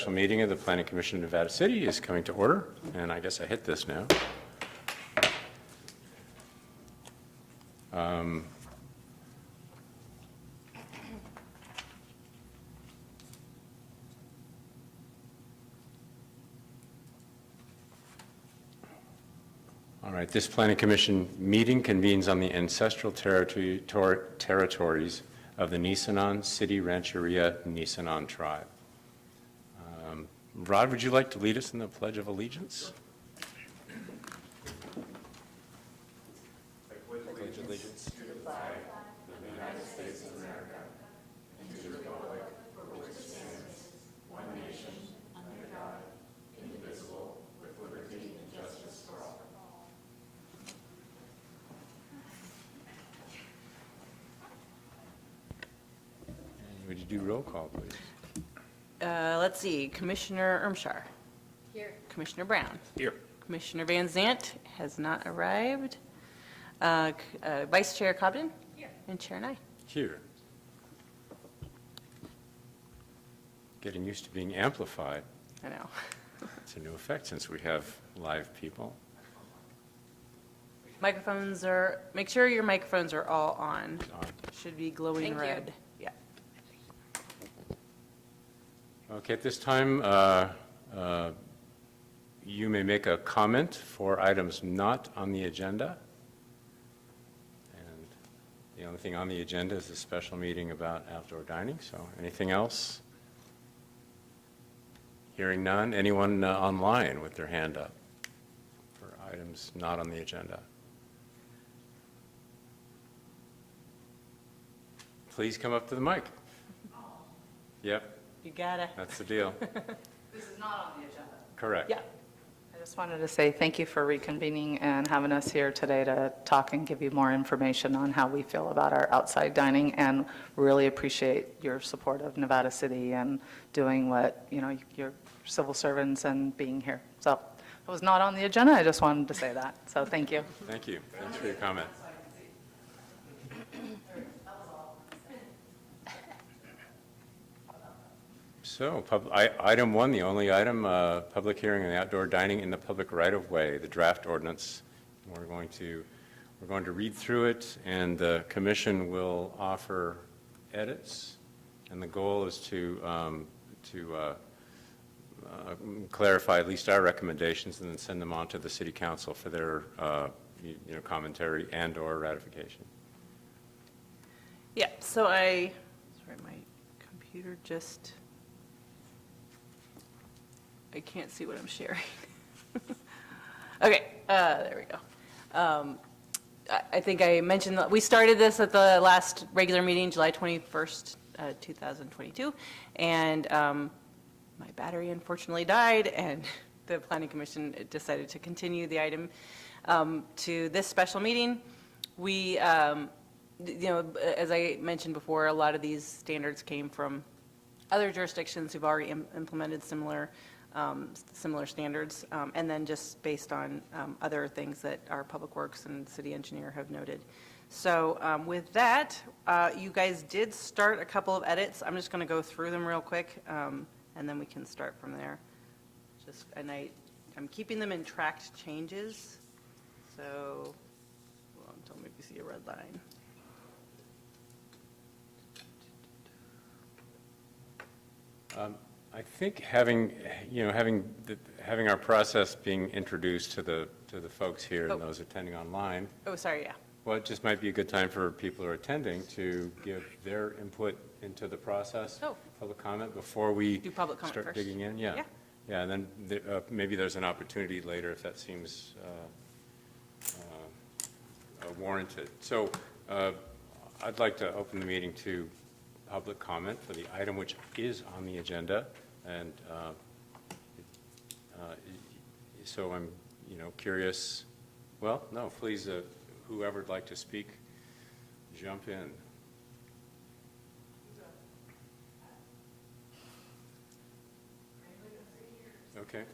Special meeting of the Planning Commission of Nevada City is coming to order, and I guess I hit this now. All right, this Planning Commission meeting convenes on the ancestral territories of the Nisenan City Rancheria Nisenan tribe. Rod, would you like to lead us in the Pledge of Allegiance? I pledge allegiance to the flag of the United States of America and to the republic for which it stands, one nation, under God, indivisible, with liberty and justice for all. Would you do roll call, please? Let's see, Commissioner Ermshar. Here. Commissioner Brown. Here. Commissioner Van Zant has not arrived. Vice Chair Cobden. Here. And Chair Nye. Here. Getting used to being amplified. I know. It's a new effect since we have live people. Microphones are, make sure your microphones are all on. On. Should be glowing Thank you. red. Yeah. Okay, at this time, you may make a comment for items not on the agenda. And the only thing on the agenda is a special meeting about outdoor dining, so anything else? Hearing none. Anyone online with their hand up for items not on the agenda? Please come up to the mic. Yep. You gotta. That's the deal. This is not on the agenda. Correct. Yeah. I just wanted to say thank you for reconvening and having us here today to talk and give you more information on how we feel about our outside dining, and really appreciate your support of Nevada City and doing what, you know, your civil servants and being here. So it was not on the agenda. I just wanted to say that. So thank you. Thank you. Thanks for your comment. So, item one, the only item, public hearing on the outdoor dining in the public right-of-way, the draft ordinance. We're going to read through it, and the commission will offer edits. And the goal is to clarify at least our recommendations, and then send them on to the city council for their commentary and/or ratification. Yeah, so sorry, my computer just, I can't see what I'm sharing. Okay, there we go. I think I mentioned that we started this at the last regular meeting, July 21st, 2022, and my battery unfortunately died, and the Planning Commission decided to continue the item to this special meeting. We, as I mentioned before, a lot of these standards came from other jurisdictions who've already implemented similar standards, and then just based on other things that our Public Works and City Engineer have noted. So with that, you guys did start a couple of edits. I'm just going to go through them real quick, and then we can start from there. And I'm keeping them in tracked changes, so don't make me see a red line. I think having our process being introduced to the folks here and those attending online. Oh, sorry, yeah. Well, it just might be a good time for people who are attending to give their input into the process. Oh. Public comment before we Do public comment start first. digging in. Yeah. Yeah. Yeah, and then maybe there's an opportunity later if that seems warranted. So I'd like to open the meeting to public comment for the item which is on the agenda, and so I'm curious. Well, no, please, whoever would like to speak, jump in. Okay.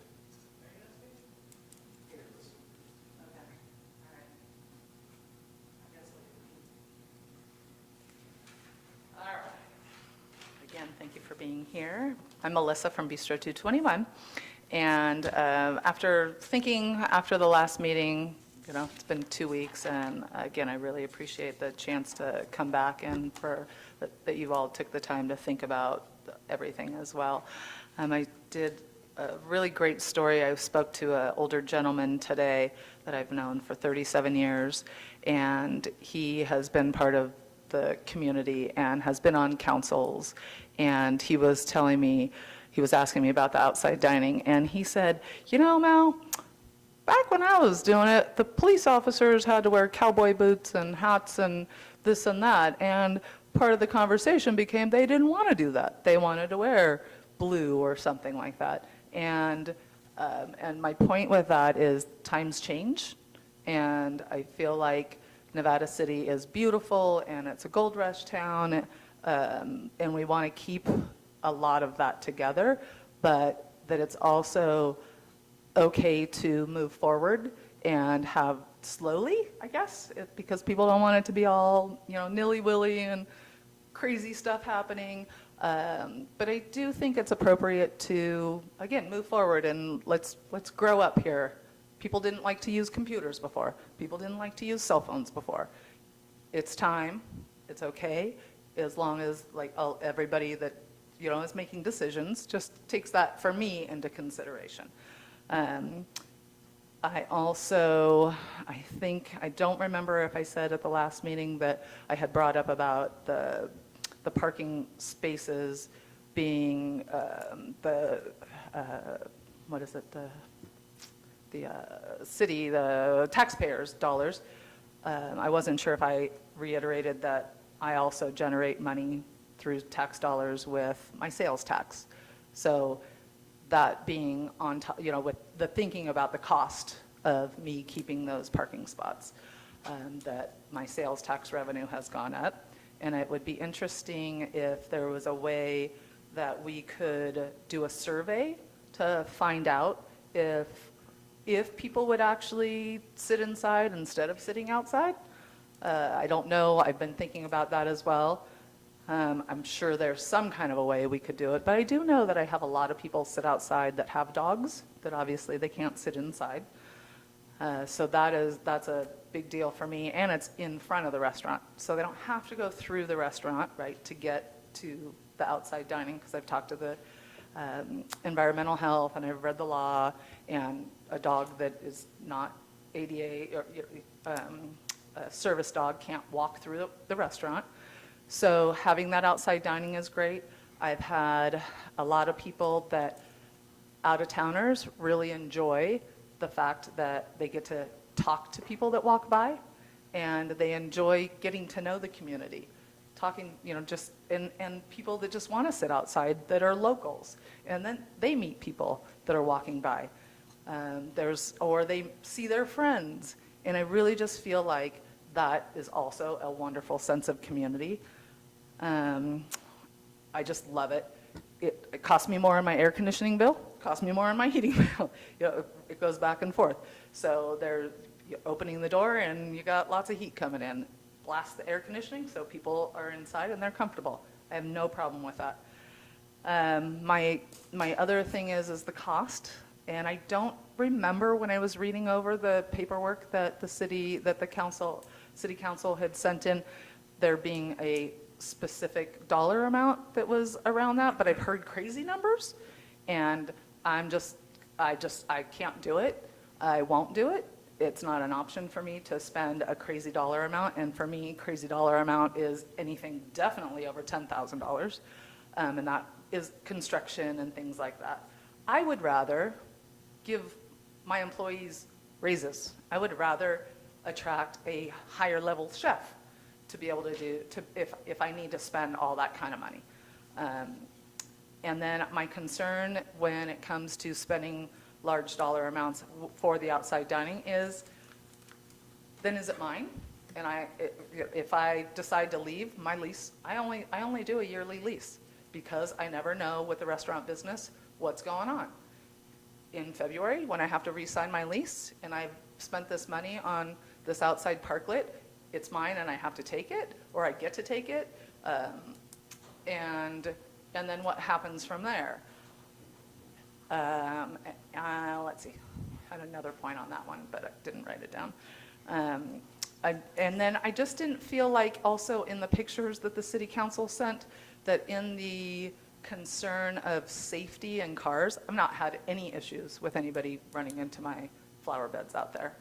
Again, thank you for being here. I'm Melissa from Bistro 221. And after thinking after the last meeting, it's been 2 weeks, and again, I really appreciate the chance to come back and that you all took the time to think about everything as well. I did a really great story. I spoke to an older gentleman today that I've known for 37 years, and he has been part of the community and has been on councils, and he was telling me, he was asking me about the outside dining, and he said, Mel, back when I was doing it, the police officers had to wear cowboy boots and hats and this and that, and part of the conversation became they didn't want to do that. They wanted to wear blue or something like that. And my point with that is times change, and I feel like Nevada City is beautiful, and it's a gold rush town, and we want to keep a lot of that together, but that it's also okay to move forward and have slowly, I guess, because people don't want it to be all, nilly-willy and crazy stuff happening. But I do think it's appropriate to, again, move forward and let's grow up here. People didn't like to use computers before. People didn't like to use cell phones before. It's time. It's okay, as long as everybody that is making decisions just takes that, for me, into consideration. I don't remember if I said at the last meeting that I had brought up about the parking spaces being the city, the taxpayers' dollars. I wasn't sure if I reiterated that I also generate money through tax dollars with my sales tax. So that being on top, with the thinking about the cost of me keeping those parking spots, that my sales tax revenue has gone up. And it would be interesting if there was a way that we could do a survey to find out if people would actually sit inside instead of sitting outside. I don't know. I've been thinking about that as well. I'm sure there's some kind of a way we could do it, but I do know that I have a lot of people sit outside that have dogs that obviously they can't sit inside. So that's a big deal for me, and it's in front of the restaurant. So they don't have to go through the restaurant, right, to get to the outside dining, because I've talked to the environmental health, and I've read the law, and a dog that is not ADA or a service dog can't walk through the restaurant. So having that outside dining is great. I've had a lot of people that out-of-towners really enjoy the fact that they get to talk to people that walk by, and they enjoy getting to know the community, talking, and people that just want to sit outside that are locals, and then they meet people that are walking by. Or they see their friends, and I really just feel like that is also a wonderful sense of community. I just love it. It costs me more in my air conditioning bill, costs me more in my heating bill. It goes back and forth. So they're opening the door, and you got lots of heat coming in. Blast the air conditioning so people are inside and they're comfortable. I have no problem with that. My other thing is the cost, and I don't remember when I was reading over the paperwork that the city council had sent in, there being a specific dollar amount that was around that, but I've heard crazy numbers, and I can't do it. I won't do it. It's not an option for me to spend a crazy dollar amount, and for me, crazy dollar amount is anything definitely over $10,000, and that is construction and things like that. I would rather give my employees raises. I would rather attract a higher level chef to be able to if I need to spend all that kind of money. And then my concern when it comes to spending large dollar amounts for the outside dining is, then is it mine? And if I decide to leave my lease, I only do a yearly lease, because I never know with the restaurant business what's going on. In February, when I have to re-sign my lease and I've spent this money on this outside parklet, it's mine and I have to take it, or I get to take it. And And then what happens from there? Let's see, I had another point on that one, but I didn't write it down. And then I just didn't feel like also in the pictures that the city council sent, that in the concern of safety and cars, I've not had any issues with anybody running into my flower beds out there.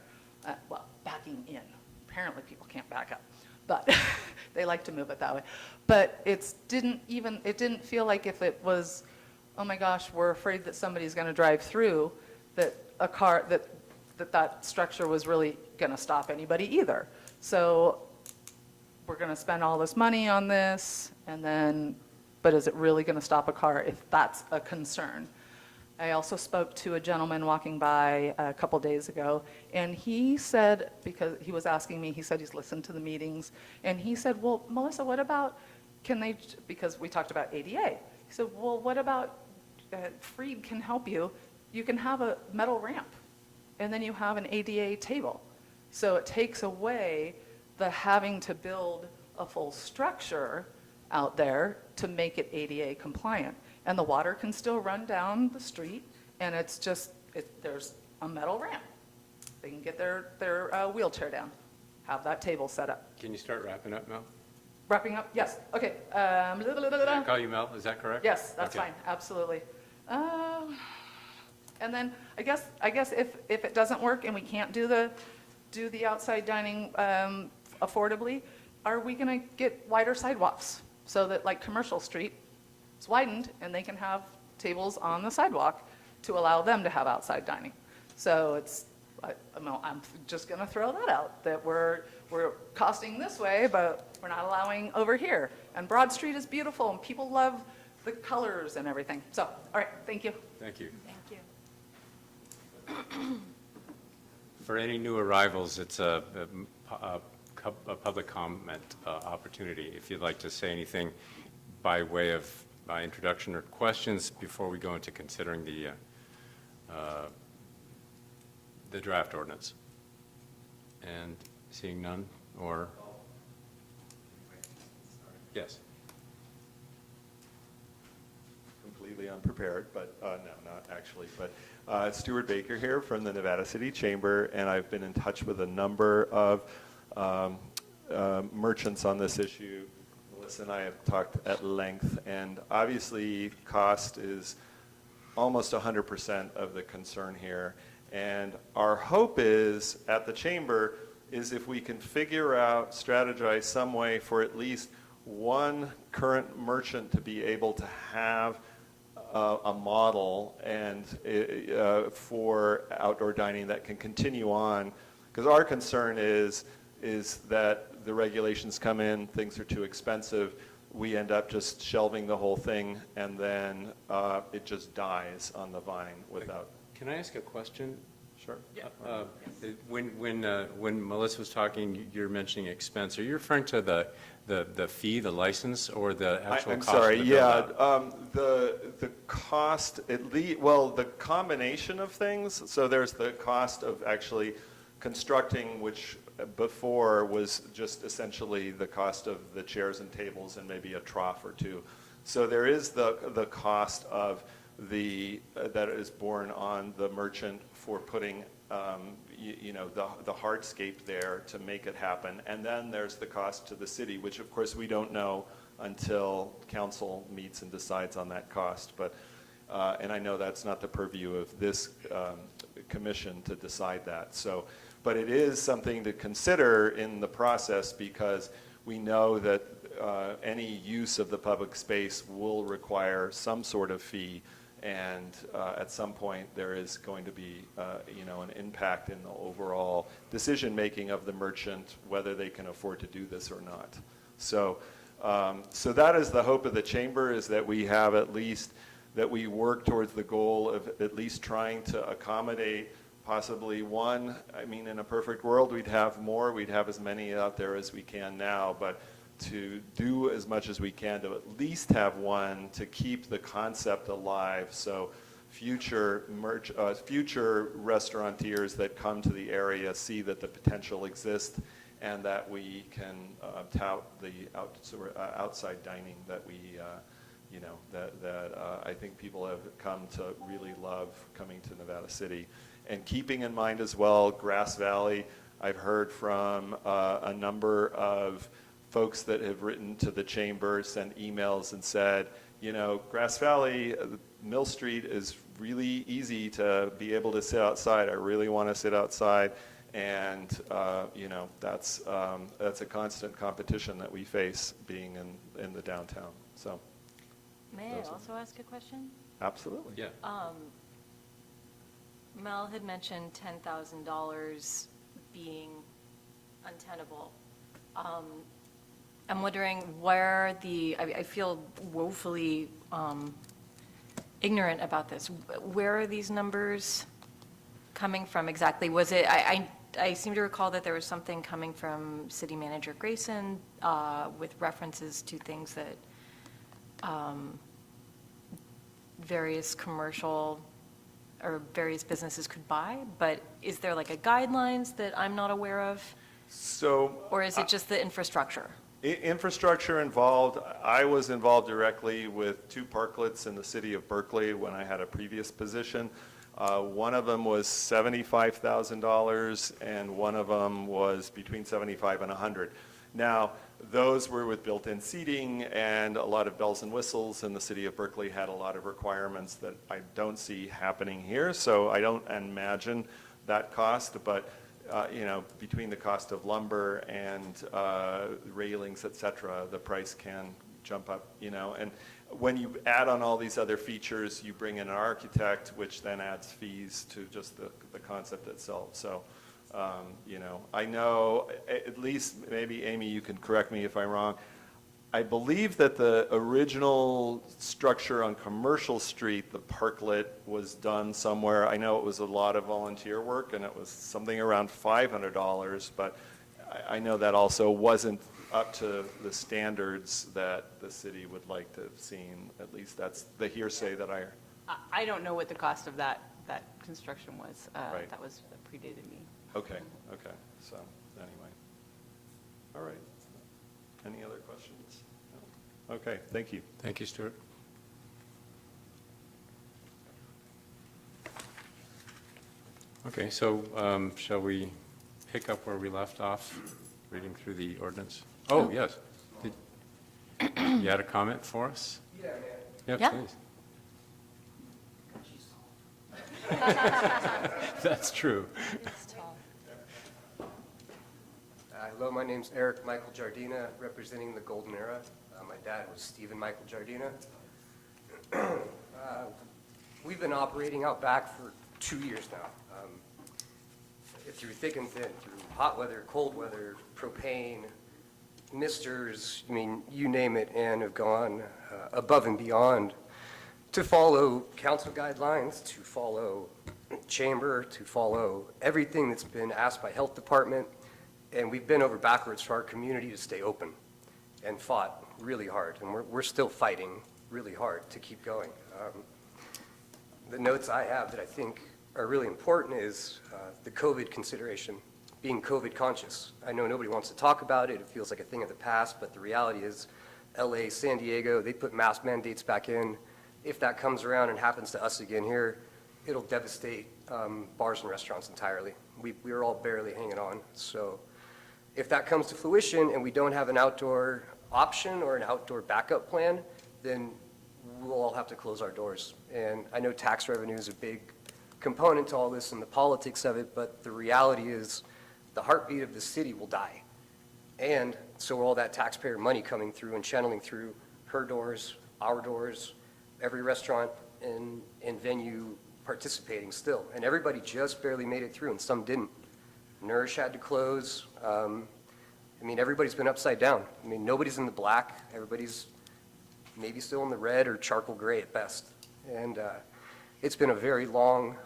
Well, backing in. Apparently people can't back up, but they like to move it that way. But it didn't feel like if it was, oh my gosh, we're afraid that somebody's going to drive through, that a car, that structure was really going to stop anybody either. So we're going to spend all this money on this, and then, but is it really going to stop a car if that's a concern? I also spoke to a gentleman walking by a couple days ago, and he said, because he was asking me, he said he's listened to the meetings, and he said, well, Melissa, what about, because we talked about ADA. He said, well, what about, Freed can help you. You can have a metal ramp, and then you have an ADA table. So it takes away the having to build a full structure out there to make it ADA compliant. And the water can still run down the street, and it's just, there's a metal ramp. They can get their wheelchair down, have that table set up. Can you start wrapping up, Mel? Wrapping up, yes, okay. Did I call you Mel? Is that correct? Yes, that's Okay. fine, absolutely. And then, I guess if it doesn't work and we can't do the outside dining affordably, are we gonna get wider sidewalks? So that like Commercial Street, it's widened and they can have tables on the sidewalk to allow them to have outside dining. So I'm just gonna throw that out, that we're costing this way, but we're not allowing over here. And Broad Street is beautiful and people love the colors and everything. So, all right, thank you. Thank you. Thank you. For any new arrivals, it's a public comment opportunity. If you'd like to say anything by way of introduction or questions before we go into considering the draft ordinance. And seeing none, or? Yes. Completely unprepared, but no, not actually. But Stuart Baker here from the Nevada City Chamber, and I've been in touch with a number of merchants on this issue. Melissa and I have talked at length, and obviously cost is almost 100% of the concern here. And our hope is, at the Chamber, is if we can figure out, strategize some way for at least one current merchant to be able to have a model and for outdoor dining that can continue on. Because our concern is that the regulations come in, things are too expensive, we end up just shelving the whole thing, and then it just dies on the vine without. Can I ask a question? Sure. When Melissa was talking, you're mentioning expense. Are you referring to the fee, the license, or the actual I'm cost? sorry, of the yeah, build-out? the cost, well, the combination of things, so there's the cost of actually constructing, which before was just essentially the cost of the chairs and tables and maybe a trough or two. So there is the cost of that is borne on the merchant for putting the hardscape there to make it happen. And then there's the cost to the city, which of course we don't know until council meets and decides on that cost. But and I know that's not the purview of this commission to decide that. So, but it is something to consider in the process, because we know that any use of the public space will require some sort of fee. And at some point, there is going to be, an impact in the overall decision-making of the merchant, whether they can afford to do this or not. So, so that is the hope of the chamber, is that we have at least, that we work towards the goal of at least trying to accommodate possibly one. I mean, in a perfect world, we'd have more. We'd have as many out there as we can now, but to do as much as we can to at least have one to keep the concept alive, so future restaurateurs that come to the area see that the potential exists, and that we can tout the outside dining that I think people have come to really love coming to Nevada City. And keeping in mind as well, Grass Valley, I've heard from a number of folks that have written to the chamber, sent emails and said, Grass Valley, Mill Street is really easy to be able to sit outside. I really want to sit outside. And, that's a constant competition that we face being in the downtown. So, May I also ask a question? absolutely. Yeah. Mel had mentioned $10,000 being untenable. I'm wondering where I feel woefully ignorant about this. Where are these numbers coming from exactly? Was it, I seem to recall that there was something coming from City Manager Grayson with references to things that various commercial or various businesses could buy, but is there like a guidelines that I'm not aware of? So. Or is it just the infrastructure? Infrastructure involved. I was involved directly with 2 parklets in the city of Berkeley when I had a previous position. One of them was $75,000 and one of them was between $75,000 and $100,000. Now, those were with built-in seating and a lot of bells and whistles, and the city of Berkeley had a lot of requirements that I don't see happening here, so I don't imagine that cost, but between the cost of lumber and railings, et cetera, the price can jump up, and when you add on all these other features, you bring in an architect, which then adds fees to just the concept itself. So, I know, at least, maybe Amy, you can correct me if I'm wrong, I believe that the original structure on Commercial Street, the parklet, was done somewhere. I know it was a lot of volunteer work, and it was something around $500, but I know that also wasn't up to the standards that the city would like to have seen. At least that's the hearsay that I don't know what the cost of that construction was. Right. That predated me. Okay, so, anyway. All right. Any other questions? No. Okay, thank you. Thank you, Stuart. Okay, so shall we pick up where we left off, reading through the ordinance? Oh, yes. You had a comment for us? Yeah, man. Yeah. Please. That's true. Hello, my name's Eric Michael Jardina, representing the Golden Era. My dad was Stephen Michael Jardina. We've been operating out back for 2 years now. Through thick and thin, through hot weather, cold weather, propane, misters, I mean, you name it, and have gone above and beyond to follow council guidelines, to follow chamber, to follow everything that's been asked by health department. And we've been over backwards for our community to stay open and fought really hard. And we're still fighting really hard to keep going. The notes I have that I think are really important is the COVID consideration, being COVID conscious. I know nobody wants to talk about it. It feels like a thing of the past, but the reality is LA, San Diego, they put mask mandates back in. If that comes around and happens to us again here, it'll devastate bars and restaurants entirely. We're all barely hanging on. So if that comes to fruition and we don't have an outdoor option or an outdoor backup plan, then we'll all have to close our doors. And I know tax revenue is a big component to all this and the politics of it, but the reality is the heartbeat of the city will die. And so will all that taxpayer money coming through and channeling through her doors, our doors, every restaurant and venue participating still. And everybody just barely made it through and some didn't. Nourish had to close. Everybody's been upside down. Nobody's in the black. Everybody's maybe still in the red or charcoal gray at best. And it's been a very long,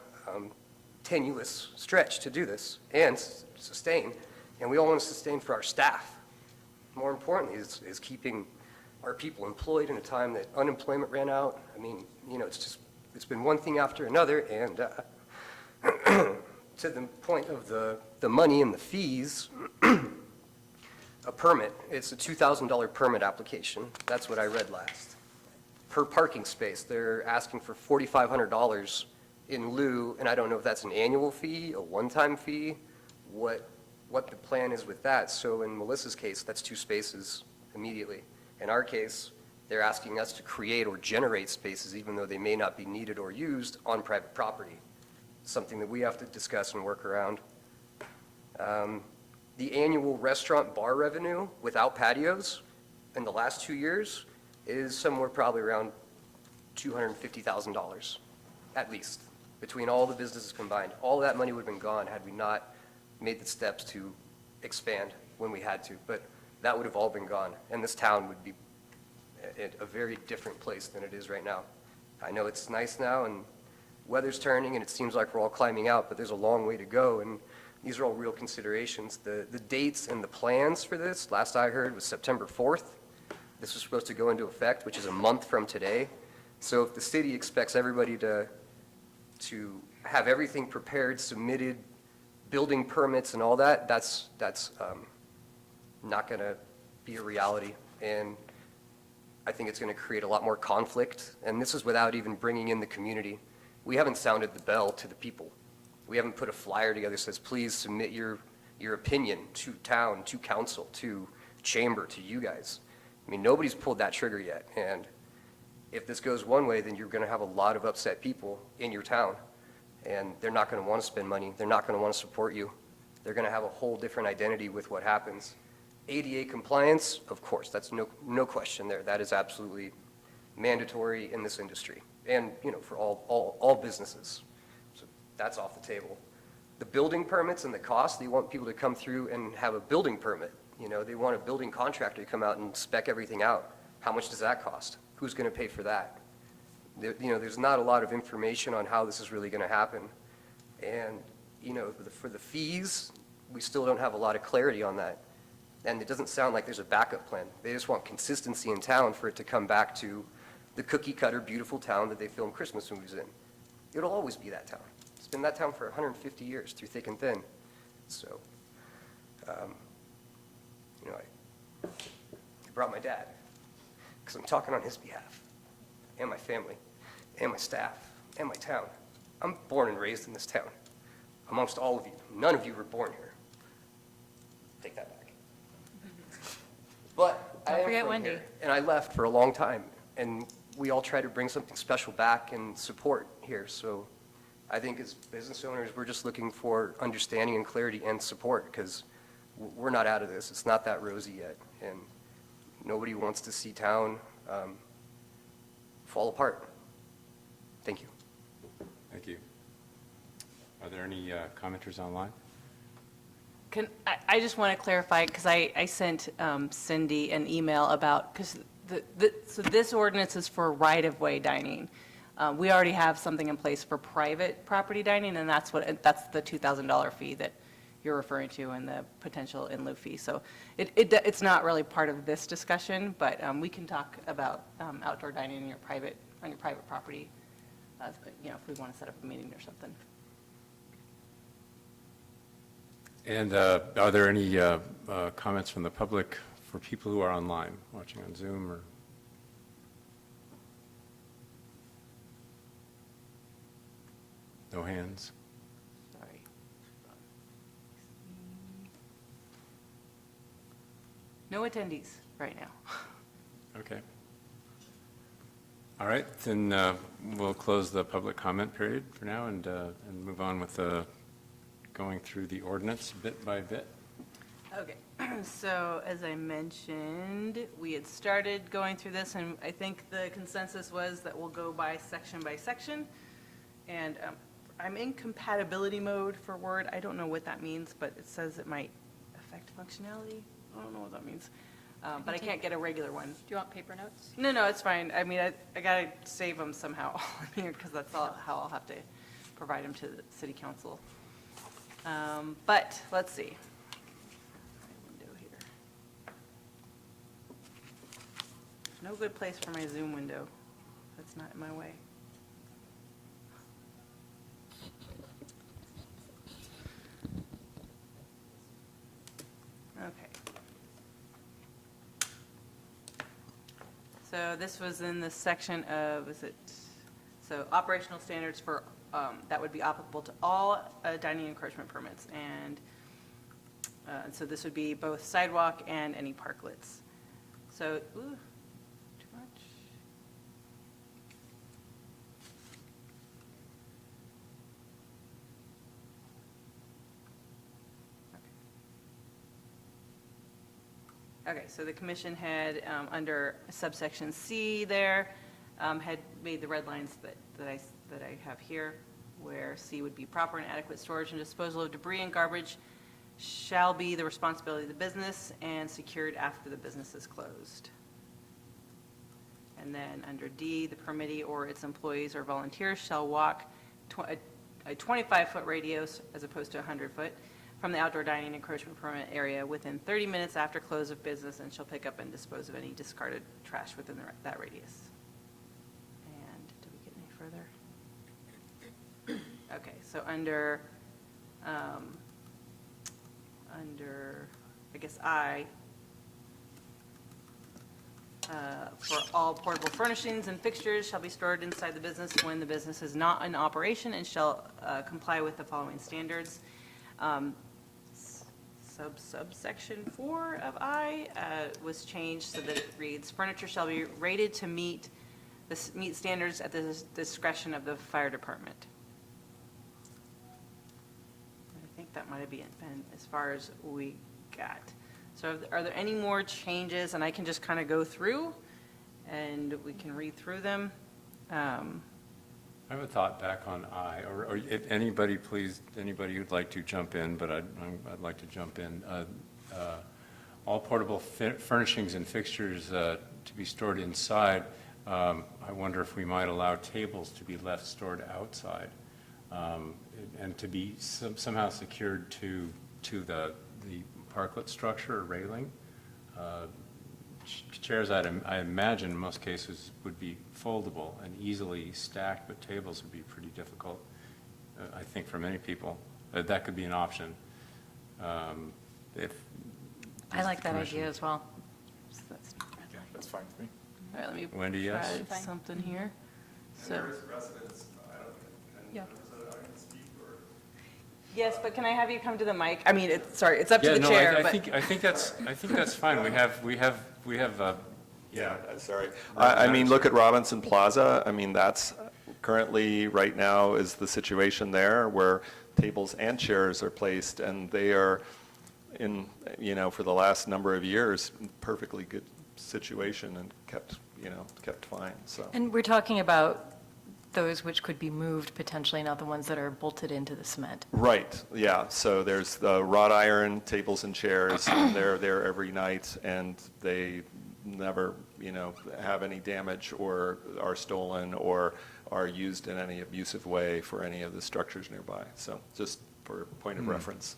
tenuous stretch to do this and sustain. And we all want to sustain for our staff. More importantly is keeping our people employed in a time that unemployment ran out. It's been one thing after another. And to the point of the money and the fees, a permit, it's a $2,000 permit application. That's what I read last. per parking space. They're asking for $4,500 in lieu, and I don't know if that's an annual fee, a one-time fee, what the plan is with that. So in Melissa's case, that's 2 spaces immediately. In our case, they're asking us to create or generate spaces even though they may not be needed or used on private property, something that we have to discuss and work around. The annual restaurant bar revenue without patios in the last 2 years is somewhere probably around $250,000, at least, between all the businesses combined. All that money would have been gone had we not made the steps to expand when we had to, but that would have all been gone, and this town would be a very different place than it is right now. I know it's nice now, and weather's turning, and it seems like we're all climbing out, but there's a long way to go, and these are all real considerations. The dates and the plans for this, last I heard, was September 4th. This was supposed to go into effect, which is a month from today. So if the city expects everybody to have everything prepared, submitted, building permits and all that, that's not going to be a reality. And I think it's going to create a lot more conflict. And this is without even bringing in the community. We haven't sounded the bell to the people. We haven't put a flyer together that says, please submit your opinion to town, to council, to chamber, to you guys. I mean, nobody's pulled that trigger yet. And if this goes one way, then you're going to have a lot of upset people in your town. And they're not going to want to spend money. They're not going to want to support you. They're going to have a whole different identity with what happens. ADA compliance, of course, that's no question there. That is absolutely mandatory in this industry and, for all businesses. So that's off the table. The building permits and the cost, they want people to come through and have a building permit. They want a building contractor to come out and spec everything out. How much does that cost? Who's going to pay for that? There's not a lot of information on how this is really going to happen. And, for the fees, we still don't have a lot of clarity on that. And it doesn't sound like there's a backup plan. They just want consistency in town for it to come back to the cookie-cutter, beautiful town that they film Christmas movies in. It'll always be that town. It's been that town for 150 years, through thick and thin. So, I brought my dad, because I'm talking on his behalf, and my family, and my staff, and my town. I'm born and raised in this town, amongst all of you. None of you were born here. Take that back. But I Don't am forget from Wendy. here, and I left for a long time, and we all try to bring something special back and support here. So I think as business owners, we're just looking for understanding and clarity and support, because we're not out of this. It's not that rosy yet, and nobody wants to see town fall apart. Thank you. Thank you. Are there any commenters online? I just want to clarify, because I sent Cindy an email about, because so this ordinance is for right-of-way dining. We already have something in place for private property dining, and that's the $2,000 fee that you're referring to, and the potential in lieu fee. So it's not really part of this discussion, but we can talk about outdoor dining on your private property, if we want to set up a meeting or something. And are there any comments from the public for people who are online, watching on Zoom or? No hands? Sorry. No attendees right now. Okay. All right, then we'll close the public comment period for now and move on with going through the ordinance bit by bit. Okay, so as I mentioned, we had started going through this, and I think the consensus was that we'll go by section. And I'm in compatibility mode for Word. I don't know what that means, but it says it might affect functionality. I don't know what that means. But I can't get a regular one. Do you want paper notes? No, it's fine. I mean, I gotta save them somehow here, because that's how I'll have to provide them to the city council. But let's see. Window here. No good place for my Zoom window. That's not in my way. Okay. So this was in the section of, so operational standards for, that would be applicable to all dining encroachment permits. And so this would be both sidewalk and any parklets. So, ooh, too much. Okay, so the commission had, under subsection C there, had made the red lines that I have here, where C would be proper and adequate storage and disposal of debris and garbage shall be the responsibility of the business and secured after the business is closed. And then under D, the permittee or its employees or volunteers shall walk a 25-foot radius as opposed to 100-foot from the outdoor dining encroachment permit area within 30 minutes after close of business and shall pick up and dispose of any discarded trash within that radius. And did we get any further? Okay, so under, I guess I, for all portable furnishings and fixtures shall be stored inside the business when the business is not in operation and shall comply with the following standards. Subsection 4 of I was changed so that it reads, furniture shall be rated to meet standards at the discretion of the fire department. I think that might have been as far as we got. So are there any more changes? And I can just kind of go through and we can read through them. I have a thought back on I, or if anybody, please, anybody who'd like to jump in, but I'd like to jump in. All portable furnishings and fixtures to be stored inside. I wonder if we might allow tables to be left stored outside and to be somehow secured to the parklet structure or railing. Chairs, I imagine in most cases would be foldable and easily stacked, but tables would be pretty difficult, I think, for many people. That could be an option. If I like that commission- idea as well. So that's Yeah, that's fine with me. all right, let me Wendy, yes? try something here. So, residents, I don't, Yeah. members of the audience speak or? yes, but can I have you come to the mic? I mean, sorry, it's up to Yeah, the no, chair, I but. think that's fine. We have. Yeah, sorry. I mean, look at Robinson Plaza. I mean, that's currently, right now, is the situation there where tables and chairs are placed, and they are in, for the last number of years, perfectly good situation and kept fine, so. And we're talking about those which could be moved potentially, not the ones that are bolted into the cement. Right, yeah. So there's the wrought iron tables and chairs, and they're there every night, and they never, have any damage or are stolen or are used in any abusive way for any of the structures nearby. So just for point of reference.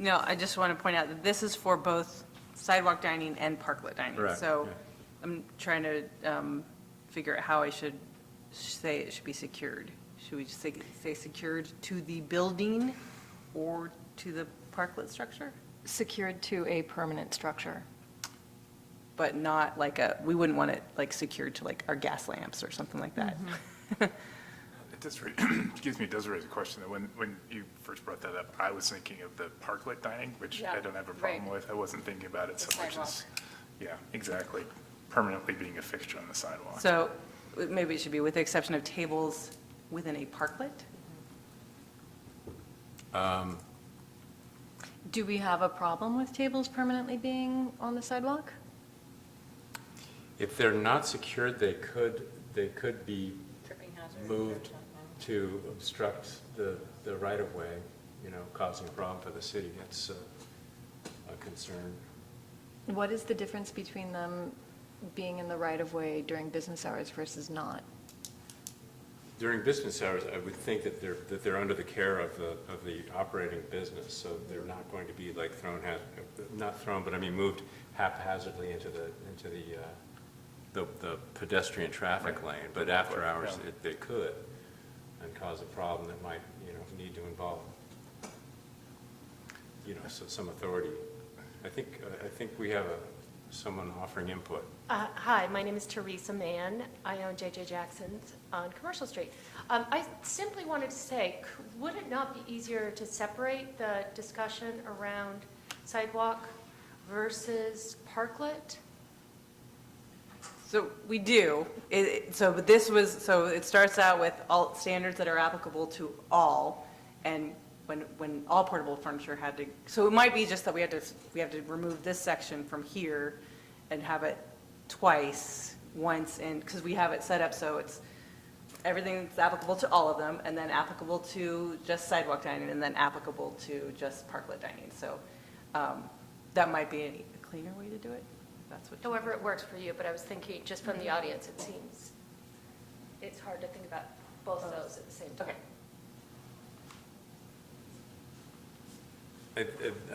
No, I just want to point out that this is for both sidewalk dining and parklet dining. Correct, So yeah. I'm trying to figure out how I should say it should be secured. Should we just say secured to the building or to the parklet structure? Secured to a permanent structure. But not like we wouldn't want it like secured to like our gas lamps or something like that. It does raise, excuse me, it does raise a question that when you first brought that up, I was thinking of the parklet dining, which I don't have a problem right. with. I wasn't thinking about it so The much as, yeah, exactly, permanently being a fixture on the sidewalk. So maybe it should be with the exception of tables within a parklet? Do we have a problem with tables permanently being on the sidewalk? If they're not secured, they could be moved to obstruct the right-of-way, causing a problem for the city. That's a concern. What is the difference between them being in the right-of-way during business hours versus not? During business hours, I would think that they're under the care of the operating business, so they're not going to be like moved haphazardly into the pedestrian traffic lane, but after hours, they could, and cause a problem that might, need to involve, some authority. I think we have someone offering input. Hi, my name is Teresa Mann. I own J.J. Jackson's on Commercial Street. I simply wanted to say, would it not be easier to separate the discussion around sidewalk versus parklet? So we do. But so it starts out with all standards that are applicable to all, and when all portable furniture had to, so it might be just that we have to remove this section from here and have it twice, once, and, because we have it set up so it's, everything that's applicable to all of them, and then applicable to just sidewalk dining, and then applicable to just parklet dining. So that might be a cleaner way to do it. If that's what. However it works for you, but I was thinking, just from the audience, it seems it's hard to think about both of those at the same time. Okay.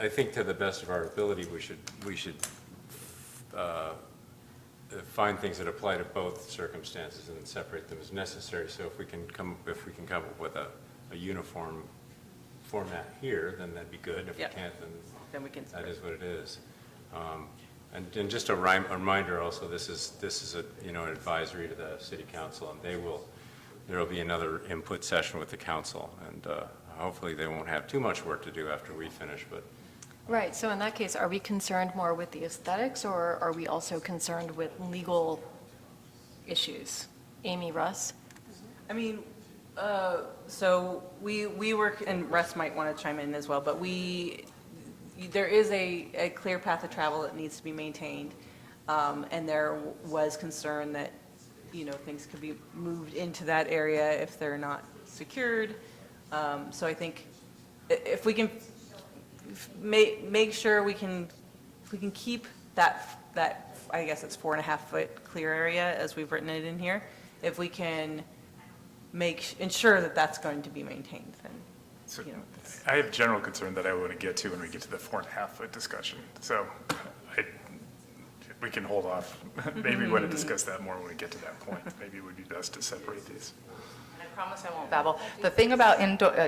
I think to the best of our ability, we should find things that apply to both circumstances and separate them as necessary. So if we can come up with a uniform format here, then that'd be good. If we Yep. can't, Then we can that separate. is what it is. And just a reminder also, this is a, an advisory to the city council, and there will be another input session with the council, and hopefully they won't have too much work to do after we finish, but Right, so in that case, are we concerned more with the aesthetics, or are we also concerned with legal issues? Amy, Russ? I mean, so we work, and Russ might want to chime in as well, but there is a clear path of travel that needs to be maintained. And there was concern that, things could be moved into that area if they're not secured. So I think if we can make sure we can keep that, I guess it's 4.5-foot clear area as we've written it in here, if we can ensure that that's going to be maintained, then, So I have general concern that I want to get to when we get to the 4.5-foot discussion. So we can hold off. Maybe we want to discuss that more when we get to that point. Maybe it would be best to separate these. And I promise I won't babble. The thing about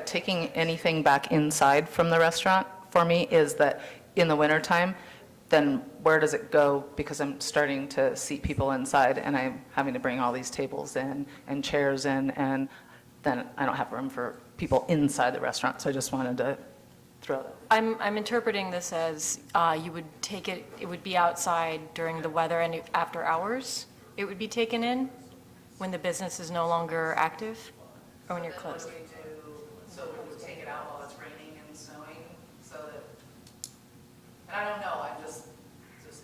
taking anything back inside from the restaurant for me is that in the wintertime, then where does it go? Because I'm starting to seat people inside, and I'm having to bring all these tables in and chairs in, and then I don't have room for people inside the restaurant. So I just wanted to throw that. I'm interpreting this as you would take it, it would be outside during the weather and after hours? It would be taken in when the business is no longer active, or when you're closed? So we would take it out while it's raining and snowing, so that, and I don't know, I'm just because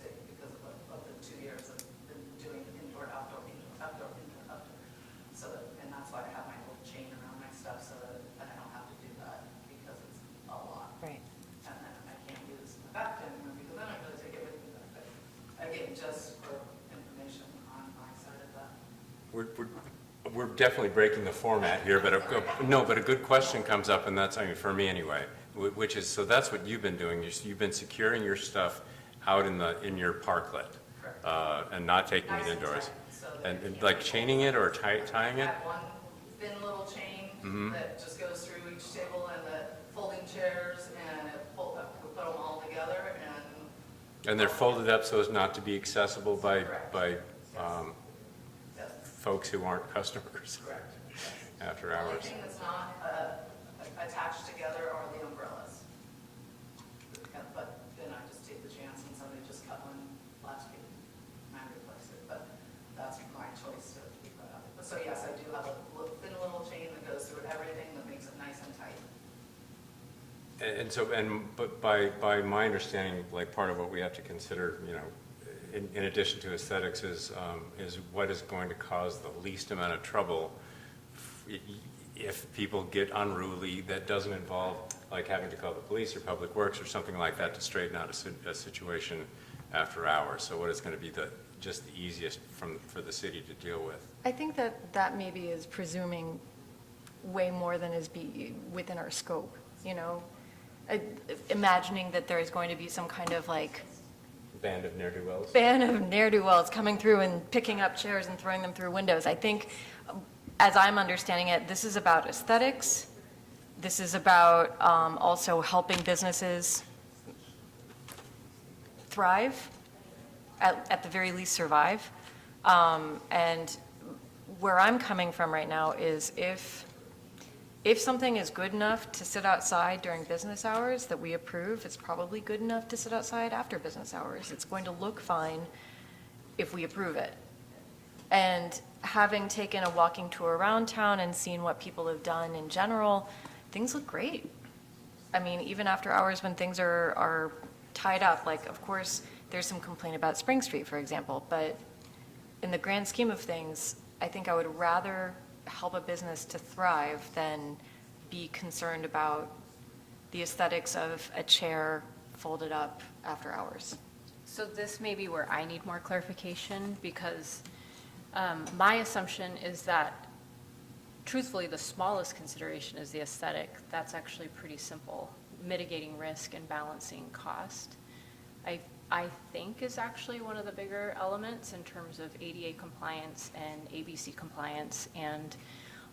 of the 2 years I've been doing indoor, outdoor, indoor. So that, and that's why I have my little chain around my stuff, so that I don't have to do that, because it's a lot. Right. And then I can't use the back anymore, because then I really take it with me. But again, just for information on my side of that. we're definitely breaking the format here, but a good question comes up, and that's, for me anyway, which is, so that's what you've been doing. You've been securing your stuff out in your parklet, and not taking it indoors. And like chaining it or tying it? I have one thin little chain that just goes through each table and the folding chairs, and we put them all together, And they're folded up so as not to be accessible by yes, folks who aren't customers correct. after The only hours. thing that's not attached together are the umbrellas. But then I just take the chance, and somebody just cut one last week, and I replaced it, but that's my choice to keep that up. But so yes, I do have a thin little chain that goes through everything that makes it nice and tight. But by my understanding, like part of what we have to consider, in addition to aesthetics, is what is going to cause the least amount of trouble if people get unruly. That doesn't involve like having to call the police or public works or something like that to straighten out a situation after hours. So what is going to be just the easiest for the city to deal with? I think that maybe is presuming way more than is within our scope, Imagining that there is going to be some kind of Band of ne'er-do-wells? band of ne'er-do-wells coming through and picking up chairs and throwing them through windows. I think, as I'm understanding it, this is about aesthetics. This is about also helping businesses thrive. at the very least survive. And where I'm coming from right now is if something is good enough to sit outside during business hours that we approve, it's probably good enough to sit outside after business hours. It's going to look fine if we approve it. And having taken a walking tour around town and seen what people have done in general, things look great. I mean, even after hours when things are tied up, like, of course, there's some complaint about Spring Street, for example, but in the grand scheme of things, I think I would rather help a business to thrive than be concerned about the aesthetics of a chair folded up after hours. So this may be where I need more clarification, because my assumption is that, truthfully, the smallest consideration is the aesthetic. That's actually pretty simple. Mitigating risk and balancing cost, I think, is actually one of the bigger elements in terms of ADA compliance and ABC compliance, and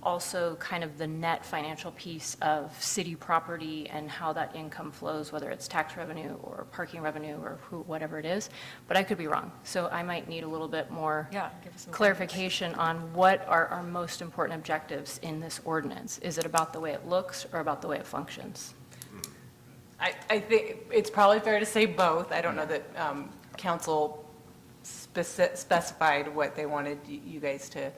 also kind of the net financial piece of city property and how that income flows, whether it's tax revenue or parking revenue or whatever it is. But I could be wrong. So I might need a little bit more Yeah, give us some clarification on what are our most important objectives in this ordinance. Is it about the way it looks or about the way it functions? I think it's probably fair to say both. I don't know that council specified what they wanted you guys to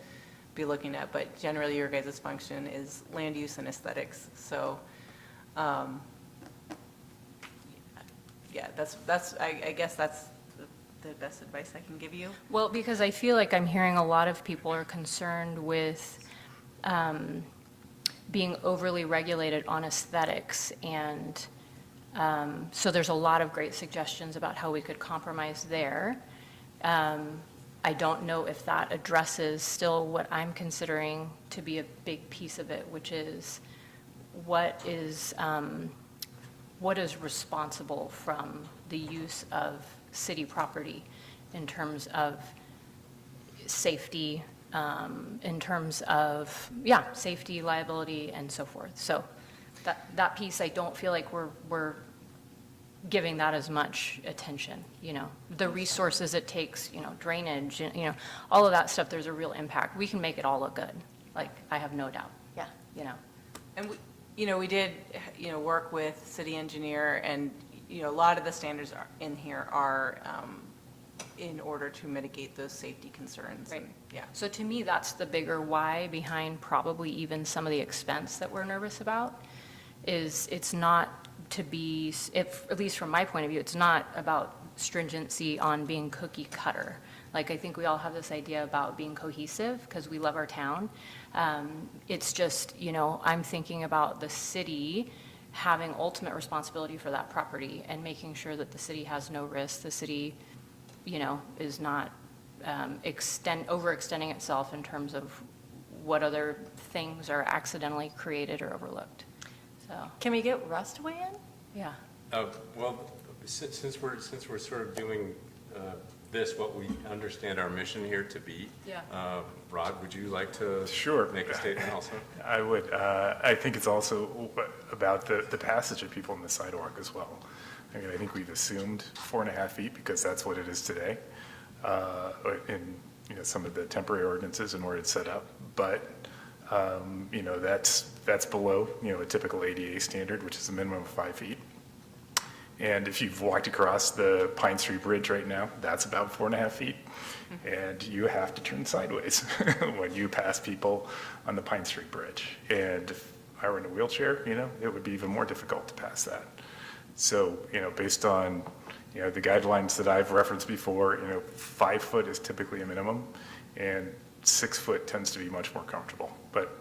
be looking at, but generally your guys' function is land use and aesthetics. So, yeah, I guess that's the best advice I can give you. Well, because I feel like I'm hearing a lot of people are concerned with being overly regulated on aesthetics, and so there's a lot of great suggestions about how we could compromise there. I don't know if that addresses still what I'm considering to be a big piece of it, which is what is responsible from the use of city property in terms of safety, in terms of, safety, liability, and so forth. So that piece, I don't feel like we're giving that as much attention, the resources it takes, drainage, all of that stuff, there's a real impact. We can make it all look good, like, I have no doubt. Yeah. And we did, work with city engineer, and, a lot of the standards in here are in order to mitigate those safety concerns. Right. And, yeah. So to me, that's the bigger why behind probably even some of the expense that we're nervous about, is it's not to be, at least from my point of view, it's not about stringency on being cookie cutter. Like, I think we all have this idea about being cohesive because we love our town. It's just, I'm thinking about the city having ultimate responsibility for that property and making sure that the city has no risk. The city, is not overextending itself in terms of what other things are accidentally created or overlooked. So, Can we get Russ to weigh in? yeah. Well, since we're sort of doing this, what we understand our mission here to be. Yeah. Rod, would you like to Sure. make a statement also? I would. I think it's also about the passage of people in the sidewalk as well. I mean, I think we've assumed 4.5 feet because that's what it is today in some of the temporary ordinances and where it's set up. But that's below a typical ADA standard, which is a minimum of 5 feet. And if you've walked across the Pine Street Bridge right now, that's about 4.5 feet. And you have to turn sideways when you pass people on the Pine Street Bridge. And if I were in a wheelchair, it would be even more difficult to pass that. So, based on, the guidelines that I've referenced before, 5 foot is typically a minimum, and 6 foot tends to be much more comfortable. But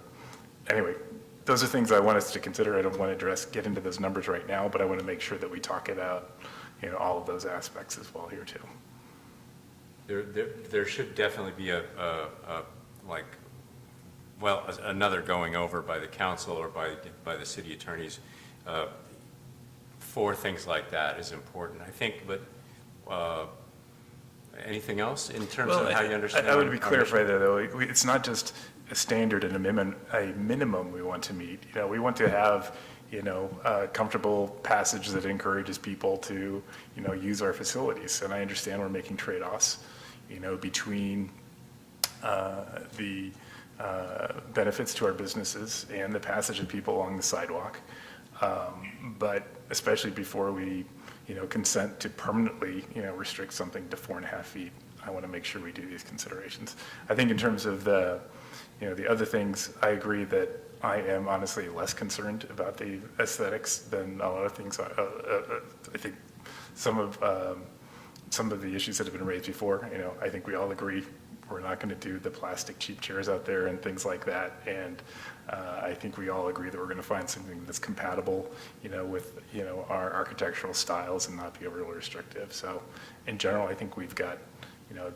anyway, those are things I want us to consider. I don't want to get into those numbers right now, but I want to make sure that we talk about, all of those aspects as well here too. There should definitely be another going over by the council or by the city attorneys for things like that is important, I think. But anything else in terms of how you understand? I would be clarified there, though. It's not just a standard and a minimum we want to meet. We want to have, comfortable passage that encourages people to, use our facilities. And I understand we're making trade-offs, between the benefits to our businesses and the passage of people along the sidewalk. But especially before we, consent to permanently, restrict something to 4.5 feet, I want to make sure we do these considerations. I think in terms of the other things, I agree that I am honestly less concerned about the aesthetics than a lot of things. I think some of the issues that have been raised before, I think we all agree we're not going to do the plastic cheap chairs out there and things like that. And I think we all agree that we're going to find something that's compatible, with, our architectural styles and not be overly restrictive. So in general, I think we've got,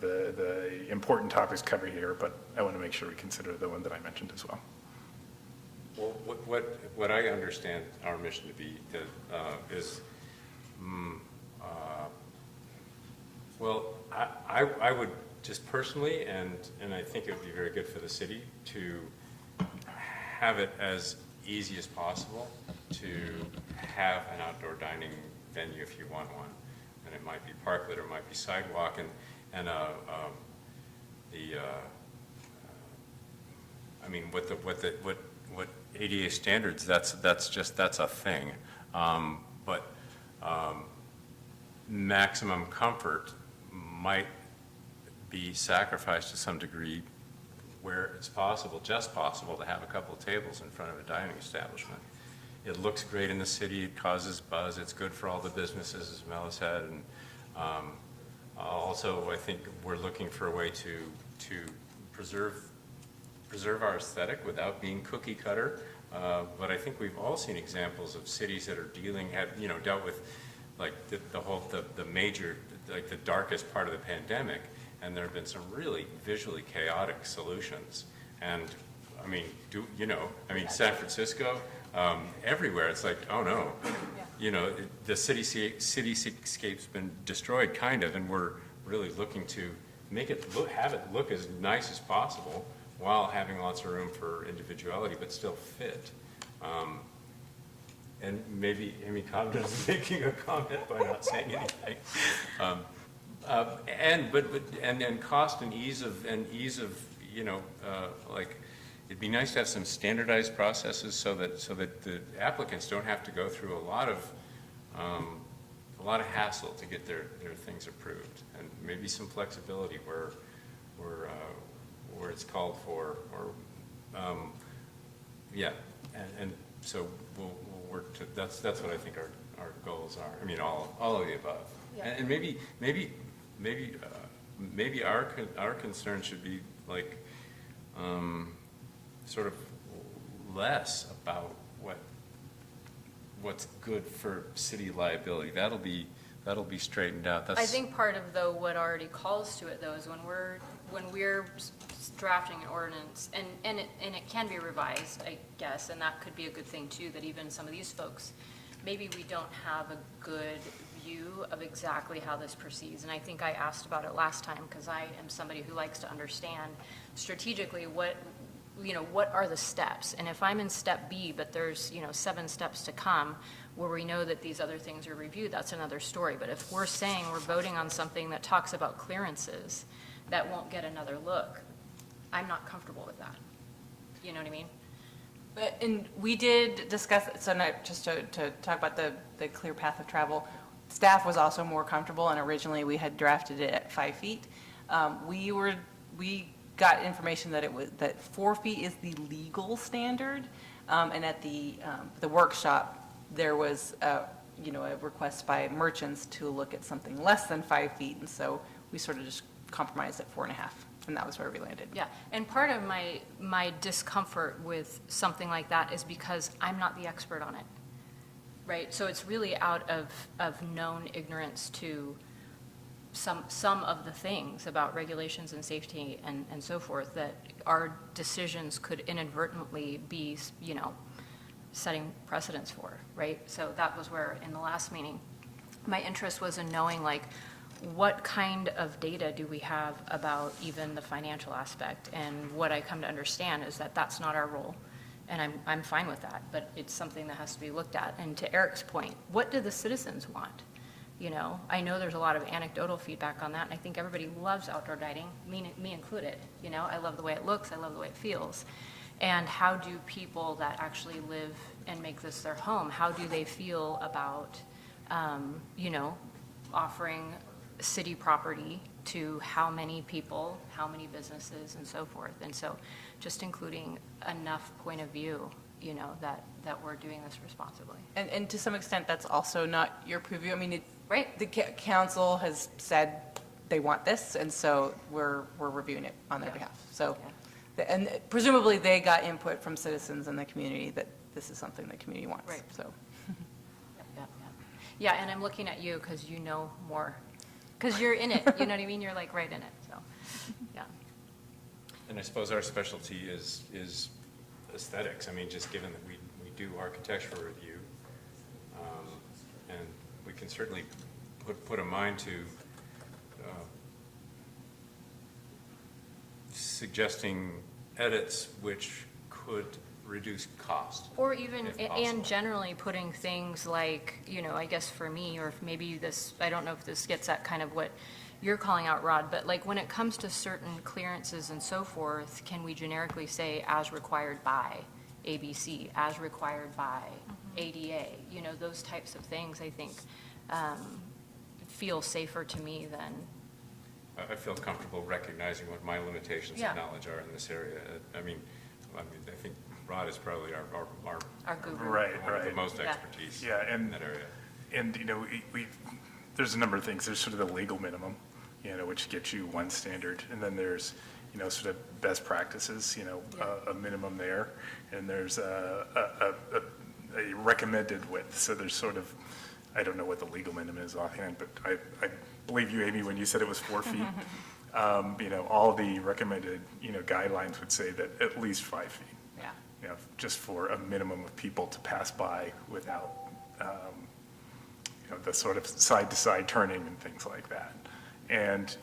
the important topics covered here, but I want to make sure we consider the one that I mentioned as well. Well, what I understand our mission to be is, well, I would just personally, and I think it would be very good for the city to have it as easy as possible to have an outdoor dining venue if you want one. And it might be parklet, or it might be sidewalk, and I mean, what ADA standards, that's a thing. But maximum comfort might be sacrificed to some degree where it's possible, just possible, to have a couple of tables in front of a dining establishment. It looks great in the city, it causes buzz, it's good for all the businesses, as Mel said, and also I think we're looking for a way to preserve our aesthetic without being cookie cutter. But I think we've all seen examples of cities that are dealt with like the major, like the darkest part of the pandemic, and there have been some really visually chaotic solutions. And I mean, San Francisco, everywhere, it's like, oh no, the cityscape's been destroyed kind of, and we're really looking to make it have it look as nice as possible while having lots of room for individuality, but still fit. And maybe Amy Cobden is making a comment by not saying anything. And cost and ease of like, it'd be nice to have some standardized processes so that the applicants don't have to go through a lot of hassle to get their things approved, and maybe some flexibility where it's called for, or and so we'll work to, that's what I think our goals are. I mean, all of the above. Yeah. And maybe our concern should be like sort of less about what's good for city liability. That'll be straightened out. I think part of, though, what already calls to it, though, is when we're drafting an ordinance, and it can be revised, I guess, and that could be a good thing, too, that even some of these folks, maybe we don't have a good view of exactly how this proceeds. And I think I asked about it last time, because I am somebody who likes to understand strategically what are the steps. And if I'm in step B, but there's, 7 steps to come, where we know that these other things are reviewed, that's another story. But if we're saying we're voting on something that talks about clearances that won't get another look, I'm not comfortable with that. You know what I mean? And we did discuss, so not just to talk about the clear path of travel, staff was also more comfortable, and originally we had drafted it at 5 feet. We got information that 4 feet is the legal standard, and at the workshop, there was a request by merchants to look at something less than 5 feet, and so we sort of just compromised at 4.5, and that was where we landed. Yeah, and part of my discomfort with something like that is because I'm not the expert on it, right? So it's really out of known ignorance to some of the things about regulations and safety and so forth, that our decisions could inadvertently be, setting precedents for, right? So that was where, in the last meeting, my interest was in knowing, like, what kind of data do we have about even the financial aspect? And what I come to understand is that that's not our role. And I'm fine with that, but it's something that has to be looked at. And to Eric's point, what do the citizens want? You know, I know there's a lot of anecdotal feedback on that, and I think everybody loves outdoor dining, me included. You know, I love the way it looks, I love the way it feels. And how do people that actually live and make this their home, how do they feel about, you know, offering city property to how many people, how many businesses, and so forth. And so just including enough point of view, you know, that we're doing this responsibly. And to some extent, that's also not your purview. I mean, Right. the council has said they want this, and so we're reviewing it on their Yeah. behalf. So, and presumably they got input from citizens in the community that this is something the community wants. Right. So, Yeah, and I'm looking at you because you know more, because you're in it, you know what I mean? You're like right in it, so, yeah. And I suppose our specialty is aesthetics. I mean, just given that we do architectural review, and we can certainly put a mind to suggesting edits which could reduce cost. Or even, if and possible. generally putting things like, you know, I guess for me, or if maybe this, I don't know if this gets at kind of what you're calling out, Rod, but like when it comes to certain clearances and so forth, can we generically say as required by ABC, as required by ADA? You know, those types of things, I think, feel safer to me than, I feel comfortable recognizing what my limitations Yeah. of knowledge are in this area. I mean, I think Rod is probably our our guru. Right, one of the right. most Yeah. expertise Yeah, in and, that area. and, you know, there's a number of things. There's sort of the legal minimum, you know, which gets you one standard. And then there's, you know, sort of best practices, you know, a minimum there. And there's a recommended width. So there's sort of, I don't know what the legal minimum is offhand, but I believe you, Amy, when you said it was 4 feet. You know, all the recommended, you know, guidelines would say that at least 5 feet. Yeah. You know, just for a minimum of people to pass by without, you know, the sort of side-to-side turning and things like that. And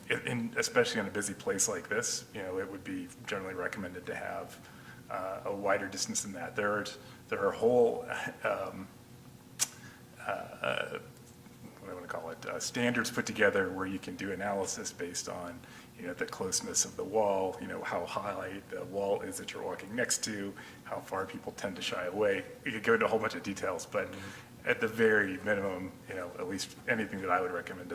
especially in a busy place like this, you know, it would be generally recommended to have a wider distance than that. There are whole, what do I want to call it, standards put together where you can do analysis based on, you know, the closeness of the wall, you know, how high the wall is that you're walking next to, how far people tend to shy away. You could go into a whole bunch of details, but at the very minimum, you know, at least anything that I would recommend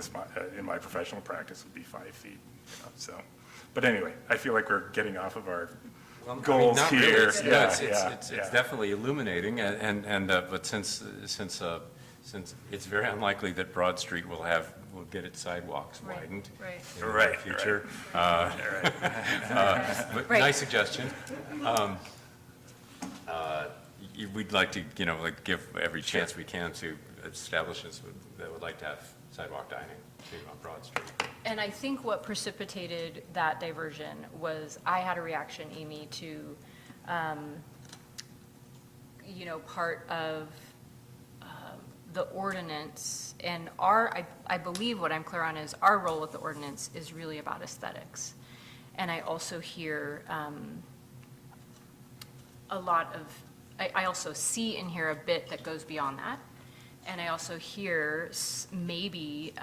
in my professional practice would be 5 feet. You know, so, but anyway, I feel like we're getting off of our Well, I mean, goals not really. here. It's- Yeah, It's yeah. definitely illuminating, but since it's very unlikely that Broad Street will get its sidewalks Right, widened right. in the near Right, future. But Right. nice suggestion. We'd like to, you know, like give every chance we can to establishments that would like to have sidewalk dining on Broad Street. And I think what precipitated that diversion was, I had a reaction, Amy, to, you know, part of the ordinance, and I believe what I'm clear on is our role with the ordinance is really about aesthetics. And I also hear a lot of, I also see in here a bit that goes beyond that. And I also hear maybe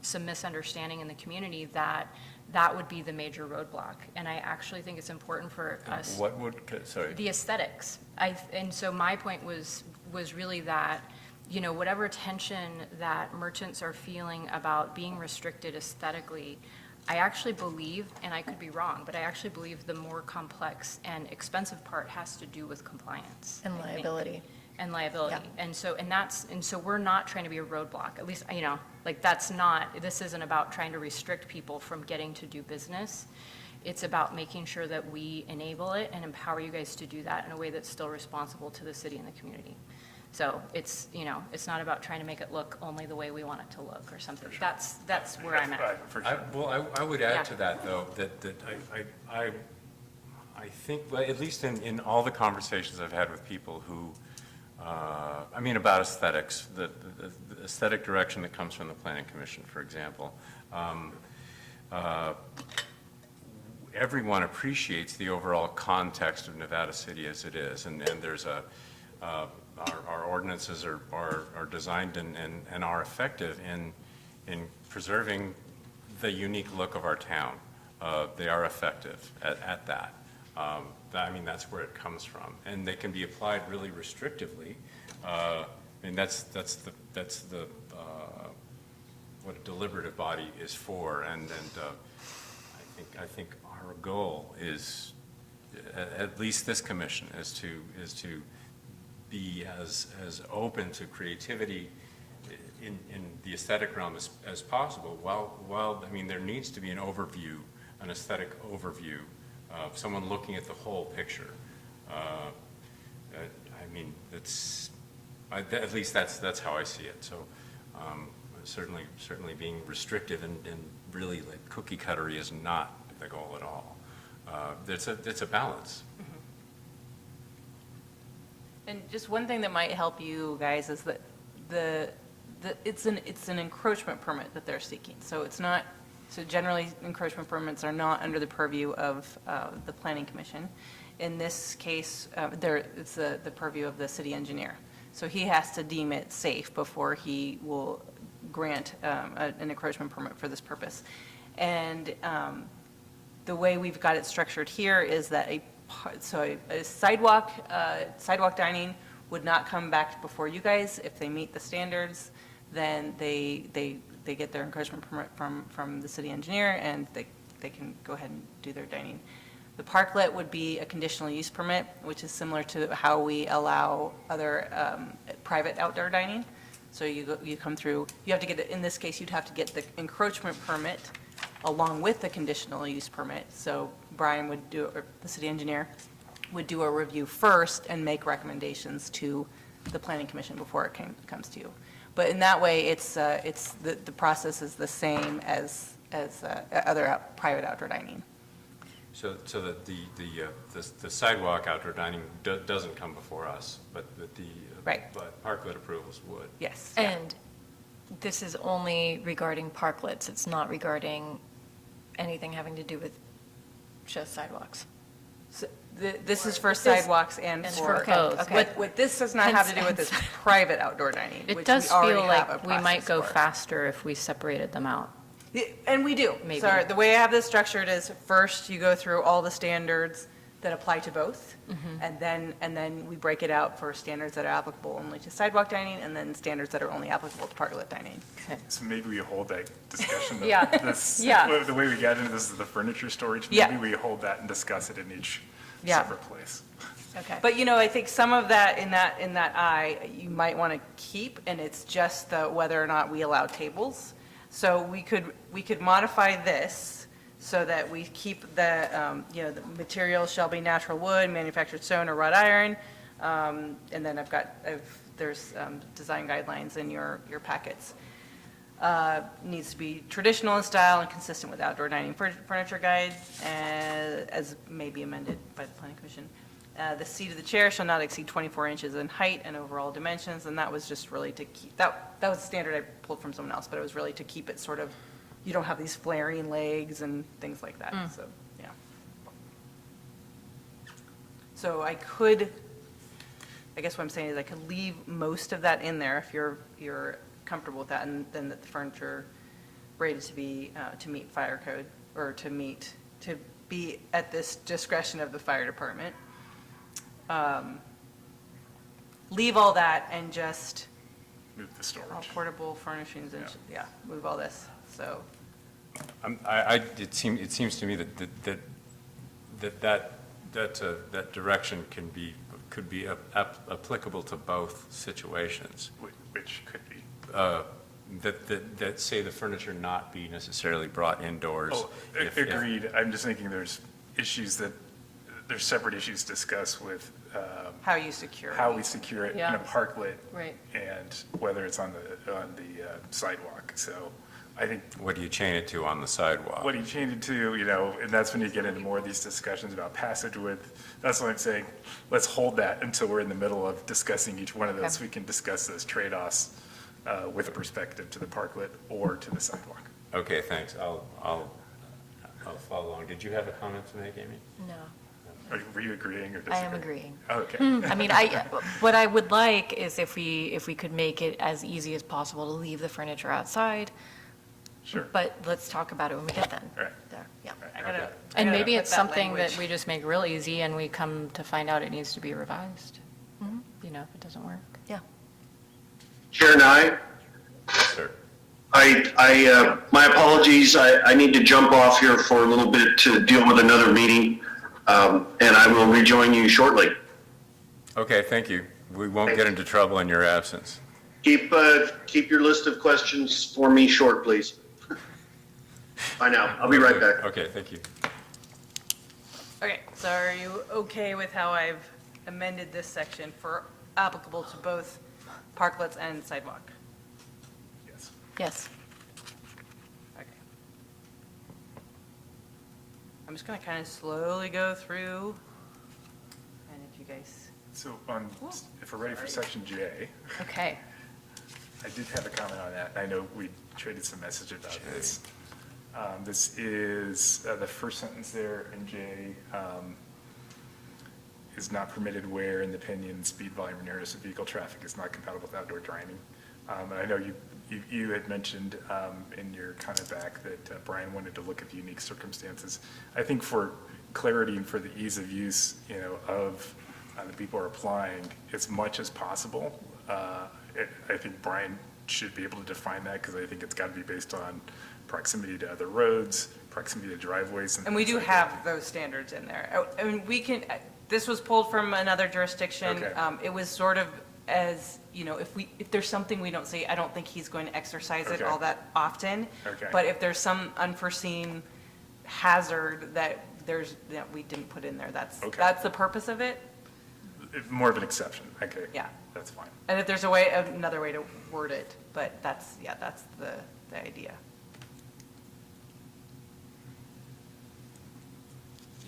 some misunderstanding in the community that that would be the major roadblock. And I actually think it's important for us. What would, sorry. The aesthetics. And so my point was really that, you know, whatever tension that merchants are feeling about being restricted aesthetically, I actually believe, and I could be wrong, but I actually believe the more complex and expensive part has to do with compliance. And I think. liability. And liability. Yeah. And so we're not trying to be a roadblock, at least, you know, like this isn't about trying to restrict people from getting to do business. It's about making sure that we enable it and empower you guys to do that in a way that's still responsible to the city and the community. So it's, you know, it's not about trying to make it look only the way we want it to look or something. That's where I'm at. Right, for sure. Well, I would Yeah. add to that, though, that I think, well, at least in all the conversations I've had with people who, I mean, about aesthetics, the aesthetic direction that comes from the Planning Commission, for example, everyone appreciates the overall context of Nevada City as it is, and there's our ordinances are designed and are effective in preserving the unique look of our town. They are effective at that. I mean, that's where it comes from, and they can be applied really restrictively. I mean, that's the what a deliberative body is for, and I think our goal is, at least this commission, is to be as open to creativity in the aesthetic realm as possible. While I mean, there needs to be an overview, an aesthetic overview, someone looking at the whole picture. I mean, at least that's how I see it. So certainly being restrictive and really like cookie cuttery is not the goal at all. It's a balance. And just one thing that might help you guys is that it's an encroachment permit that they're seeking. So it's not, so generally encroachment permits are not under the purview of the Planning Commission. In this case, it's the purview of the city engineer. So he has to deem it safe before he will grant an encroachment permit for this purpose. And the way we've got it structured here is that a sidewalk dining would not come back before you guys. If they meet the standards, then they get their encroachment permit from the city engineer, and they can go ahead and do their dining. The parklet would be a conditional use permit, which is similar to how we allow other private outdoor dining. So you come through, you have to get, in this case, you'd have to get the encroachment permit along with the conditional use permit. So Brian would do, or the city engineer would do a review first and make recommendations to the Planning Commission before it comes to you. But in that way, the process is the same as other private outdoor dining. So that the sidewalk outdoor dining doesn't come before us, but Right. but parklet approvals would. Yes. And this is only regarding parklets, it's not regarding anything having to do with just sidewalks? So this is for sidewalks and And for, for both, okay. what this does not have to do with is private outdoor dining, It which does we already feel have a like we might process go for. faster if we separated them out. Yeah, and we do. Maybe. So the way I have this structured is first you go through all the standards that apply to both, and then we break it out for standards that are applicable only to sidewalk dining, and then standards that are only applicable to parklet dining. So maybe we hold that discussion. Yeah. This, Yeah. The way we got into this is the furniture storage. Yeah. Maybe we hold that and discuss it in each Yeah. separate place. Okay. But, I think some of that in that eye, you might want to keep, and it's just whether or not we allow tables. So we could modify this so that we keep the material shall be natural wood, manufactured stone or wrought iron. And then there's design guidelines in your packets. Needs to be traditional in style and consistent with outdoor dining furniture guide, as may be amended by the Planning Commission. The seat of the chair shall not exceed 24 inches in height and overall dimensions, and that was just really to keep, that was a standard I pulled from someone else, but it was really to keep it sort of, you don't have these flaring legs and things like that, so, yeah. So I guess what I'm saying is I could leave most of that in there if you're comfortable with that, and then that the furniture rated to be, to meet fire code, or to be at this discretion of the fire department. Leave all that and just Move the storage. portable furnishings and, move all this, so. It seems to me that direction could be applicable to both situations. Which could be. That say the furniture not be necessarily brought indoors. Oh, agreed. I'm just thinking there's separate issues to discuss with How you secure it. how we secure it in Yeah. a parklet. Right. And whether it's on the sidewalk. So I think, What do you chain it to on the sidewalk? what do you change it to, and that's when you get into more of these discussions about passage width. That's what I'm saying. Let's hold that until we're in the middle of discussing each one of those. Okay. We can discuss those trade-offs with perspective to the parklet or to the sidewalk. Okay, thanks. I'll follow along. Did you have a comment to make, Amy? No. Were you agreeing or I disagreeing? am agreeing. Okay. I mean, what I would like is if we could make it as easy as possible to leave the furniture outside, Sure. but let's talk about it when we get then. Right. There, yeah. Okay. And maybe put it's that something that language. we just make real easy and we come to find out it needs to be revised. You know, if it doesn't work. Yeah. Chair Nye, Yes, sir. my apologies, I need to jump off here for a little bit to deal with another meeting, and I will rejoin you shortly. Okay, thank you. We won't get into trouble in your absence. Keep your list of questions for me short, please. Bye now, I'll be right back. Okay, thank you. Okay, so are you okay with how I've amended this section for applicable to both parklets and sidewalk? Yes. Yes. Okay. I'm just gonna kind of slowly go through, and if you guys, So if we're ready for section J, Okay. I did have a comment on that. I know we traded some message about this. This is the first sentence there in J, is not permitted where in the opinion speed, volume, or narrowness of vehicle traffic is not compatible with outdoor dining. And I know you had mentioned in your comment back that Brian wanted to look at the unique circumstances. I think for clarity and for the ease of use, of the people who are applying as much as possible, I think Brian should be able to define that because I think it's got to be based on proximity to other roads, proximity to driveways. and we things do like have that. those standards in there. I mean, we can, this was pulled from another jurisdiction. Okay. It was sort of as, if there's something we don't see, I don't think he's going to exercise it Okay. all that often. Okay. But if there's some unforeseen hazard that we didn't put in there, Okay. that's the purpose of it. More of an exception. Okay. Yeah. That's fine. And if there's another way to word it, but that's the idea.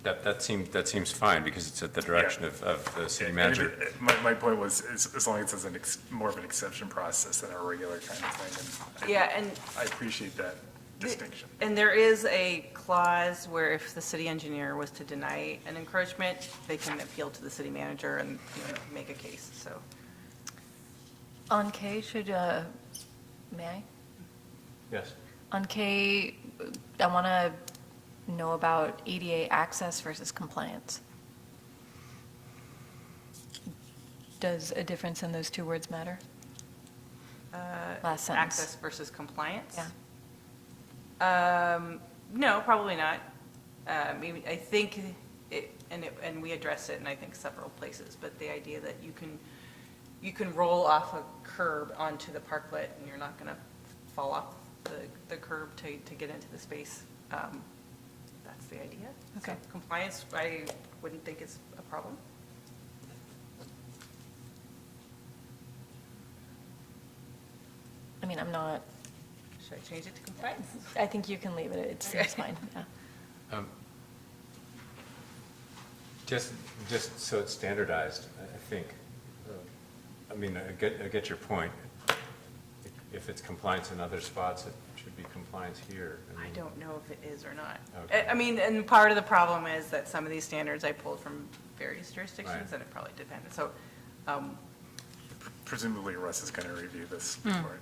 That seems fine because it's at the direction of the city manager. My point was, as long as it's more of an exception process than a regular kind of thing. And Yeah, and I appreciate that distinction. And there is a clause where if the city engineer was to deny an encroachment, they can appeal to the city manager and make a case, so. On K, may I? Yes. On K, I want to know about ADA access versus compliance. Does a difference in those two words matter? Last sentence. Access versus compliance? Yeah. No, probably not. I think and we address it in, I think, several places, but the idea that you can roll off a curb onto the parklet and you're not going to fall off the curb to get into the space. That's the idea. Okay. So compliance, I wouldn't think is a problem. I mean, I'm not, Should I change it to compliance? I think you can leave it, it seems fine, yeah. Just so it's standardized, I think. I mean, I get your point. If it's compliance in other spots, it should be compliance here. I don't know if it is or not. Okay. I mean, and part of the problem is that some of these standards I pulled from various jurisdictions, Right. and it probably depended. So, Presumably Russ is going to review this before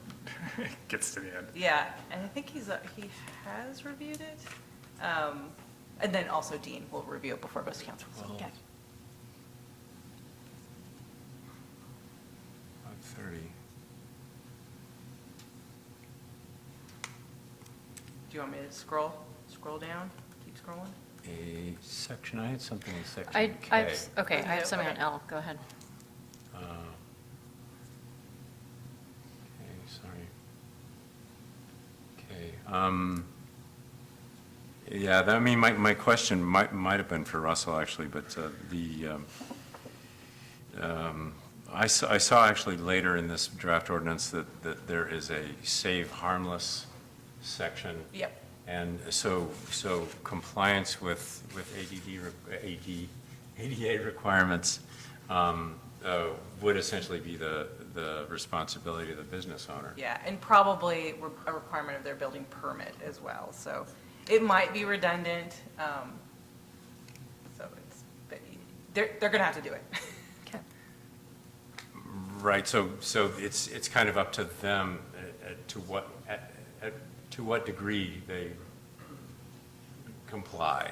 it gets to the end. yeah, and I think he has reviewed it. And then also Dean will review it before it goes to council. So. Okay. 5:30. Do you want me to scroll down, keep scrolling? A section, I had something in section I K. okay, I have something on Okay. L. Go ahead. Okay, sorry. Okay. Yeah, I mean, my question might have been for Russell, actually, but I saw actually later in this draft ordinance that there is a save harmless section. Yep. And so compliance with ADA requirements would essentially be the responsibility of the business owner. Yeah, and probably a requirement of their building permit as well. So, it might be redundant, so but they're going to have to do it. Okay. Right, so it's kind of up to them to what degree they comply,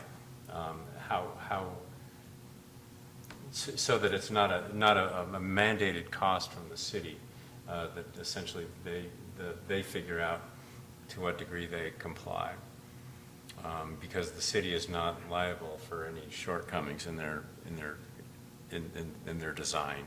so that it's not a mandated cost from the city, that essentially they figure out to what degree they comply, because the city is not liable for any shortcomings in their design.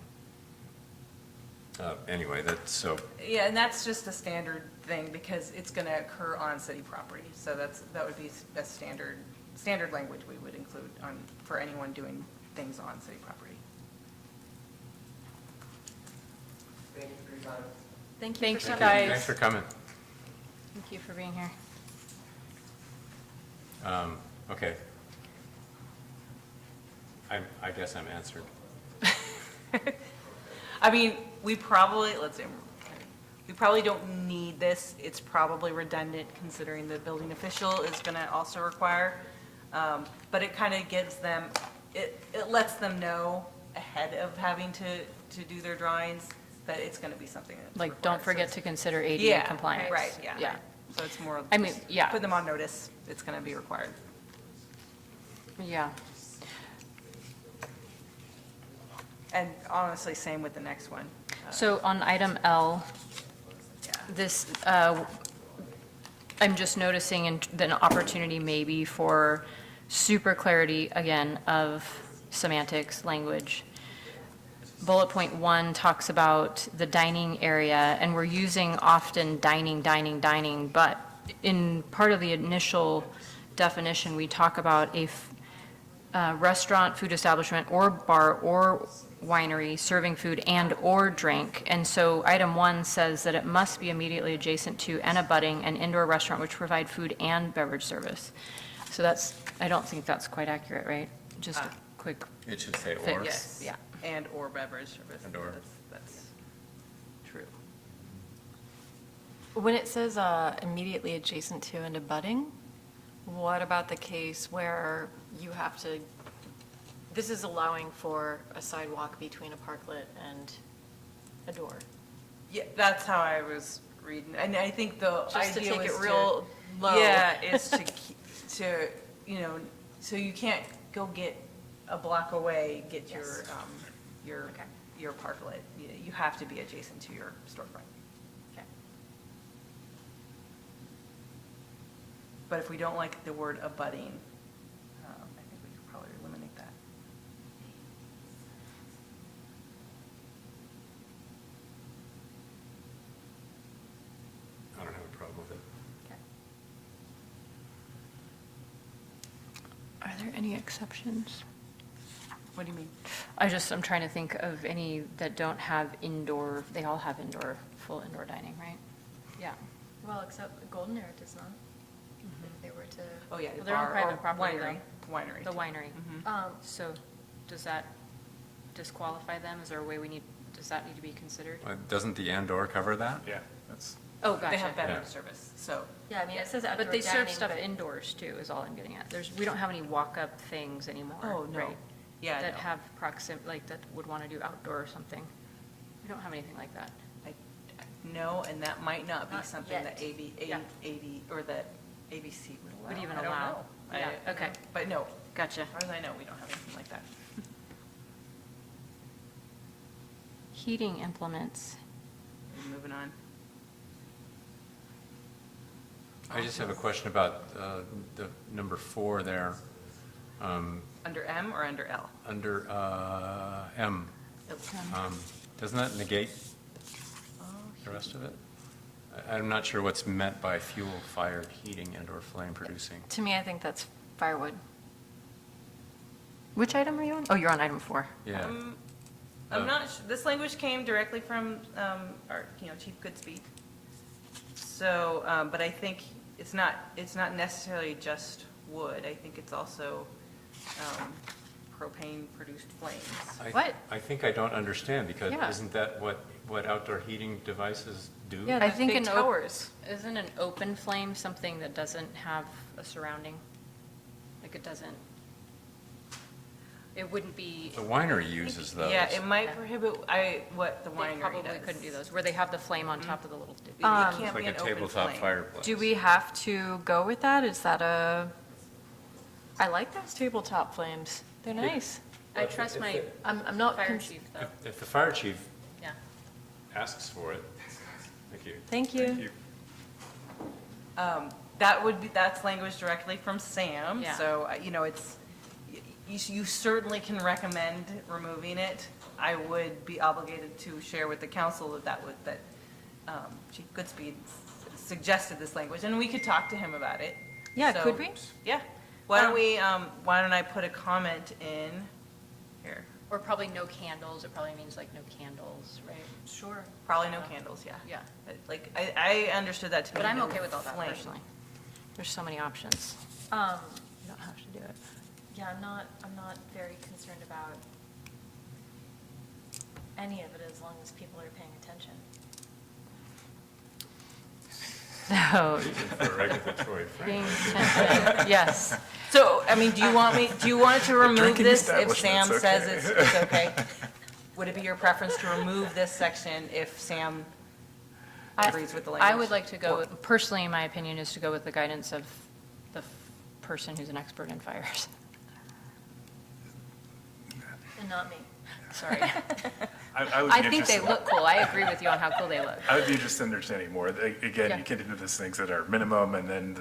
Anyway, that's so. Yeah, and that's just a standard thing because it's going to occur on city property. So that would be a standard language we would include for anyone doing things on city property. Thank you for your time. Thank you Thank for you, coming. guys. Thanks for coming. Thank you for being here. Okay. I guess I'm answered. I mean, we probably don't need this. It's probably redundant considering the building official is going to also require. But it kind of gives them, it lets them know ahead of having to do their drawings that it's going to be something that's Like, don't required. So forget it's- to consider ADA Yeah, compliance. right, yeah. Yeah. So it's more, I mean, just yeah. put them on notice. It's going to be required. Yeah. And honestly, same with the next one. So on item L, Yeah. this, I'm just noticing an opportunity maybe for super clarity, again, of semantics, language. Bullet point 1 talks about the dining area, and we're using often dining, but in part of the initial definition, we talk about a restaurant, food establishment, or bar, or winery serving food and/or drink. And so item 1 says that it must be immediately adjacent to and abutting an indoor restaurant which provide food and beverage service. So I don't think that's quite accurate, right? Just a quick It should say fix. or. Yes. Yeah. And/or beverage service. And/or. That's true. When it says immediately adjacent to and abutting, what about the case where you have to, this is allowing for a sidewalk between a parklet and a door? Yeah, that's how I was reading. And I think the Just to idea take it was real low. Yeah, is to, so you can't go get a block away, get Yes. Okay. your parklet. You have to be adjacent to your storefront. Okay. But if we don't like the word abutting, I think we could probably eliminate that. I don't have a problem with it. Are there any exceptions? What do you mean? I'm trying to think of any that don't have indoor, they all have full indoor dining, right? Yeah. Well, except Golden Era does not. If they were to. Oh, yeah. Well, they're on bar or private property, winery. Winery. The too. winery. So does that disqualify them? Is there a way does that need to be considered? Doesn't the and/or cover that? Yeah, that's, Oh, gotcha. They have beverage Yeah. service, so. Yeah, I mean, it says outdoor But they serve dining, stuff but- indoors too, is all I'm getting at. We don't have any walk-up things anymore, Oh, no. right? Yeah, That no. have that would want to do outdoor or something. We don't have anything like that. No, and that might not be Not something yet. that Yeah. or that ABC would allow. Would even I don't allow. know. Yeah, okay. But no, Gotcha. as far as I know, we don't have anything like that. Heating implements. Moving on. I just have a question about the number 4 there, Under M or under L? under M. Doesn't that negate the rest of it? I'm not sure what's meant by fuel-fired heating and/or flame-producing. To me, I think that's firewood. Which item are you on? Oh, you're on item 4. Yeah. I'm not, this language came directly from our, Chief Goodspeed. So, but I think it's not necessarily just wood. I think it's also propane-produced flames. What? I think I don't understand, because Yeah. isn't that what outdoor heating devices do? Yeah, I the think big an towers. Isn't an open flame something that doesn't have a surrounding? Like it doesn't, it wouldn't be, The winery uses those. Yeah, it might prohibit, what the they winery probably does. couldn't do those, where they have the flame on top of the little. It It's can't like be a an open tabletop flame. fireplace. Do we have to go with that? Is that I like those tabletop flames. They're nice. I trust my I'm not, fire chief, though. If the fire chief Yeah. asks for it, thank you. thank you. That's language directly from Sam, Yeah. so, you certainly can recommend removing it. I would be obligated to share with the council that Chief Goodspeed suggested this language, and we could talk to him about it. Yeah, So, could we? Yeah. Why don't I put a comment in here? Or probably no candles, it probably means like no candles, right? Sure. Probably no candles, yeah. Yeah. Like, I understood that to mean But I'm no okay with all that flame. personally. There's so many options. Um, You don't have to do it. yeah, I'm not very concerned about any of it as long as people are paying attention. No, For regulatory being framework. attentive, yes. So, do you want it to remove Drinking this if Sam establishment's says okay. it's okay? Would it be your preference to remove this section if Sam agrees with the language? I would like to go, personally, my opinion is to go with the guidance of the person who's an expert in fires. And not me. Sorry. I would be I think they interested- look cool. I agree with you on how cool they look. I would be interested in understanding more. Again, Yeah. you get into these things that are minimum, and then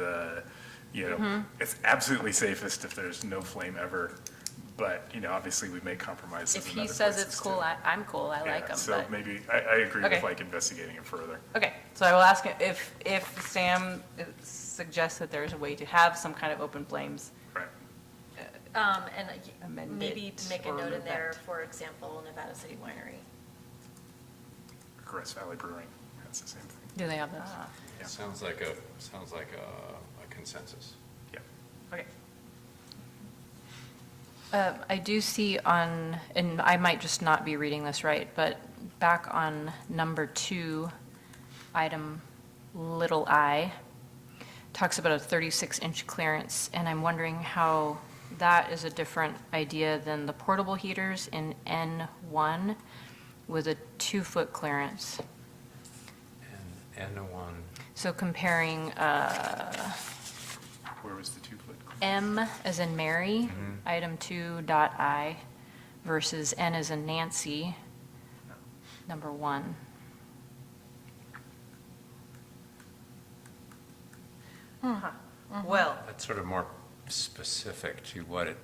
Mm-hmm. it's absolutely safest if there's no flame ever. But, obviously we make compromises If in he other says it's places, cool, too. I'm cool. I like Yeah, them, so but maybe, I agree Okay. with like investigating it further. Okay, so I will ask him if Sam suggests that there's a way to have some kind of open flames. Right. And Amend maybe it make a or note in remove there, that. for example, Nevada City Winery. Grass Valley Brewing, that's the same thing. do they have those? It sounds like a consensus. Yeah. Okay. I do see on, and I might just not be reading this right, but back on number 2, item little I, talks about a 36-inch clearance, and I'm wondering how that is a different idea than the portable heaters in N1 with a 2-foot clearance. And N1, So comparing Where was the 2-foot? M as in Mary, item 2.I, versus N as in Nancy, number 1. Well, that's sort of more specific to what it,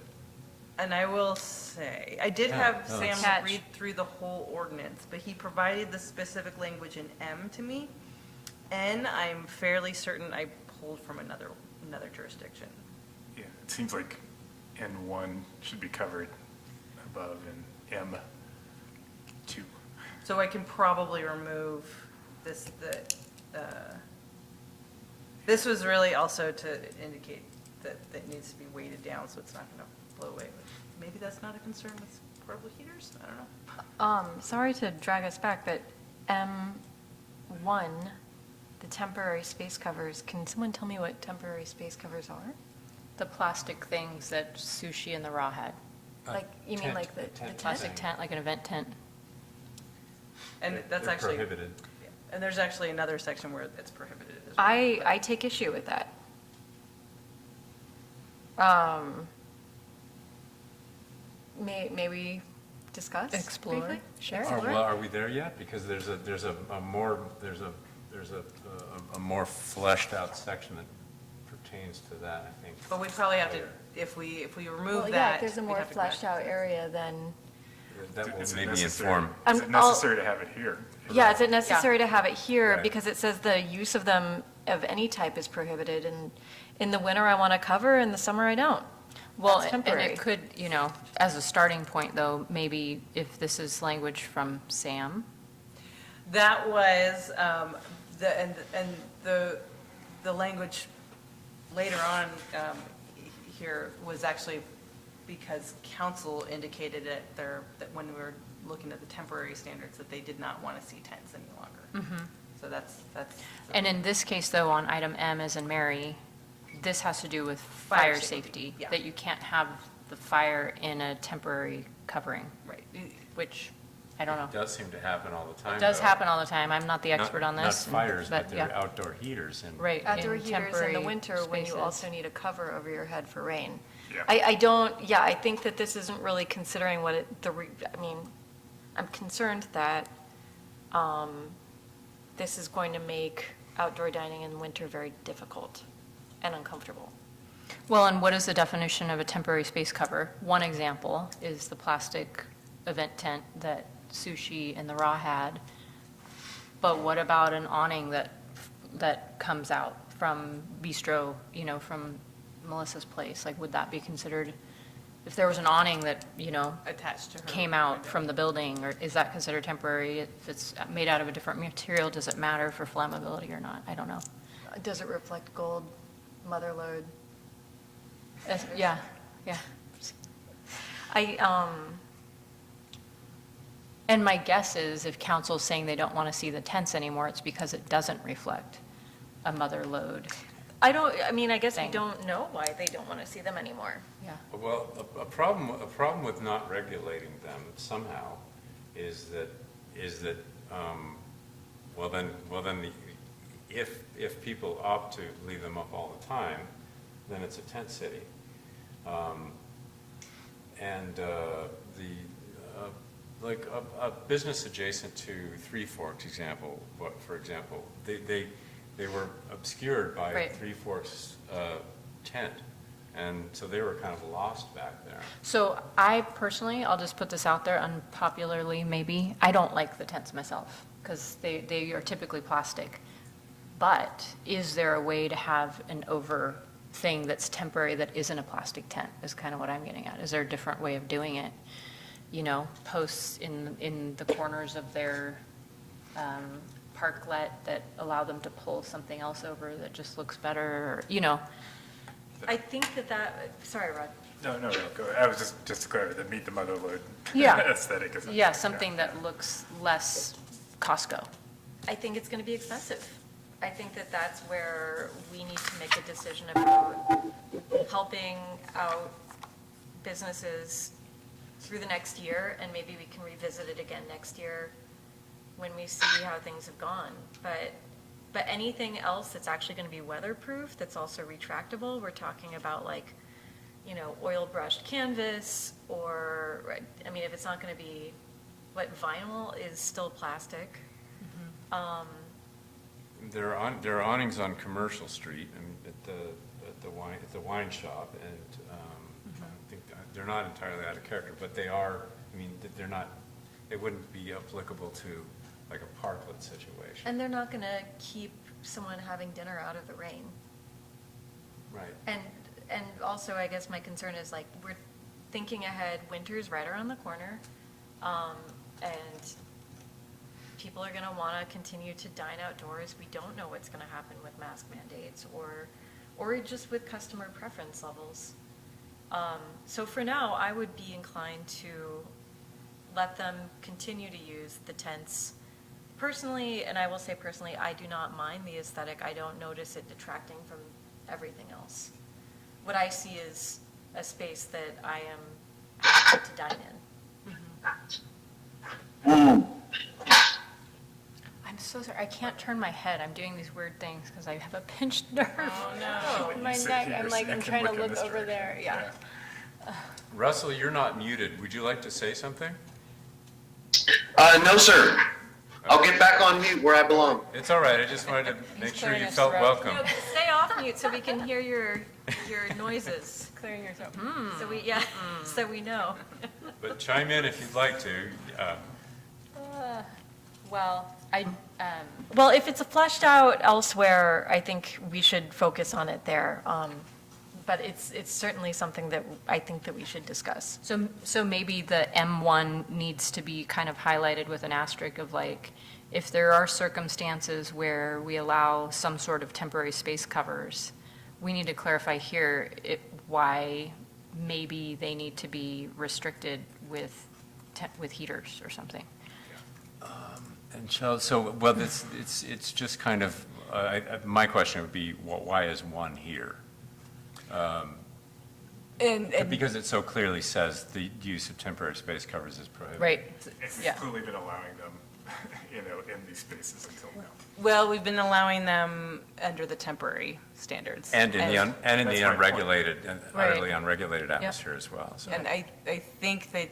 and I will say, I did Yeah, have no, Sam it's- read through the whole ordinance, but he provided the specific language in M to me. N, I'm fairly certain I pulled from another jurisdiction. Yeah, it seems like N1 should be covered above and M2. So I can probably remove this, this was really also to indicate that it needs to be weighted down, so it's not going to blow away. But maybe that's not a concern with portable heaters? I don't know. Sorry to drag us back, but M1, the temporary space covers, can someone tell me what temporary space covers are? The plastic things that Sushi and the Raw had. Like, you mean tent, like the a tent. Plastic Thing. tent, like an event tent. And that's they're actually, prohibited. and there's actually another section where it's prohibited as well. I take issue with that. May we discuss? Explore. briefly? Sure. Are we there yet? Because there's a more fleshed out section that pertains to that, I think. But we probably have to, later. if we Well, remove yeah, that. if there's a we'd more have to go back fleshed to out this. area, then, That will Is it maybe necessary- inform. Is it necessary to have it here? yeah, is it necessary to have it here? Right. Because it says the use of them of any type is prohibited, and in the winter I want to cover, in the summer I don't. Well, That's and temporary. it could, as a starting point, though, maybe if this is language from Sam, That was, the language later on here was actually because council indicated that when we were looking at the temporary standards, that they did not want to see tents any longer. So that's. And in this case, though, on item M as in Mary, this has to do with fire safety, yeah. that you can't have the fire in a temporary covering, Right. which, I don't know. It does seem to happen all the time. It does though. happen all the time. I'm not the Not- expert on this. Not fires, but yeah. they're outdoor heaters and. Right. Outdoor in heaters in the temporary winter when you spaces. also need a cover over your head for rain. Yeah. I think that this isn't really considering what I mean, I'm concerned that this is going to make outdoor dining in winter very difficult and uncomfortable. Well, and what is the definition of a temporary space cover? One example is the plastic event tent that Sushi and the Raw had. But what about an awning that comes out from Bistro, from Melissa's place? Like, would that be considered, if there was an awning that, Attached to her. came out from the building, or is that considered temporary? If it's made out of a different material, does it matter for flammability or not? I don't know. Does it reflect gold, mother lode? Yeah. And my guess is if council's saying they don't want to see the tents anymore, it's because it doesn't reflect a mother load. I guess we Thing. don't know why they don't want to see them anymore. Yeah. Well, a problem with not regulating them somehow is that, if people opt to leave them up all the time, then it's a tent city. Like a business adjacent to Three Forks for example, they were obscured by Right. Three Forks tent, and so they were kind of lost back there. So I personally, I'll just put this out there unpopularly maybe, I don't like the tents myself because they are typically plastic. But is there a way to have an over thing that's temporary that isn't a plastic tent is kind of what I'm getting at. Is there a different way of doing it? Posts in the corners of their parklet that allow them to pull something else over that just looks better, or. I think sorry, Rod. No, go ahead. I was just to clarify, the meet the mother load Yeah. aesthetic. Is Yeah, something that looks less Costco. I think it's going to be expensive. I think that that's where we need to make a decision about helping out businesses through the next year, and maybe we can revisit it again next year when we see how things have gone. But anything else that's actually going to be weatherproof, that's also retractable, we're talking about oil brushed canvas, or, if it's not going to be, vinyl is still plastic. There are awnings on Commercial Street, at the wine shop, and I think they're not entirely out of character, but they are. They're not. They wouldn't be applicable to like a parklet situation. And they're not going to keep someone having dinner out of the rain. Right. And also, I guess my concern is we're thinking ahead, winter's right around the corner, and people are going to want to continue to dine outdoors. We don't know what's going to happen with mask mandates or just with customer preference levels. So for now, I would be inclined to let them continue to use the tents. Personally, and I will say personally, I do not mind the aesthetic. I don't notice it detracting from everything else. What I see is a space that I am happy to dine in. I'm so sorry, I can't turn my head. I'm doing these weird things because I have a pinched nerve. Oh, no. When you My sit neck, here, I'm so you can trying to look in look this over there, direction. yeah. Russell, you're not muted. Would you like to say something? No, sir. I'll get back on mute where I belong. It's all right. I just wanted to make sure clearing you his felt throat. welcome. No, stay off mute so we can hear your noises. Clearing your throat. So we know. But chime in if you'd like to. Well, Well, if it's fleshed out elsewhere, I think we should focus on it there. But it's certainly something that I think that we should discuss. so maybe the M1 needs to be kind of highlighted with an asterisk of if there are circumstances where we allow some sort of temporary space covers, we need to clarify here why maybe they need to be restricted with, with heaters or something. And well, it's just kind of, my question would be, why is one here? And Because it so clearly says the use of temporary space covers is prohibited. Right, And yeah. we've clearly been allowing them, in these spaces until now. well, we've been allowing them under the temporary standards. And in the That's my point. unregulated, and Right. utterly unregulated atmosphere as well, so. And I think that,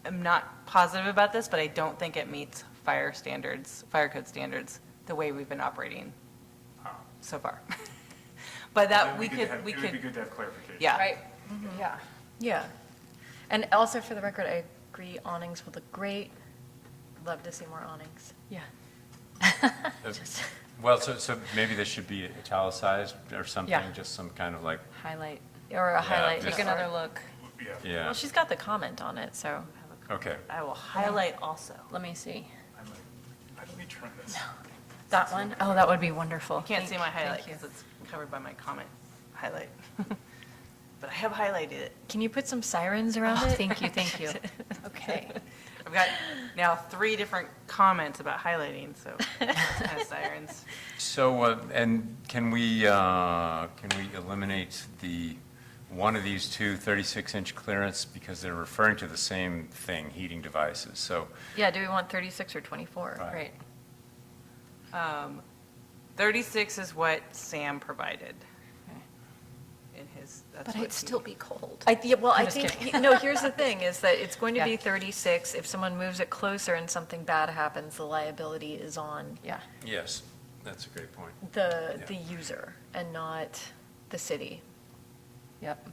I'm not positive about this, but I don't think it meets fire standards, fire code standards, the way we've been operating so far. But that, Then we It could, would be good to have clarification. yeah. Right, yeah. Yeah. And also, for the record, I agree, awnings would look great. Love to see more awnings. Yeah. Well, so maybe this should be italicized or something, Yeah. just some kind of like, Highlight. Or a highlight. just- Take another look. Yeah. yeah, Well, she's got the comment on it, so. okay. I will highlight also. Let me see. Let me try this. That one? Oh, that would be wonderful. You can't see my highlight Thank you. because it's covered by my comment highlight. But I have highlighted it. Can you put some sirens around Oh, it? thank you, thank you. Okay. I've got now 3 different comments about highlighting, so kind of sirens. So, and can we eliminate one of these two 36-inch clearance because they're referring to the same thing, heating devices, so. Yeah, do we want 36 or 24? Right. Right. 36 is what Sam provided in his, that's But what I'd still be cold. Well, I I'm just think, kidding. no, here's the thing, is that it's going to Yeah. be 36. If someone moves it closer and something bad happens, the liability is on Yeah. Yes, that's a great point. the Yeah. the user and not the city. Yep.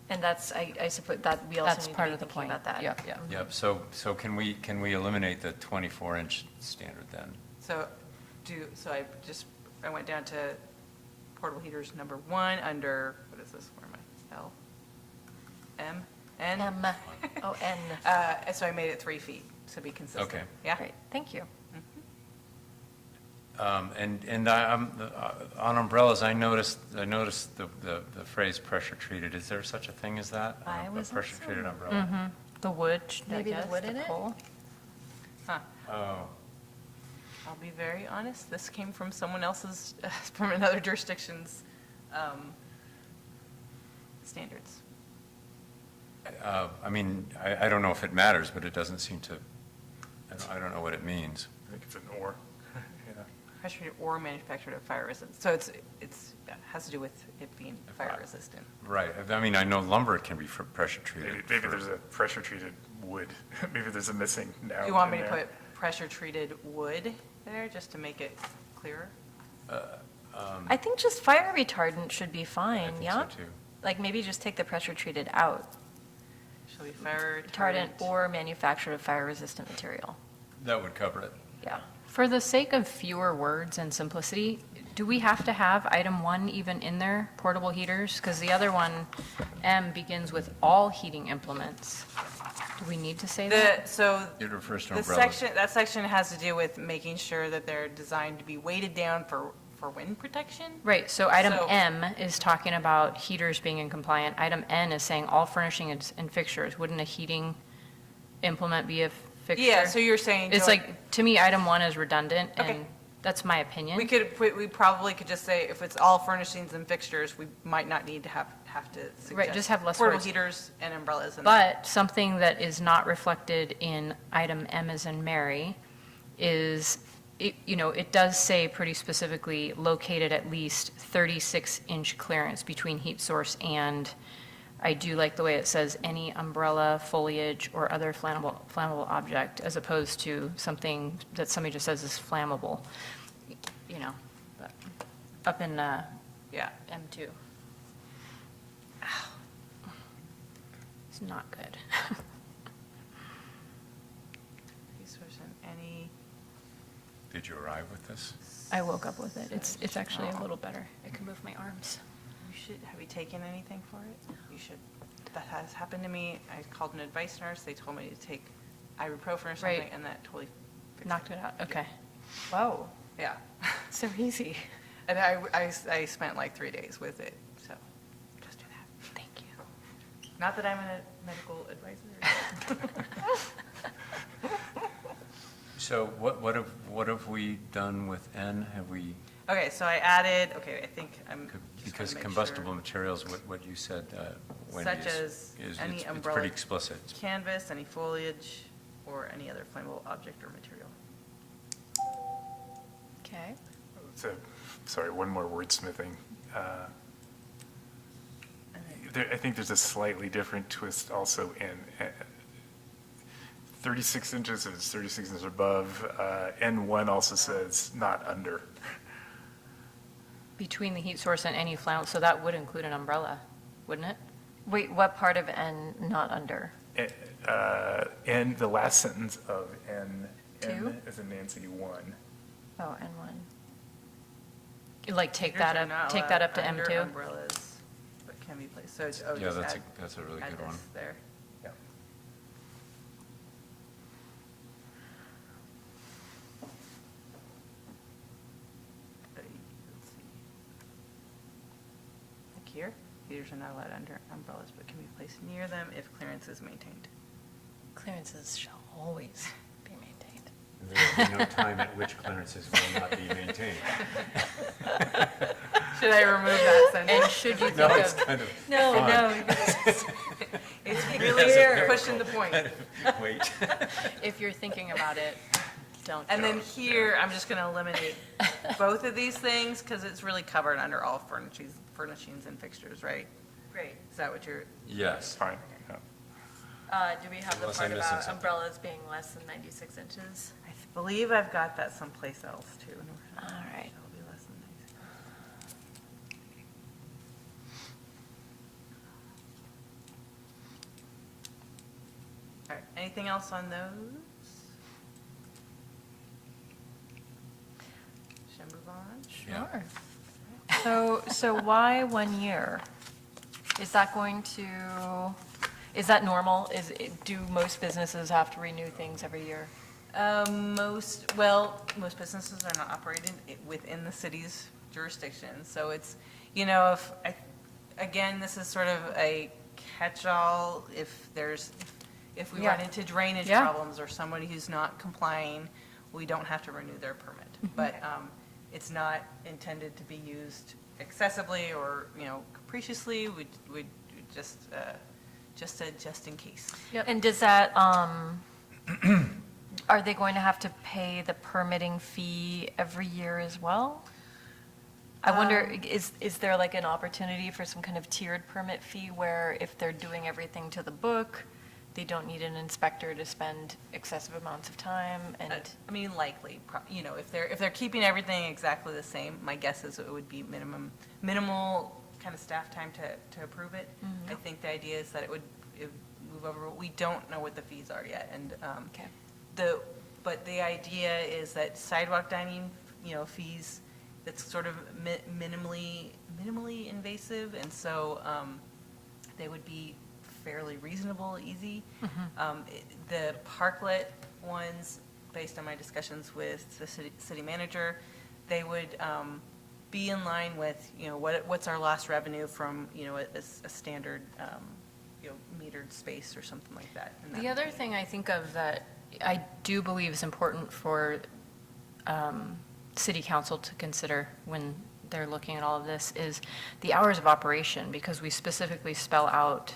And that's, I suppose, that we also That's need to part be of the thinking point. about that. Yep. Yeah. Yep, so can we eliminate the 24-inch standard then? So I went down to portable heaters number 1 under, what is this, where am I? L? M? N? M, oh, N. So I made it 3 feet, so be consistent. Okay. Yeah? Great, thank you. And on umbrellas, I noticed the phrase pressure treated. Is there such a thing as that? I A was pressure also- treated umbrella? The wood, I Maybe the guess, wood in it? pole. Huh. Oh, I'll be very honest, this came from someone else's, from another jurisdiction's standards. I mean, I don't know if it matters, but it doesn't seem to, I don't know what it means. I think it's an or. Yeah. Pressure treated or manufactured at fire resistant. So it has to do with it being fire resistant. Right, I mean, I know lumber can be pressure treated. Maybe there's a pressure treated wood. Maybe there's a missing noun. You want me in to there. put pressure treated wood there, just to make it clearer? I think just fire retardant should be I fine, think yeah? so too. Like, maybe just take the pressure treated out. Shall we fire Retardant or manufactured of fire-resistant material. That would cover it. Yeah. For the sake of fewer words and simplicity, do we have to have item 1 even in there, portable heaters? Because the other one, M, begins with all heating implements. Do we need to say that? So It refers to the umbrellas. that section has to do with making sure that they're designed to be weighted down for wind protection. Right, so item So- M is talking about heaters being in compliant. Item N is saying all furnishing and fixtures. Wouldn't a heating implement be a fixture? Yeah, so you're saying. It's Joy- like, to me, item 1 is redundant, Okay. and that's my opinion. we probably could just say, if it's all furnishings and fixtures, we might not need to have to suggest. just have less portable words. heaters and umbrellas. And But something that is not reflected in item M as in Mary is, it does say pretty specifically, located at least 36-inch clearance between heat source and, I do like the way it says, any umbrella, foliage, or other flammable object, as opposed to something that somebody just says is flammable, but up in Yeah. M2. It's not good. Resource and any. Did you arrive with this? I woke up with it. It's actually a little better. I can move my arms. Have you taken anything for it? You should. That has happened to me. I called an advice nurse. They told me to take ibuprofen or something, Right. and that totally fixed Knocked it out, okay. Whoa, Yeah. so easy. And I spent like 3 days with it, so just do that. Thank you. Not that I'm a medical advisor. So what have we done with N? Have we, Okay, so I added, okay, I think I'm just because gonna make combustible sure. materials, what you said, Wendy, Such as any it's umbrella. pretty explicit. Canvas, any foliage, or any other flammable object or material. Okay. So, sorry, one more wordsmithing. I think there's a slightly different twist also in 36 inches is 36 inches above. N1 also says not under. Between the heat source and any flammable, so that would include an umbrella, wouldn't it? Wait, what part of N not under? And the last sentence of N, Two? N is in Nancy 1. Oh, N1. Like take Heaters that are up, not take that allowed up to under M2? umbrellas, but can be placed, so, Yeah, just that's a really add good one. this there. Yeah. Let's see. Like here, heaters are not allowed under umbrellas, but can be placed near them if clearance is maintained. Clearances shall always be maintained. There will be no time at which clearances will not be maintained. Should I remove that sentence? And should you No, think it's of, kind of No, fun. no. It's really pushing the point. Wait. if you're thinking about it, don't. And then here, I'm just going to eliminate both of these things because it's really covered under all furnishings and fixtures, right? Great. Is that what you're, Yes. Fine. Yeah. Do we have the Unless part I'm missing about something. umbrellas being less than 96 inches? I believe I've got that someplace else too. All right. Shall be less than 96. All right, anything else on those? Should I move on? Yeah. Sure. So why 1 year? Is that going to, is that normal? Do most businesses have to renew things every year? Most businesses are not operating within the city's jurisdiction, so it's, again, this is sort of a catch-all if we run Yeah. into drainage Yeah. problems or somebody who's not complying, we don't have to renew their permit. But it's not intended to be used excessively or, capriciously, we just said just in case. And does that, are they going to have to pay the permitting fee every year as well? I wonder, is there like an opportunity for some kind of tiered permit fee where if they're doing everything to the book, they don't need an inspector to spend excessive amounts of time and? I mean, likely, if they're keeping everything exactly the same, my guess is it would be minimal kind of staff time to approve it. I think the idea is that it would move over, we don't know what the fees are yet, and Okay. but the idea is that sidewalk dining, fees, that's sort of minimally invasive, and so they would be fairly reasonable, easy. The parklet ones, based on my discussions with the city manager, they would be in line with, what's our lost revenue from, a standard, metered space or something like that. And The that- other thing I think of that I do believe is important for city council to consider when they're looking at all of this is the hours of operation, because we specifically spell out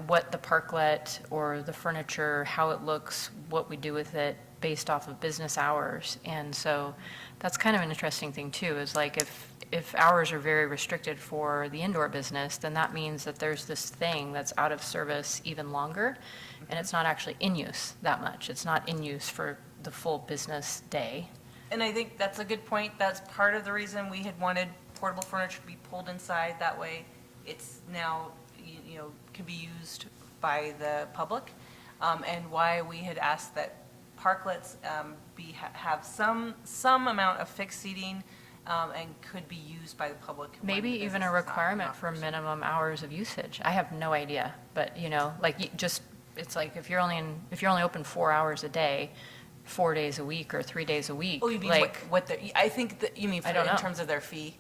what the parklet or the furniture, how it looks, what we do with it based off of business hours. And so that's kind of an interesting thing too, is like if hours are very restricted for the indoor business, then that means that there's this thing that's out of service even longer, and it's not actually in use that much. It's not in use for the full business day. And I think that's a good point. That's part of the reason we had wanted portable furniture to be pulled inside. That way, it's now, can be used by the public. And why we had asked that parklets have some amount of fixed seating and could be used by the public. when Maybe the even business a is not in requirement for operation. minimum hours of usage. I have no idea, but it's like if you're only open 4 hours a day, 4 days a week or 3 days a week. Oh, you mean like, I think that you mean I don't in know. terms of their fee?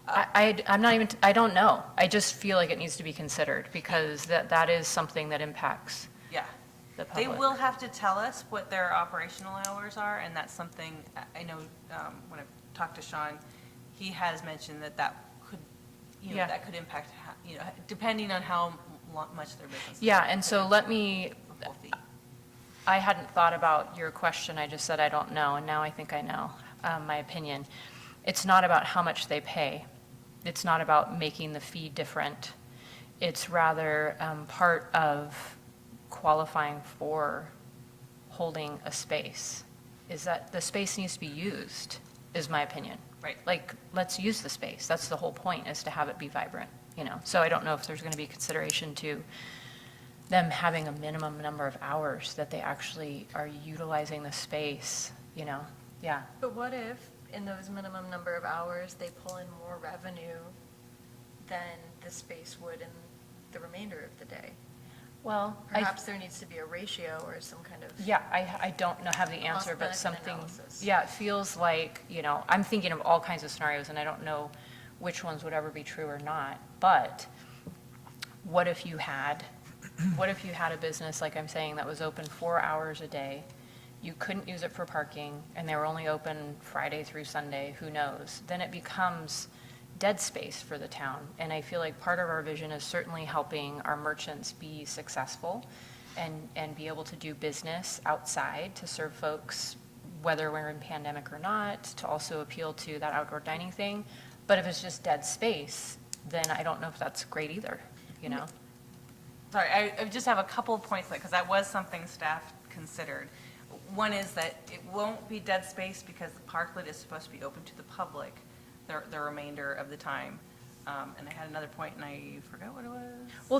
I'm not even, I don't know. I just feel like it needs to be considered because that is something that impacts Yeah. the They public. will have to tell us what their operational hours are, and that's something, I know, when I talked to Sean, he has mentioned that could, Yeah. that could impact, depending on how much their business is. Yeah, and so let me, A full fee. I hadn't thought about your question, I just said I don't know, and now I think I know, my opinion. It's not about how much they pay. It's not about making the fee different. It's rather part of qualifying for holding a space, is that the space needs to be used, is my opinion. Right. Like, let's use the space. That's the whole point, is to have it be vibrant, So I don't know if there's going to be consideration to them having a minimum number of hours that they actually are utilizing the space, yeah. But what if, in those minimum number of hours, they pull in more revenue than the space would in the remainder of the day? Well, Perhaps there needs to be a ratio or some kind of. yeah, I don't know, have the answer, but Cost-benefit something, analysis. yeah, it feels like, I'm thinking of all kinds of scenarios, and I don't know which ones would ever be true or not, but what if you had a business, like I'm saying, that was open 4 hours a day, you couldn't use it for parking, and they were only open Friday through Sunday, who knows? Then it becomes dead space for the town. And I feel like part of our vision is certainly helping our merchants be successful and be able to do business outside to serve folks, whether we're in pandemic or not, to also appeal to that outdoor dining thing. But if it's just dead space, then I don't know if that's great either, Sorry, I just have a couple of points, because that was something staff considered. One is that it won't be dead space because the parklet is supposed to be open to the public the remainder of the time. And I had another point and I forgot what it was. Well,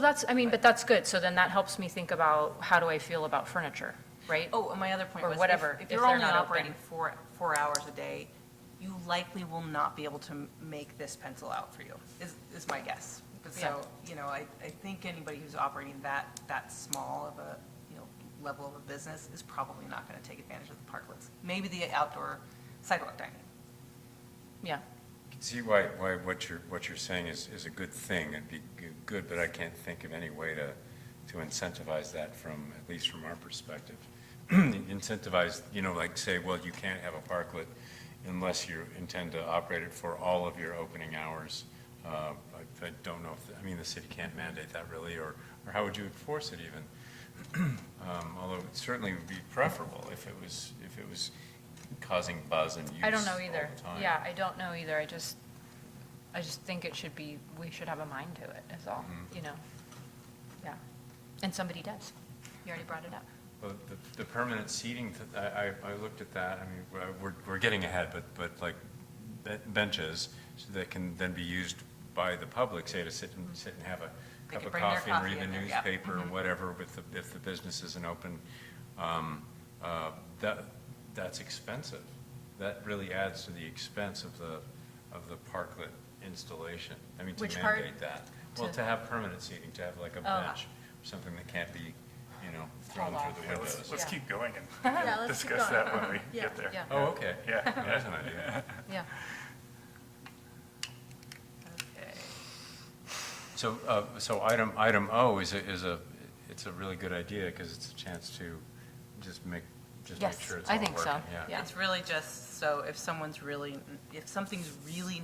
but that's good. So then that helps me think about how do I feel about furniture, right? Oh, and my other point Or was, whatever, if if you're they're only not operating open. four hours a day, you likely will not be able to make this pencil out for you, is my guess. But so, I think anybody who's operating that small of a, level of a business is probably not going to take advantage of the parklets. Maybe the outdoor sidewalk dining. Yeah. See why what you're saying is a good thing. It'd be good, but I can't think of any way to incentivize that at least from our perspective. Incentivize, like say, well, you can't have a parklet unless you intend to operate it for all of your opening hours. I don't know if, the city can't mandate that really, or how would you enforce it even? Although it certainly would be preferable if it was causing buzz and use I don't know all either. the time. Yeah, I don't know either. I just think we should have a mind to it, is all, Yeah. And somebody does. You already brought it up. Well, the permanent seating, I looked at that. We're getting ahead, but like benches that can then be used by the public, say to sit and have a They cup could of bring their coffee and coffee read the in there, yeah. newspaper or whatever, if the business isn't open. That's expensive. That really adds to the expense of the parklet installation. To Which part? mandate that. Well, to have permanent seating, to have like a bench, something that can't be, thrown Fall through the Yeah, windows. let's keep going Yeah, and let's keep discuss going. that when we Yeah, get there. yeah. Oh, okay. Yeah. That's an idea. Yeah. Okay. So item O it's a really good idea because it's a chance to just make Yes, sure it's I all think so. working. Yeah. It's really just, so if something's really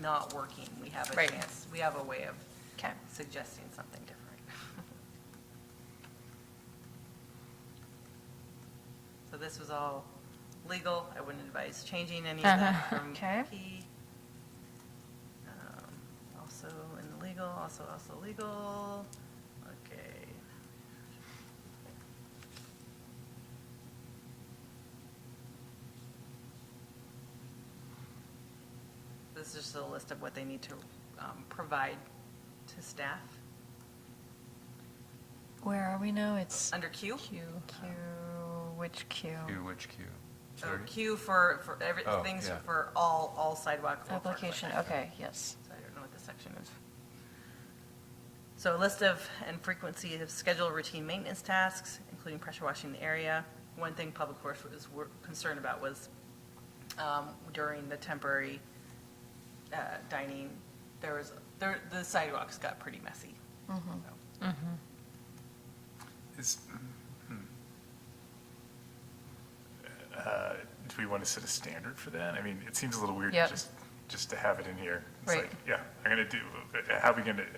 not working, we have a Right. chance, we have a way of Okay. suggesting something different. So this was all legal. I wouldn't advise changing any of that from Okay. P. Also in the legal, also legal. Okay. This is just a list of what they need to provide to staff. Where are we now? It's Under Q? which Q? Which Q? So 30? Q for Oh, things yeah. for all sidewalk. or park Application, equipment. okay, yes. So I don't know what this section is. So a list of and frequency of scheduled routine maintenance tasks, including pressure washing the area. One thing Public Works was concerned about was during the temporary dining the sidewalks got pretty messy. So. Is, do we want to set a standard for that? I mean, it seems a little weird Yep. just to have it in here. It's Right. like, yeah, I'm going to do,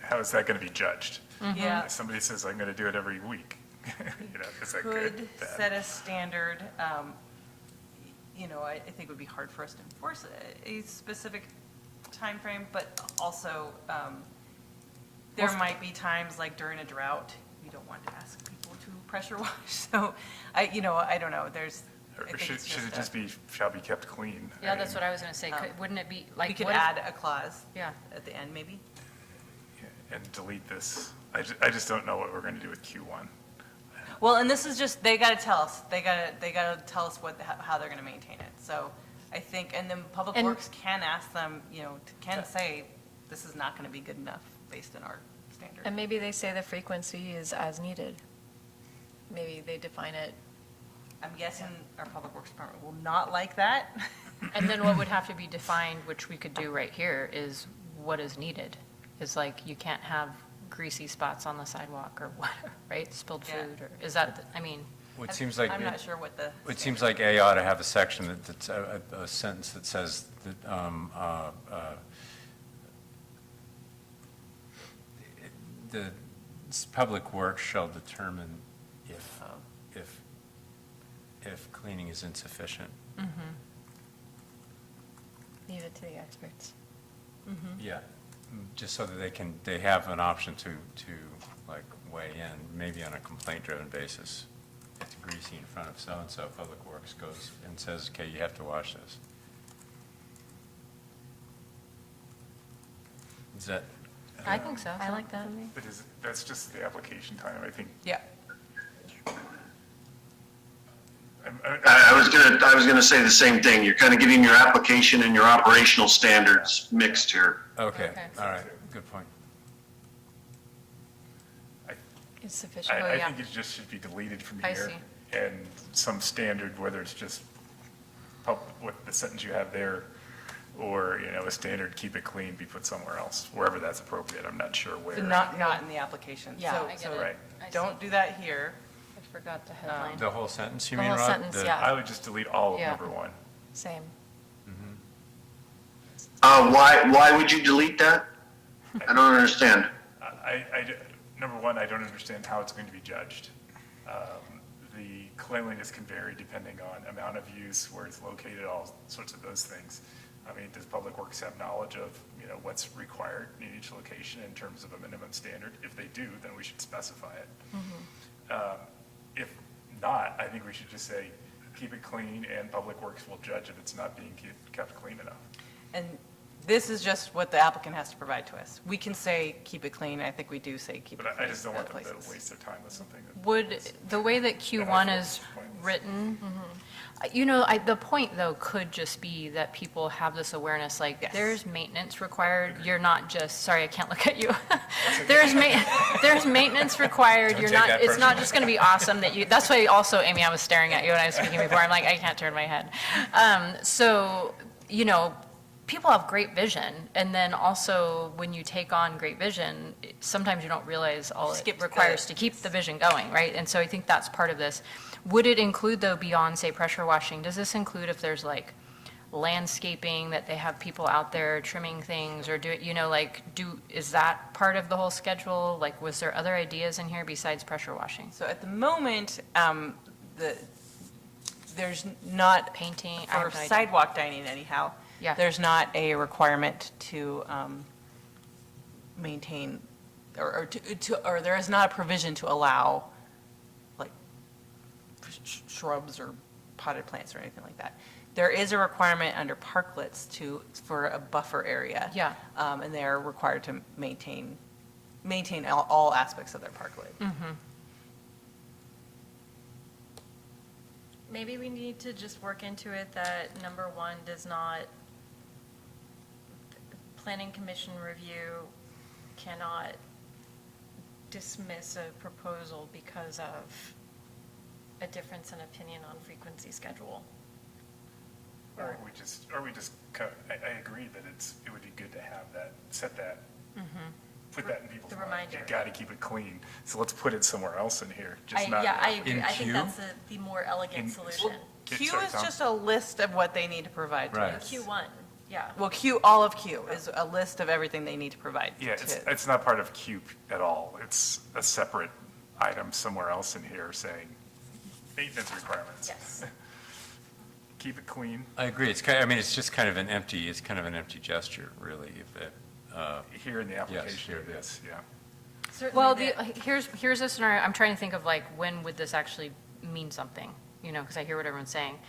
how is that going to be judged? Yeah. If somebody says, I'm going to do it every week, is that good? Could Bad? set a standard, I think it would be hard for us to enforce a specific time frame, but also, there might be times, like during a drought, you don't want to ask people to pressure wash, so, I don't know, I Or think should it's it just be, shall be kept clean? Yeah, that's what I was going to say. Wouldn't it be, like, We could what if- add a clause Yeah. at the end, maybe? And delete this. I just don't know what we're going to do with Q1. Well, and this is just, they gotta tell us, they gotta tell us how they're gonna maintain it, so I think, and then Public And- Works can ask them, can say, this is not gonna be good enough based on our standard. And maybe they say the frequency is as needed. Maybe they define it. I'm guessing our Public Works Department will not like that. And then what would have to be defined, which we could do right here, is what is needed. Is like, you can't have greasy spots on the sidewalk or whatever, right? Spilled Yeah. food, or, is that, I mean, Well, it seems like. I'm not sure what the. It seems like A ought to have a section that's a sentence that says that the public works shall determine if cleaning is insufficient. Leave it to the experts. Yeah, just so that they have an option to like weigh in, maybe on a complaint-driven basis. It's greasy in front of so-and-so, Public Works goes and says, okay, you have to wash this. Is that, I think so. I like that. But that's just the application time, I think. Yeah, I was gonna say the same thing. You're kind of getting your application and your operational standards mixed here. okay, Okay. all right, good point. It's sufficient. I yeah. think it just should be deleted from I here. see. And some standard, whether it's just what the sentence you have there, or, a standard, keep it clean, be put somewhere else, wherever that's appropriate. I'm not sure where. but not in the application. Yeah, So- I get so it. Right. I see. Don't do that here. I forgot the headline. The whole sentence, you The mean, whole Rob? sentence, The- yeah. I would just delete all of Yeah. number one. Same. Why would you delete that? I don't understand. Number one, I don't understand how it's going to be judged. The cleanliness can vary depending on amount of use, where it's located, all sorts of those things. I mean, does Public Works have knowledge of, what's required in each location in terms of a minimum standard? If they do, then we should specify it. If not, I think we should just say, keep it clean, and Public Works will judge if it's not being kept clean enough. And this is just what the applicant has to provide to us. We can say, keep it clean, I think we do say, keep it But clean. I just don't want at them to places. waste their time with something that. Would, the way that Q1 is written, the point, though, could just be that people have this awareness, like, Yes. there's maintenance required, you're not just, sorry, I can't look at you. There's maintenance required, Don't you're take not, that it's not personally. just going to be awesome that you, that's why also, Amy, I was staring at you when I was speaking before, I'm like, I can't turn my head. People have great vision, and then also, when you take on great vision, sometimes you don't realize all it Skip requires the- to keep the vision going, right? And so I think that's part of this. Would it include, though, beyond, say, pressure washing? Does this include if there's like landscaping, that they have people out there trimming things, or is that part of the whole schedule? Like, was there other ideas in here besides pressure washing? So at the moment, there's not, Painting? I for have no idea. sidewalk dining anyhow, Yeah. there's not a requirement to maintain, or there is not a provision to allow, like, shrubs or potted plants or anything like that. There is a requirement under parklets for a buffer area. Yeah. And they're required to maintain all aspects of their parklet. Maybe we need to just work into it that number one does not, planning commission review cannot dismiss a proposal because of a difference in opinion on frequency schedule. Or we just, I agree that it would be good to have that, set that, put that in people's The mind. reminder. You gotta keep it clean. So let's put it somewhere else in here, just not. Yeah, I agree. In I think Q? that's the more elegant In- solution. Q Sorry, is Tom? just a list of what they need to provide to Right. us. Q1, yeah. Well, all of Q is a list of everything they need to provide. Yeah, to- it's not part of Q at all. It's a separate item somewhere else in here saying maintenance requirements. Yes. Keep it clean. I agree. It's just kind of an empty gesture, really. If it, Here in the application, here it it is, yeah. Certainly Well, here's a scenario, I'm trying to think of like, when would this actually mean something? You know, because I hear what everyone's saying,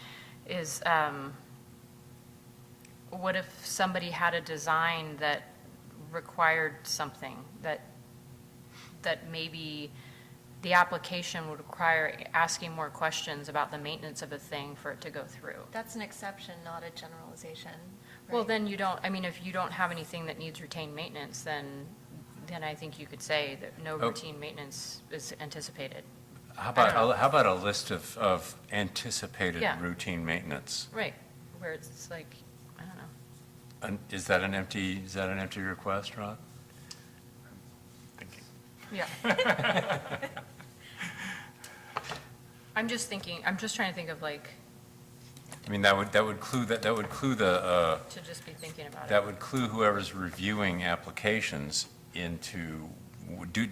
is, what if somebody had a design that required something, that maybe the application would require asking more questions about the maintenance of a thing for it to go through? That's an exception, not a generalization. Well, right? then you don't, I mean, if you don't have anything that needs retained maintenance, then I think you could say that no Oh. routine maintenance is anticipated. how I don't know. about a list of anticipated Yeah. routine maintenance? Right, where it's like, I don't know. And is that an empty request, Rod? Thinking. Yeah. I'm just trying to think of like, I mean, that would clue the, to just be thinking about it. that would clue whoever's reviewing applications into,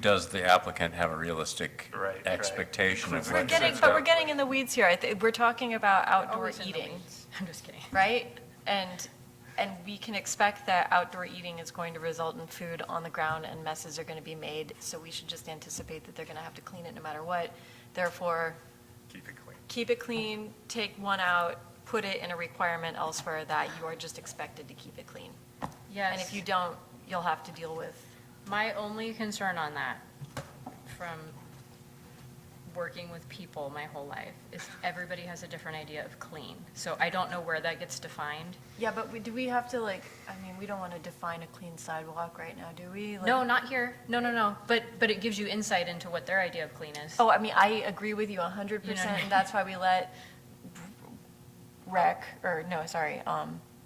does the applicant have a realistic Right, right. expectation of Includes what the to We're expect? getting in the weeds here. We're talking about outdoor Always in the eating, weeds. I'm just kidding. right? And we can expect that outdoor eating is going to result in food on the ground and messes are going to be made. So we should just anticipate that they're going to have to clean it no matter what. Therefore, Keep it clean. keep it clean, take one out, put it in a requirement elsewhere that you are just expected to keep it clean. Yes. And if you don't, you'll have to deal with. My only concern on that, from working with people my whole life, is everybody has a different idea of clean. So I don't know where that gets defined. Yeah, but do we have to we don't want to define a clean sidewalk right now, do we? Like- No, not here. No. But it gives you insight into what their idea of clean is. Oh, I agree with you 100%, You know what I mean? and that's why we let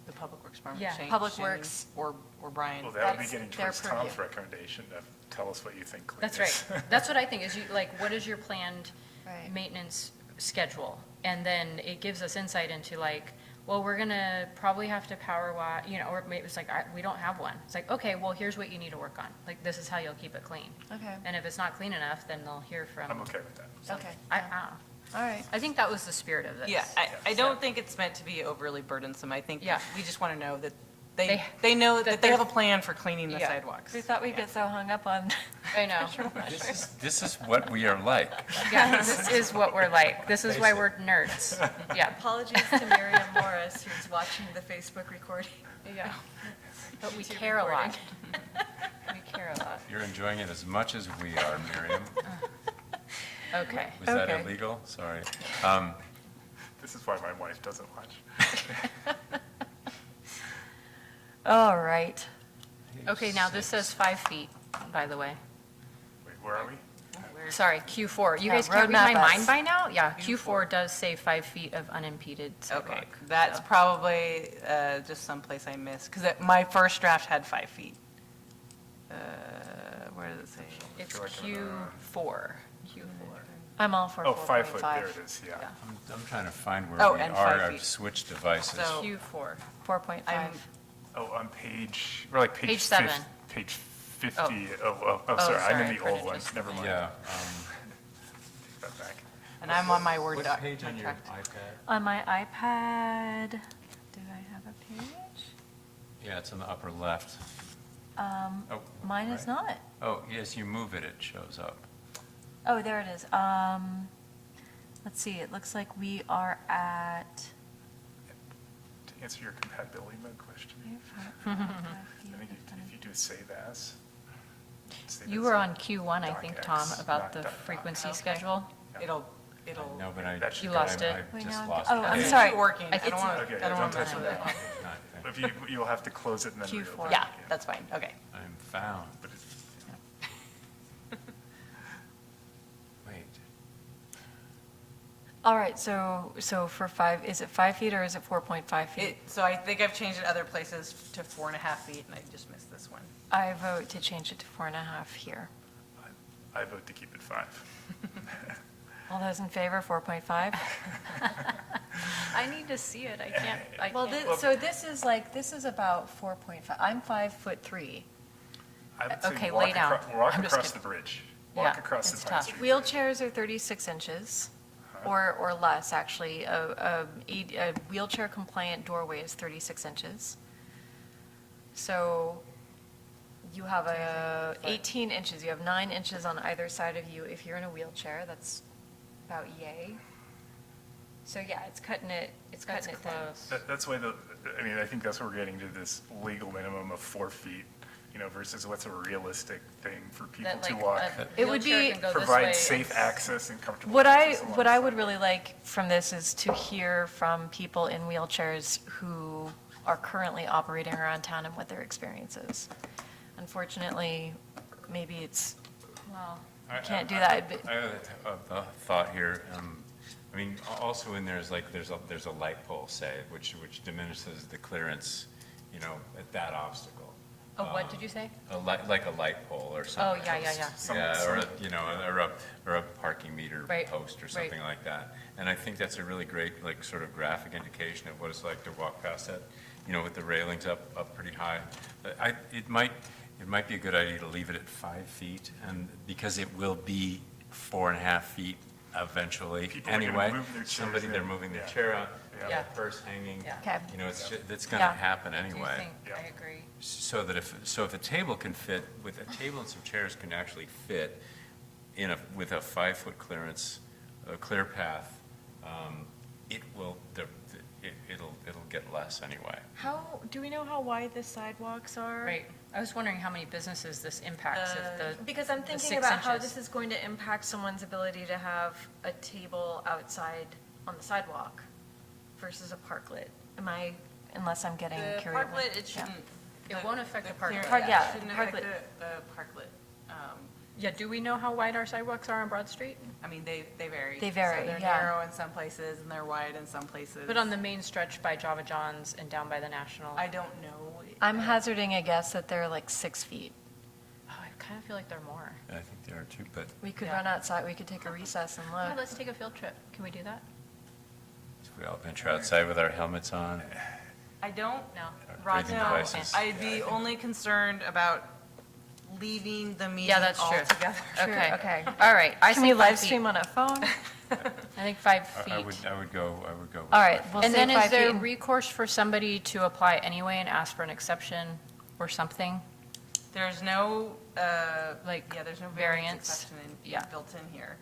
The Public Works Department. Yeah. Shane- Public Shane Works. Or Brian. Well, that would be That's getting their towards purview. Tom's recommendation of tell us what you think clean That's is. right. That's what I think, is you, like, what is your planned Right. maintenance schedule? And then it gives us insight into like, well, we're gonna probably have to power wash, or maybe it's like, we don't have one. It's like, okay, well, here's what you need to work on. Like, this is how you'll keep it clean. Okay, And if it's not clean enough, then they'll hear from. I'm okay with that. okay, I don't know. all right. I think that was the spirit of this. Yeah, I don't think it's meant to be overly burdensome. I think Yeah. we just want to know that They- they know that that they have a they're- plan for cleaning the Yeah. sidewalks. We thought we'd get so hung up on. I know. This is what we are like. Yeah, this is what we're like. This is why we're nerds. Yeah. Apologies to Miriam Morris, who's watching the Facebook recording. Yeah. But we care a lot. We care a lot. You're enjoying it as much as we are, Miriam. Okay. Was that Okay. illegal? Sorry. This is why my wife doesn't watch. All right. Okay, now this says 5 feet, by the way. Wait, where are we? Sorry, Q4. You Yeah, guys can't read my roadmap us. mind by now? Yeah, Q4 does say 5 feet of unimpeded sidewalk. Okay, that's probably just someplace I missed, because my first draft had 5 feet. Where does it say? It's feel like Q4. Q4. I'm all for Oh, 5 foot, 4.5. there it is, yeah. I'm trying to find where Oh, we and are. 5 I've feet. switched devices. So- Q4. 4.5. Oh, on page, we're like page. Page 7. Page 50, sorry, I'm in sorry, the old printed one, just- never mind. Yeah. Take that back. And I'm on my Word What doc. page on your contract. iPad? On my iPad, do I have a page? Yeah, it's on the upper left. Oh, Mine is right. not. Oh, yes, you move it, it shows up. Oh, there it is. Let's see, it looks like we are at. To answer your compatibility mode question, I think if you do save as. save You as were a on Q1, I think, Tom, docx, about not the doc. frequency schedule. It'll, No, but I. That should- You lost I it. Wait, just now I'm- lost oh, it. I'm it's sorry. working. I It's- don't want Okay, to, don't want to touch mess it. with it. If you'll have to close it and then Q4. reopen it. Yeah, that's fine, okay. I'm found. But it's- Wait. All right, so for 5, is it 5 feet or is it 4.5 feet? So I think I've changed it other places to 4.5 feet, and I just missed this one. I vote to change it to 4.5 here. I vote to keep it 5. All those in favor, 4.5? I need to see it, I can't. Well, so this is about 4.5, I'm 5'3". I would say Okay, walk lay down. Walk I'm just across the kidding. bridge. Yeah, Walk across it's the Pine tough. Street. Wheelchairs are 36 inches, or less, actually. A wheelchair compliant doorway is 36 inches. So you have 18 inches, you have 9 inches on either side of you. If you're in a wheelchair, that's about yay. So yeah, it's cutting it thin. That's why I think that's where we're getting to this legal minimum of 4 feet, versus what's a realistic thing for people That, to like, walk. It would wheelchair be- can go this way Provide safe and- access and comfortable What access what I alongside. would really like from this is to hear from people in wheelchairs who are currently operating around town and what their experience is. Unfortunately, maybe it's, Well, you can't do that. I have a thought here. I mean, also in there is like, there's a light pole, say, which diminishes the clearance, at that obstacle. oh, what did you say? Like a light pole or Oh, something. yeah, yeah, yeah. Yeah, or a parking meter Right, post or right. something like that. And I think that's a really great, like, sort of graphic indication of what it's like to walk past that, with the railings up pretty high. It might be a good idea to leave it at 5 feet, and because it will be 4.5 feet eventually People are gonna anyway. move their chairs They're in. moving their Yeah. chair out, Yeah. purse hanging, Yeah. Okay. that's gonna Yeah. happen Do you anyway. think, Yeah. I agree. So if a table can fit, with a table and some chairs can actually fit with a 5-foot clearance, a clear path, it'll get less anyway. Do we know how wide the sidewalks are? Right, I was wondering how many businesses this impacts if the. Because I'm the thinking 6 about how inches. this is going to impact someone's ability to have a table outside on the sidewalk versus a parklet. Unless I'm getting The carried away. parklet, it Yeah. shouldn't. It won't affect the parklet. Yeah, Shouldn't affect parklet. the parklet. Yeah, do we know how wide our sidewalks are on Broad Street? I mean, they vary. They vary, So they're yeah. narrow in some places, and they're wide in some places. But on the main stretch by Java John's and down by the National? I don't know. I'm hazarding a guess that they're like 6 feet. Oh, I kind of feel like they're more. I think they are too, but We could Yeah. run outside, we could take a recess and Yeah, look. let's take a field trip. Can we do that? we all venture outside with our helmets on. I don't. No. Breathing No, devices. I'd be only concerned about leaving the meeting Yeah, that's true. altogether. Okay. Okay. All right. I Can say we 5 live feet. stream on a phone? I think 5 feet. I would go with All right, 5. we'll And say then is 5 there feet. recourse for somebody to apply anyway and ask for an exception or something? There's no, Like there's no variance? exception Yeah. built in here.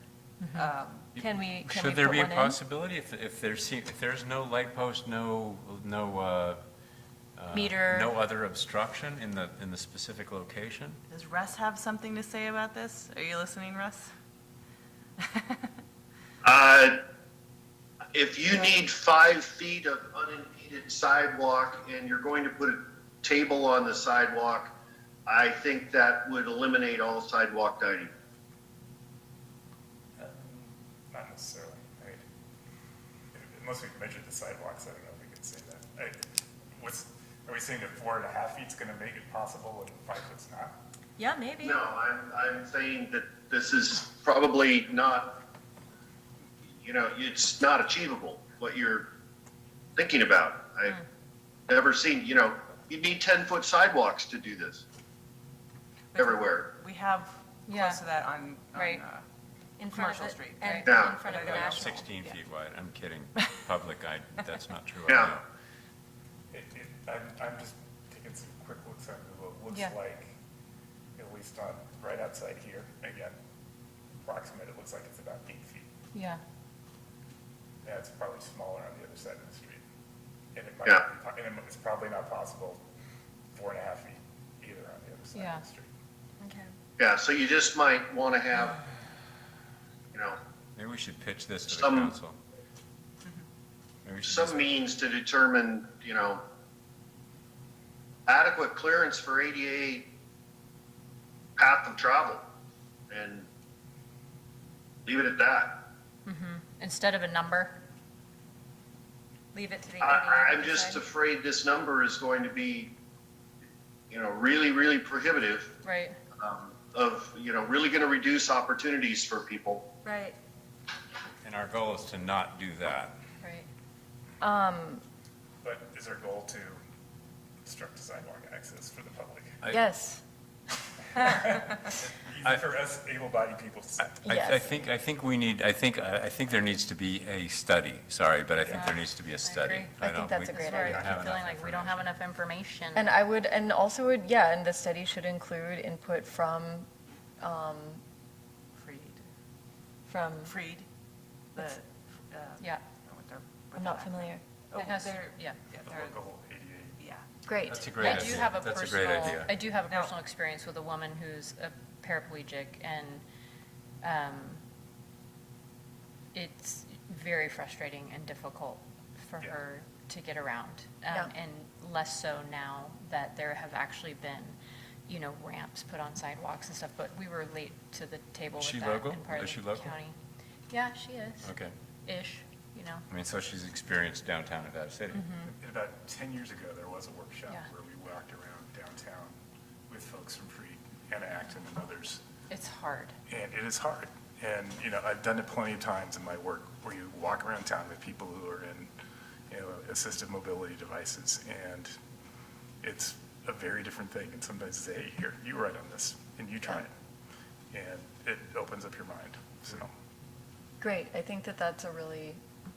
Can we Should there put be a one in? possibility, if there's no light post, no Meter. no other obstruction in the specific location? Does Russ have something to say about this? Are you listening, Russ? If you need 5 feet of unimpeded sidewalk and you're going to put a table on the sidewalk, I think that would eliminate all sidewalk dining. Not necessarily. Unless we've measured the sidewalks, I don't know if we can say that. Are we saying that 4.5 feet's going to make it possible and 5 foot's not? Yeah, maybe. No, I'm saying that this is probably not, it's not achievable, what you're thinking about. I've never seen, you need 10-foot sidewalks to do this everywhere. We have Yeah. close to that on Right. In front of Commercial the- Street, and right? Yeah. in front of the But I don't know. National. 16 feet wide, I'm kidding. Public, that's not true. I Yeah. know. I'm just taking some quick looks at Google. It looks Yeah. like, at least on, right outside here, again, approximate, it looks like it's about 8 feet. Yeah. Yeah, it's probably smaller on the other side of the street. And it might, Yeah. and it's probably not possible 4.5 feet either on the other side Yeah. of the street. Okay. Yeah, so you just might want to have, Maybe we should pitch this to the Some- council. Maybe we should some just- means to determine, adequate clearance for ADA path of travel and leave it at that. Instead of a number? Leave it to the ADA I'm to just decide? afraid this number is going to be, really, really prohibitive Right, of, really going to reduce opportunities for people. Right. And our goal is to not do that. right. But is our goal to obstruct sidewalk access for the public? Yes. Even for us able-bodied people. I think we need, I think there needs to be a study, sorry, but I think there needs to be a study. agree. I think don't- that's we- a great That's where idea. I have keep feeling enough like we don't have enough information. And I would, and also would, yeah, and the study should include input from, Freed, the, Yeah, I'm not familiar. oh, It has- they're, yeah. yeah, The they're, local ADA. yeah. Great. That's a great I idea. do have a That's a great personal, idea. I do have a Now- personal experience with a woman who's a paraplegic, and it's very frustrating and difficult for Yeah. her to get around. Yeah. And less so now that there have actually been, ramps put on sidewalks and stuff, but we were late to the table Is with she that local? in part Is of she the local? county. Yeah, she is. Okay. Ish, I mean, so she's experienced downtown Nevada City. About 10 years ago, there was a workshop Yeah. where we walked around downtown with folks from Freed, Anna Acton and others. It's hard. And it is hard. And, I've done it plenty of times in my work where you walk around town with people who are in, assistive mobility devices. And it's a very different thing. And sometimes say, hey, here, you write on this and you try it. And it opens up your mind. So, Great, I think that that's a really,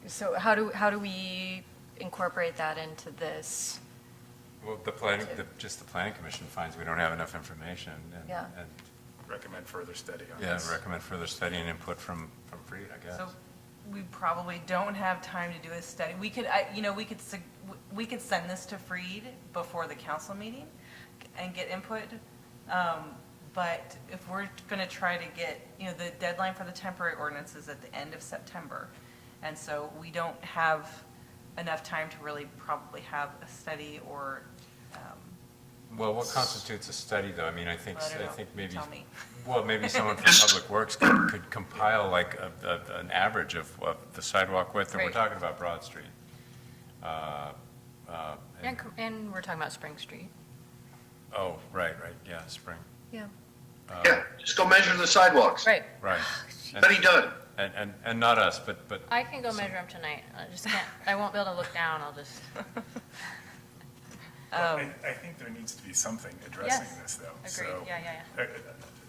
so how do we incorporate that into this? Well, the planning commission finds we don't have enough information Yeah. and, recommend further study on yeah, this. recommend further study and input from Freed, I guess. So we probably don't have time to do a study. We could, we could send this to Freed before the council meeting and get input. But if we're going to try to get, the deadline for the temporary ordinance is at the end of September. And so we don't have enough time to really probably have a study or, Well, what constitutes a study, though? I mean, I think I don't know. maybe, Tell me. well, maybe someone from Public Works could compile like an average of the sidewalk width, and we're Right. talking about Broad Street. And we're talking about Spring Street. Oh, right, yeah, Spring, Yeah. Yeah, just go measure the sidewalks. Right. right. Study done. And not us, but. I can go measure them tonight. I just can't, I won't be able to look down. I'll just, But I think there needs to be something addressing Yes. this, though. Agreed. So, Yeah.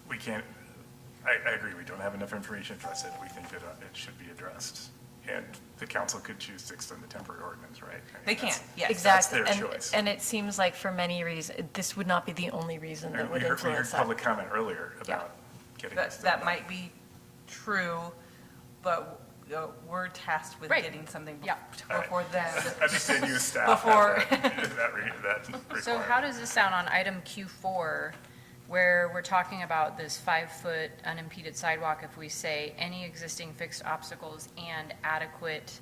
We can't, I agree, we don't have enough information to address it. We think that it should be addressed. And the council could choose to extend the temporary ordinance, right? I mean, They can, that's- yes. Exactly, their choice. and it seems like for many reasons, this would not be the only reason that We would heard influence that. public comment earlier about getting this done. That might be true, but we're tasked with Right. getting something Yeah. before them. I understand you as staff Before- have that requirement. so how does this sound on item Q4, where we're talking about this 5-foot unimpeded sidewalk, if we say any existing fixed obstacles and adequate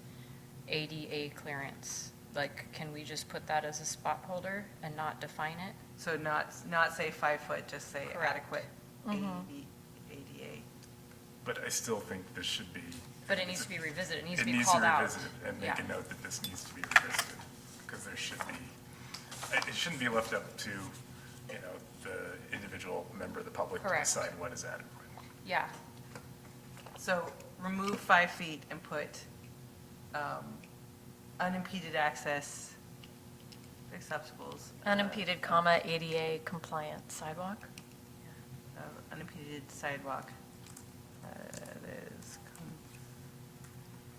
ADA clearance? Like, can we just put that as a spot holder and not define it? So not say 5 foot, just say Correct. adequate ADA. But I still think this should be. But it needs to be revisited, it needs It to be needs called to out. revisit and make Yeah. a note that this needs to be revisited, because there should be, it shouldn't be left up to, the individual member of the public to Correct. decide what is adequate. Yeah, So remove 5 feet and put unimpeded access, fixed obstacles. Unimpeded, comma, ADA compliant sidewalk? Unimpeded sidewalk that is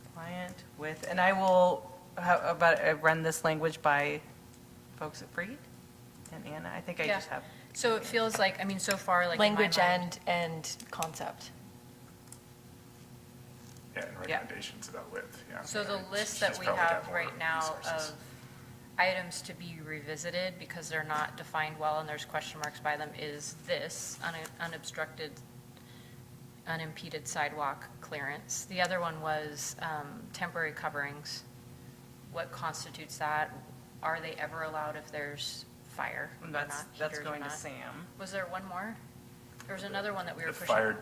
compliant with, and I will, how about, run this language by folks at Freed and Anna? I think I Yeah. just have. so it feels like, I mean, so far, like in my Language mind- and concept. Yeah, and Yeah. recommendations about width, yeah. So the She's list that we probably got have more right now resources. of items to be revisited because they're not defined well and there's question marks by them is this, unobstructed, unimpeded sidewalk clearance. The other one was temporary coverings. What constitutes that? Are they ever allowed if there's fire? or That's not, heaters or going to not? Sam. Was there one more? There was another one that we were The pushing. fire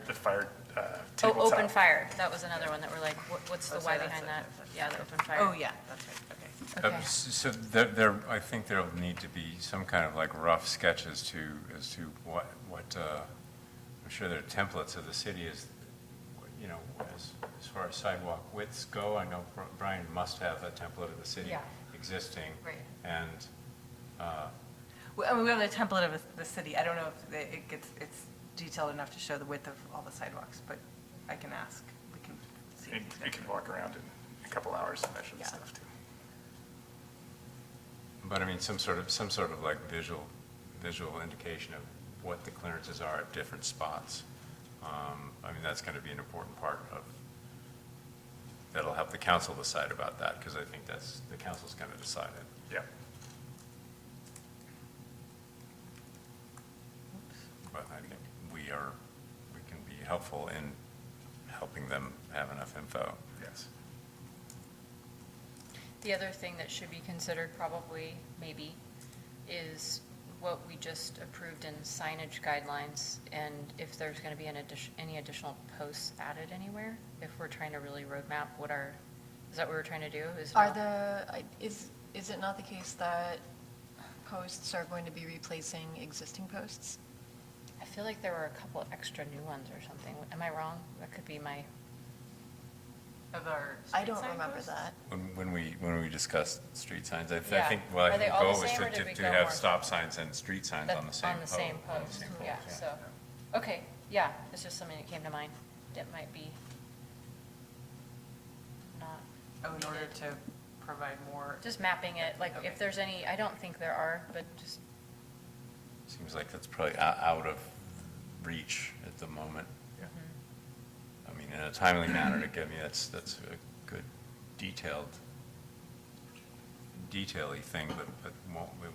Oh, tabletop. open fire, that was another one that we're like, what's the Oh, why sorry, behind that's that? it. Yeah, the open fire. Oh, yeah, that's right, okay. Okay. So I think there'll need to be some kind of like rough sketch as to what, I'm sure there are templates of the city as, you know, as far as sidewalk widths go. I know Brian must have a template of the city Yeah. existing. Right. And, Well, I mean, we have the template of the city. I don't know if it's detailed enough to show the width of all the sidewalks, but I can ask. We can see. And we can walk around in a couple hours and measure the Yeah. stuff too. but I mean, some sort of like visual indication of what the clearances are at different spots. I mean, that's going to be an important part of, that'll help the council decide about that, because I think the council's going to decide it. Yeah. But I think we can be helpful in helping them have enough info. Yes. The other thing that should be considered probably, maybe, is what we just approved in signage guidelines, and if there's going to be any additional posts added anywhere, if we're trying to really roadmap is that what we're trying to do? Is it not the case that posts are going to be replacing existing posts? I feel like there were a couple extra new ones or something. Am I wrong? That could be my, Of our I street don't sign remember posts? that. When we discussed street signs, I Yeah. think, Are they the all the goal was same, or did we to go have more? stop signs and street signs on the same on the same pole. On the post. same Yeah, poles, so, okay, yeah, it's just something that came to mind. That might be not. Oh, in order needed. to provide more. Just mapping it, like Okay. if there's any, I don't think there are, but just, Seems like that's probably out of reach at the moment. I mean, in a timely manner to give me, that's a good detail-y thing, but it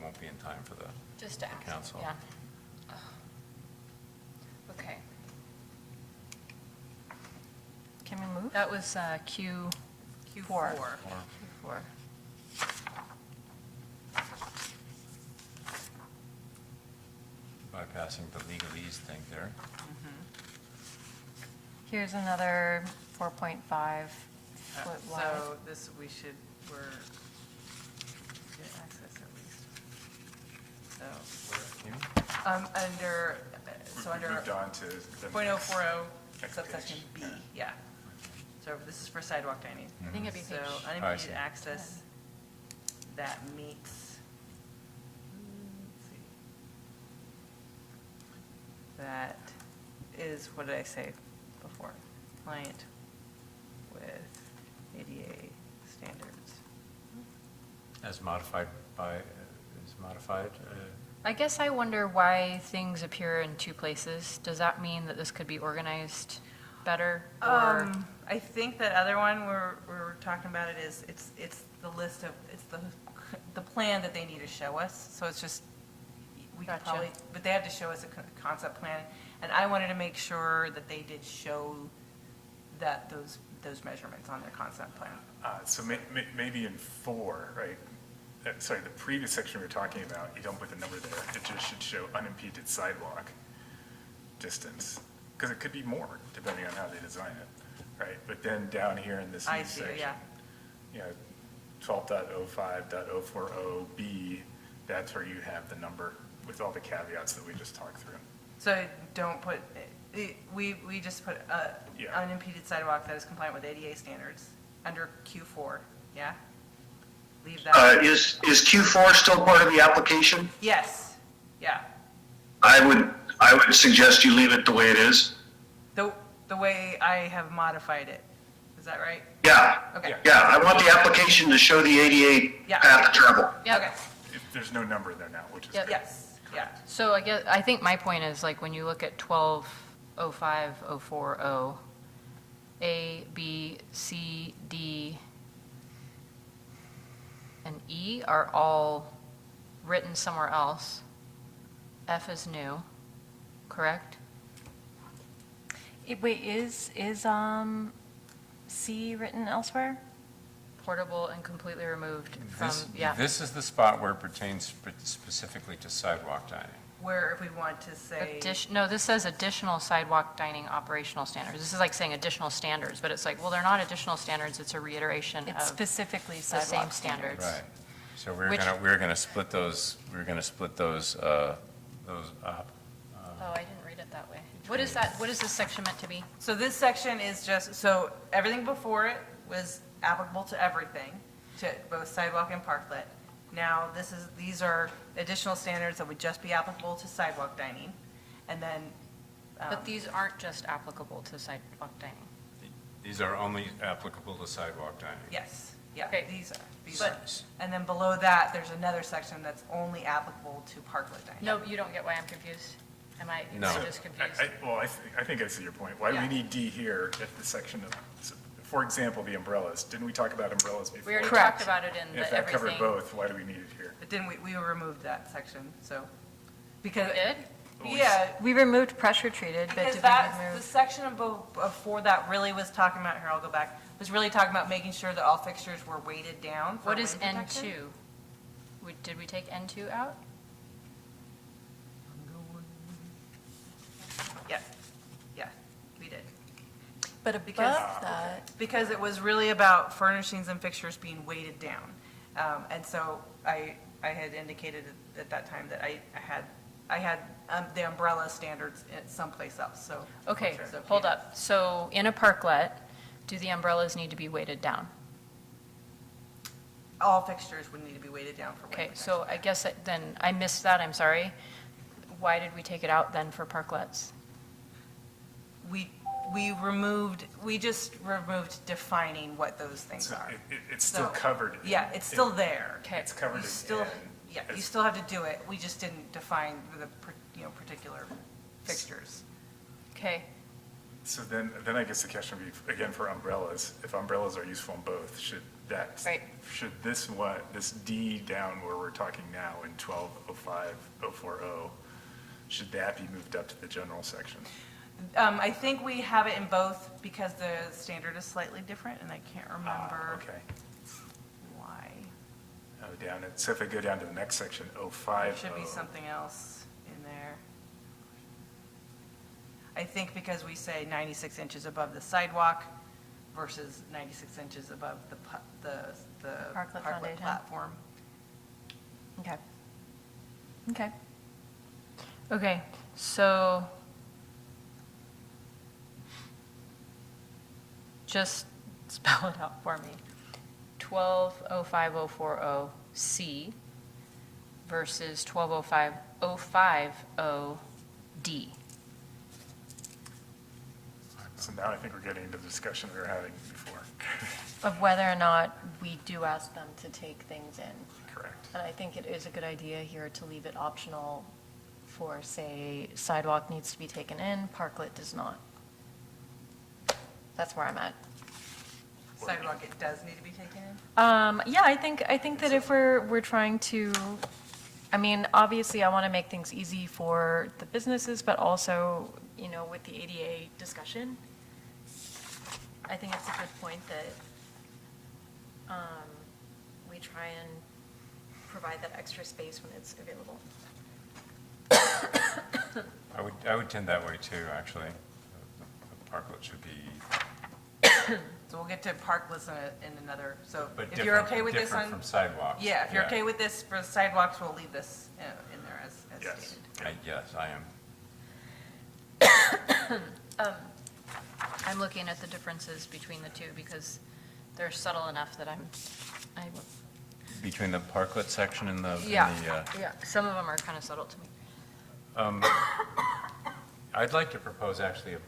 won't be in time for the just to ask, council. yeah. Okay, Can we move? that was Q4. Q4. Or- Bypassing the legalese thing there. Here's another 4.5 foot wide. So this, we're, get access at least. So, under, so We under moved on to the. .040 next subsection page. B, yeah. So this is for sidewalk dining. I think it'd be So page, I see. unimpeded access that meets, let's see. That is, what did I say before? Compliant with ADA standards. As modified. I guess I wonder why things appear in two places. Does that mean that this could be organized better? Or, I think that other one we're talking about it is, it's the list of, it's the plan that they need to show us. So it's just, we could Gotcha. probably, but they have to show us a concept plan. And I wanted to make sure that they did show that, those measurements on their concept plan. So maybe in 4, right? Sorry, the previous section we were talking about, you don't put the number there. It just should show unimpeded sidewalk distance, because it could be more depending on how they design it, right? But then down here in this I new see, section, yeah. you know, 12.05.040B, that's where you have the number with all the caveats that we just talked through. So don't put, we just put Yeah. unimpeded sidewalk that is compliant with ADA standards under Q4, yeah? Leave that. Is Q4 still part of the application? Yes, yeah. I would suggest you leave it the way it is. The way I have modified it. Is that right? Yeah, Okay. yeah, I want the application to show the ADA Yeah. path of travel. Okay. There's no number there now, which is Yep. good. Yes, yeah. so I think my point is, like, when you look at 12.05.040, A, B, C, D, and E are all written somewhere else. F is new, correct? Wait, is C written elsewhere? Portable and completely removed from, yeah. This is the spot where it pertains specifically to sidewalk dining. where if we want to say. No, this says additional sidewalk dining operational standards. This is like saying additional standards, but it's like, well, they're not additional standards, it's a reiteration It's of specifically the same sidewalk standards. Right. So Which- we're gonna split those up. Oh, I didn't read it that way. What is that, what is this section meant to be? So this section is just, so everything before it was applicable to everything, to both sidewalk and parklet. Now, these are additional standards that would just be applicable to sidewalk dining. And then, But these aren't just applicable to sidewalk dining. These are only applicable to sidewalk dining. yes, yeah, Okay. these are. And then below that, there's another section that's only applicable to parklet dining. No, you don't get why I'm confused? Am I No. just confused? I think I see your point. Why do we Yeah. need D here if the section of, for example, the umbrellas? Didn't we talk about umbrellas before? We already Correct. talked about it in If the that covered everything. both, why do we need it here? But didn't we removed that section, so, because. We did? Yeah, We removed pressure treated, but because did we that's, the remove? section before that really was talking about, here, I'll go back, was really talking about making sure that all fixtures were weighted down for What is wind protection. N2? Did we take N2 out? Yeah, yeah, we did. But above because- that, Because it was really about furnishings and fixtures being weighted down. And so I had indicated at that time that I had the umbrella standards at someplace else, so. Okay, so, hold yeah. up. So in a parklet, do the umbrellas need to be weighted down? All fixtures would need to be weighted down for wind Okay, protection. so I guess then, I missed that, I'm sorry. Why did we take it out then for parklets? We just removed defining what those things So are. it's still So, covered. Yeah, it's still there. Okay. It's covered You in still, N yeah, you as- still have to do it, we just didn't define the, particular fixtures. Okay, So then I guess the question would be, again, for umbrellas, if umbrellas are useful in both, should that, Right. should this one, this D down where we're talking now in 1205-040, should that be moved up to the general section? I think we have it in both because the standard is slightly different, and I can't remember Okay. why. Oh, down, so if I go down to the next section, There 050. should be something else in there. I think because we say 96 inches above the sidewalk versus 96 inches above the Parklet parklet foundation. platform. okay. okay. Okay, so just spell it out for me. 1205040C versus 1205050D. So now I think we're getting into the discussion we were having before. Of whether or not we do ask them to take things in. Correct. And I think it is a good idea here to leave it optional for, say, sidewalk needs to be taken in, parklet does not. That's where I'm at. Sidewalk, it does need to be taken in? Yeah, I think that if we're trying to, I mean, obviously I want to make things easy for the businesses, but also, with the ADA discussion, I think it's a good point that we try and provide that extra space when it's available. I would tend that way too, actually. The parklet should be, So we'll get to parklets in another, so but if you're okay different, with this different on. from sidewalks. Yeah, if you're okay with this for the sidewalks, we'll leave this in there as Yes. stated. Yes, I am. I'm looking at the differences between the two because they're subtle enough that I Between the parklet section and the. yeah, and the, yeah, some of them are kind of subtle to me. I'd like to propose actually a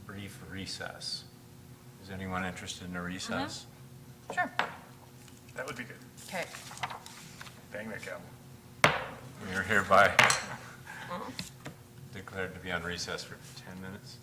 brief recess. Is anyone interested in a recess? Sure. That would be good. Okay. Bang that gavel. We are hereby declared to be on recess for 10 minutes.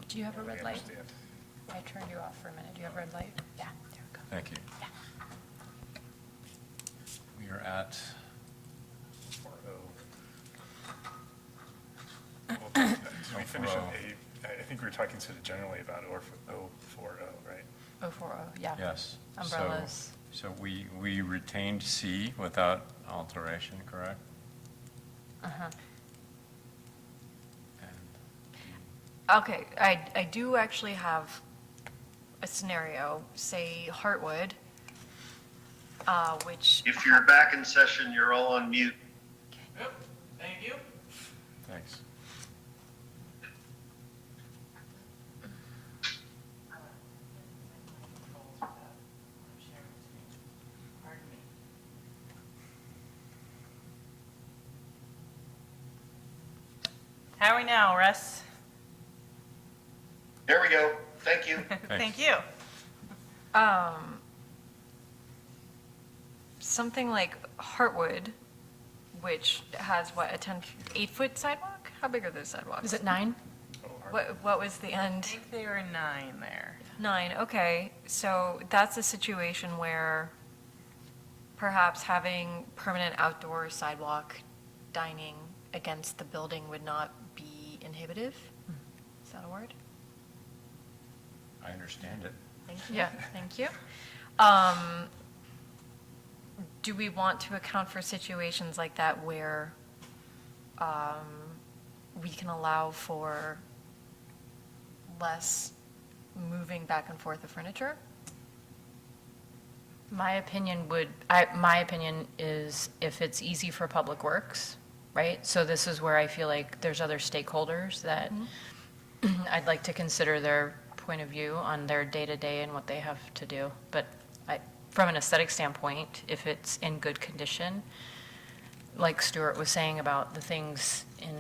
Do you have a red I light? understand. I turned you off for a minute. Do you have a red light? Yeah, there we go. Thank you. We are at, 4-0. Well, did we finish on I think we were talking sort of generally about 040, right? 040, yeah. yes. Umbrellas. So we retained C without alteration, correct? Uh-huh. And Okay, I do actually have a scenario, say Heartwood, which. If you're back in session, you're all on mute. Thank you. Thanks. How are we now, Russ? There we go. Thank you. Thank you. Something like Heartwood, which has what, a 8-foot sidewalk? How big are those sidewalks? Is it 9? What was the I end? think they were 9 there. 9, okay. So that's a situation where perhaps having permanent outdoor sidewalk dining against the building would not be inhibitive? Is that a word? I understand it. Thank you. Yeah. Thank you. Do we want to account for situations like that where we can allow for less moving back and forth of furniture? My opinion is if it's easy for Public Works, right? So this is where I feel like there's other stakeholders that I'd like to consider their point of view on their day-to-day and what they have to do. But from an aesthetic standpoint, if it's in good condition, like Stuart was saying about the things in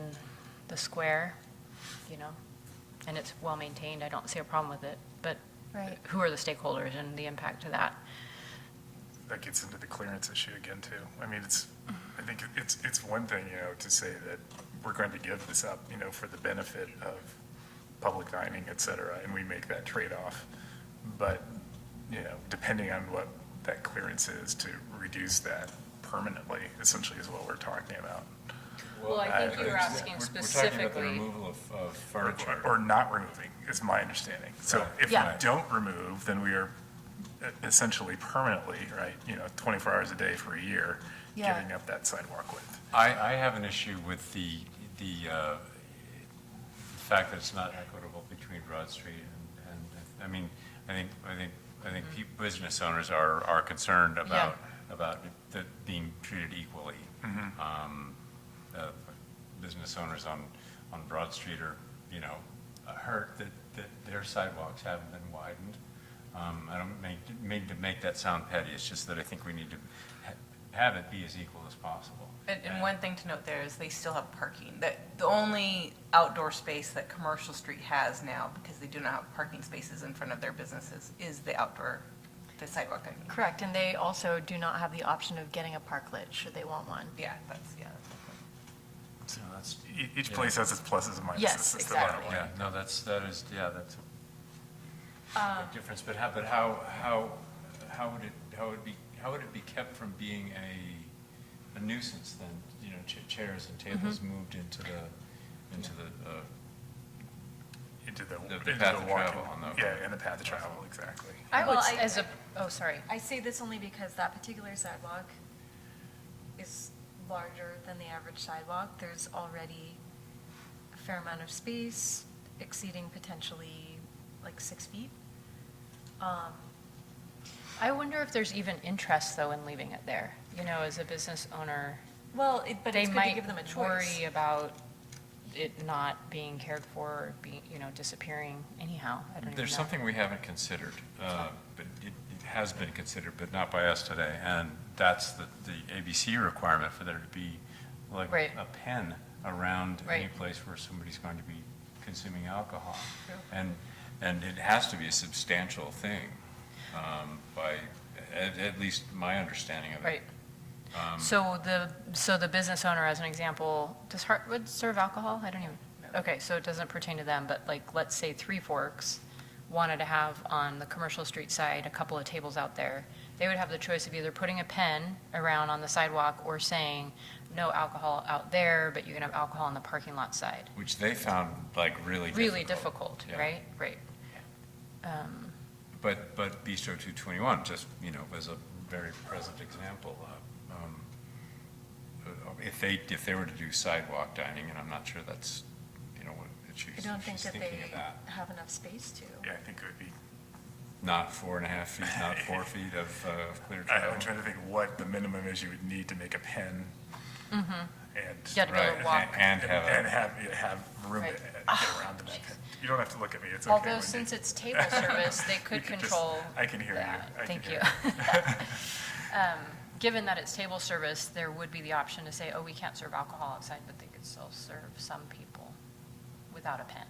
the square, and it's well-maintained, I don't see a problem with it. But Right. who are the stakeholders and the impact to that? That gets into the clearance issue again, too. I mean, I think it's one thing, to say that we're going to give this up, for the benefit of public dining, et cetera, and we make that trade-off. But, depending on what that clearance is to reduce that permanently, essentially is what we're talking about. Well, I think you were asking We're talking about the specifically. removal of furniture. Or not removing, is my understanding. So if we Yeah. don't remove, then we are essentially permanently, right, 24 hours a day for a year, Yeah. giving up that sidewalk width. I have an issue with the fact that it's not equitable between Broad Street and I mean, I think business owners are concerned about it being treated equally. Business owners on Broad Street are, hurt that their sidewalks haven't been widened. I don't mean to make that sound petty, it's just that I think we need to have it be as equal as possible. And one thing to note there is they still have parking. The only outdoor space that Commercial Street has now, because they do not have parking spaces in front of their businesses, is the sidewalk dining. Correct, and they also do not have the option of getting a parklet should they want one. Yeah, that's So each place has its pluses and minuses. Yes, that's the bottom exactly. line. Yeah, no, that's a big difference, but how would it be kept from being a nuisance then, chairs and tables moved into the path of travel on the. Yeah, and the path of travel, exactly. Sorry. I say this only because that particular sidewalk is larger than the average sidewalk. There's already a fair amount of space, exceeding potentially like 6 feet. I wonder if there's even interest, though, in leaving it there. As a business owner, Well, but they it's good to might give them a choice. worry about it not being cared for, or disappearing anyhow. I don't even know. There's something we haven't considered, but it has been considered, but not by us today, and that's the ABC requirement for there to be like Right. a pen around any Right. place where somebody's going to be consuming alcohol. And it has to be a substantial thing, by, at least my understanding of it. Right. So the business owner, as an example, does Heartwood serve alcohol? I don't even, okay, so it doesn't pertain to them, but like, let's say Three Forks wanted to have on the commercial street side a couple of tables out there. They would have the choice of either putting a pen around on the sidewalk or saying, no alcohol out there, but you can have alcohol on the parking lot side. Which they found like really difficult. Really difficult, Yeah. right? Right. But Bistro 221 just, was a very present example. If they were to do sidewalk dining, and I'm not sure that's, what she's I don't think that thinking they of that. have enough space to. Yeah, I think it would be, Not 4.5 feet, not 4 feet of clear travel. I'm trying to think what the minimum is you would need to make a pen. And. You gotta be able Right, to walk. and have And a, have room to Right. get around to that pen. You don't have to look at me, it's okay. Although Wendy. since it's table service, they could You can just- control I can hear you. that. I can Thank hear you. Given that it's table service, there would be the option to say, oh, we can't serve alcohol outside, but they could still serve some people without a pen.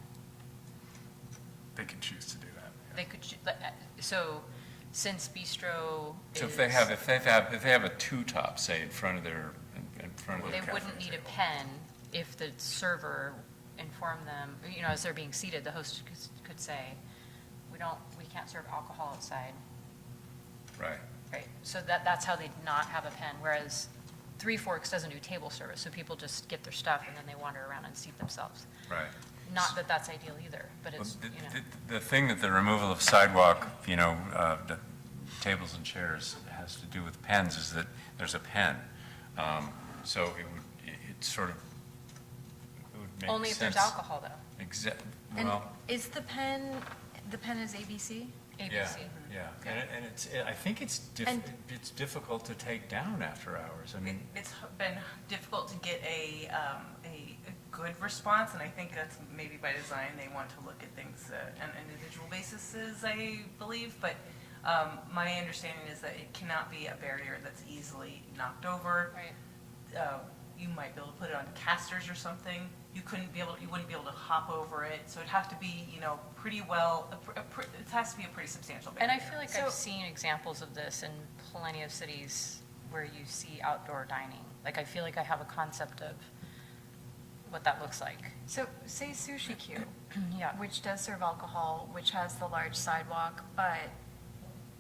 They can choose to do that. yeah. They could, so since Bistro is. so if they have a two-top, say, in front of They the wouldn't need a pen if the server informed them, as they're being seated, the host could say, we can't serve alcohol outside. Right. Right, so that's how they not have a pen, whereas Three Forks doesn't do table service, so people just get their stuff and then they wander around and seat themselves. Right. Not that that's ideal either, but Well, it's, The thing that the removal of sidewalk, the tables and chairs has to do with pens is that there's a pen. So it sort of, it would make sense. only if there's alcohol though. And Well, is the pen is ABC? yeah, ABC. yeah. Okay. And I think it's And- it's difficult to take down after hours. I mean, It's been difficult to get a good response, and I think that's maybe by design. They want to look at things on an individual basis, I believe, but my understanding is that it cannot be a barrier that's easily knocked over. Right. You might be able to put it on casters or something. You wouldn't be able to hop over it, so it'd have to be, pretty well, it has to be a pretty substantial barrier. And I feel like I've seen examples of this in plenty of cities where you see outdoor dining. Like, I feel like I have a concept of what that looks like. So say Sushi Q, Yeah. which does serve alcohol, which has the large sidewalk, but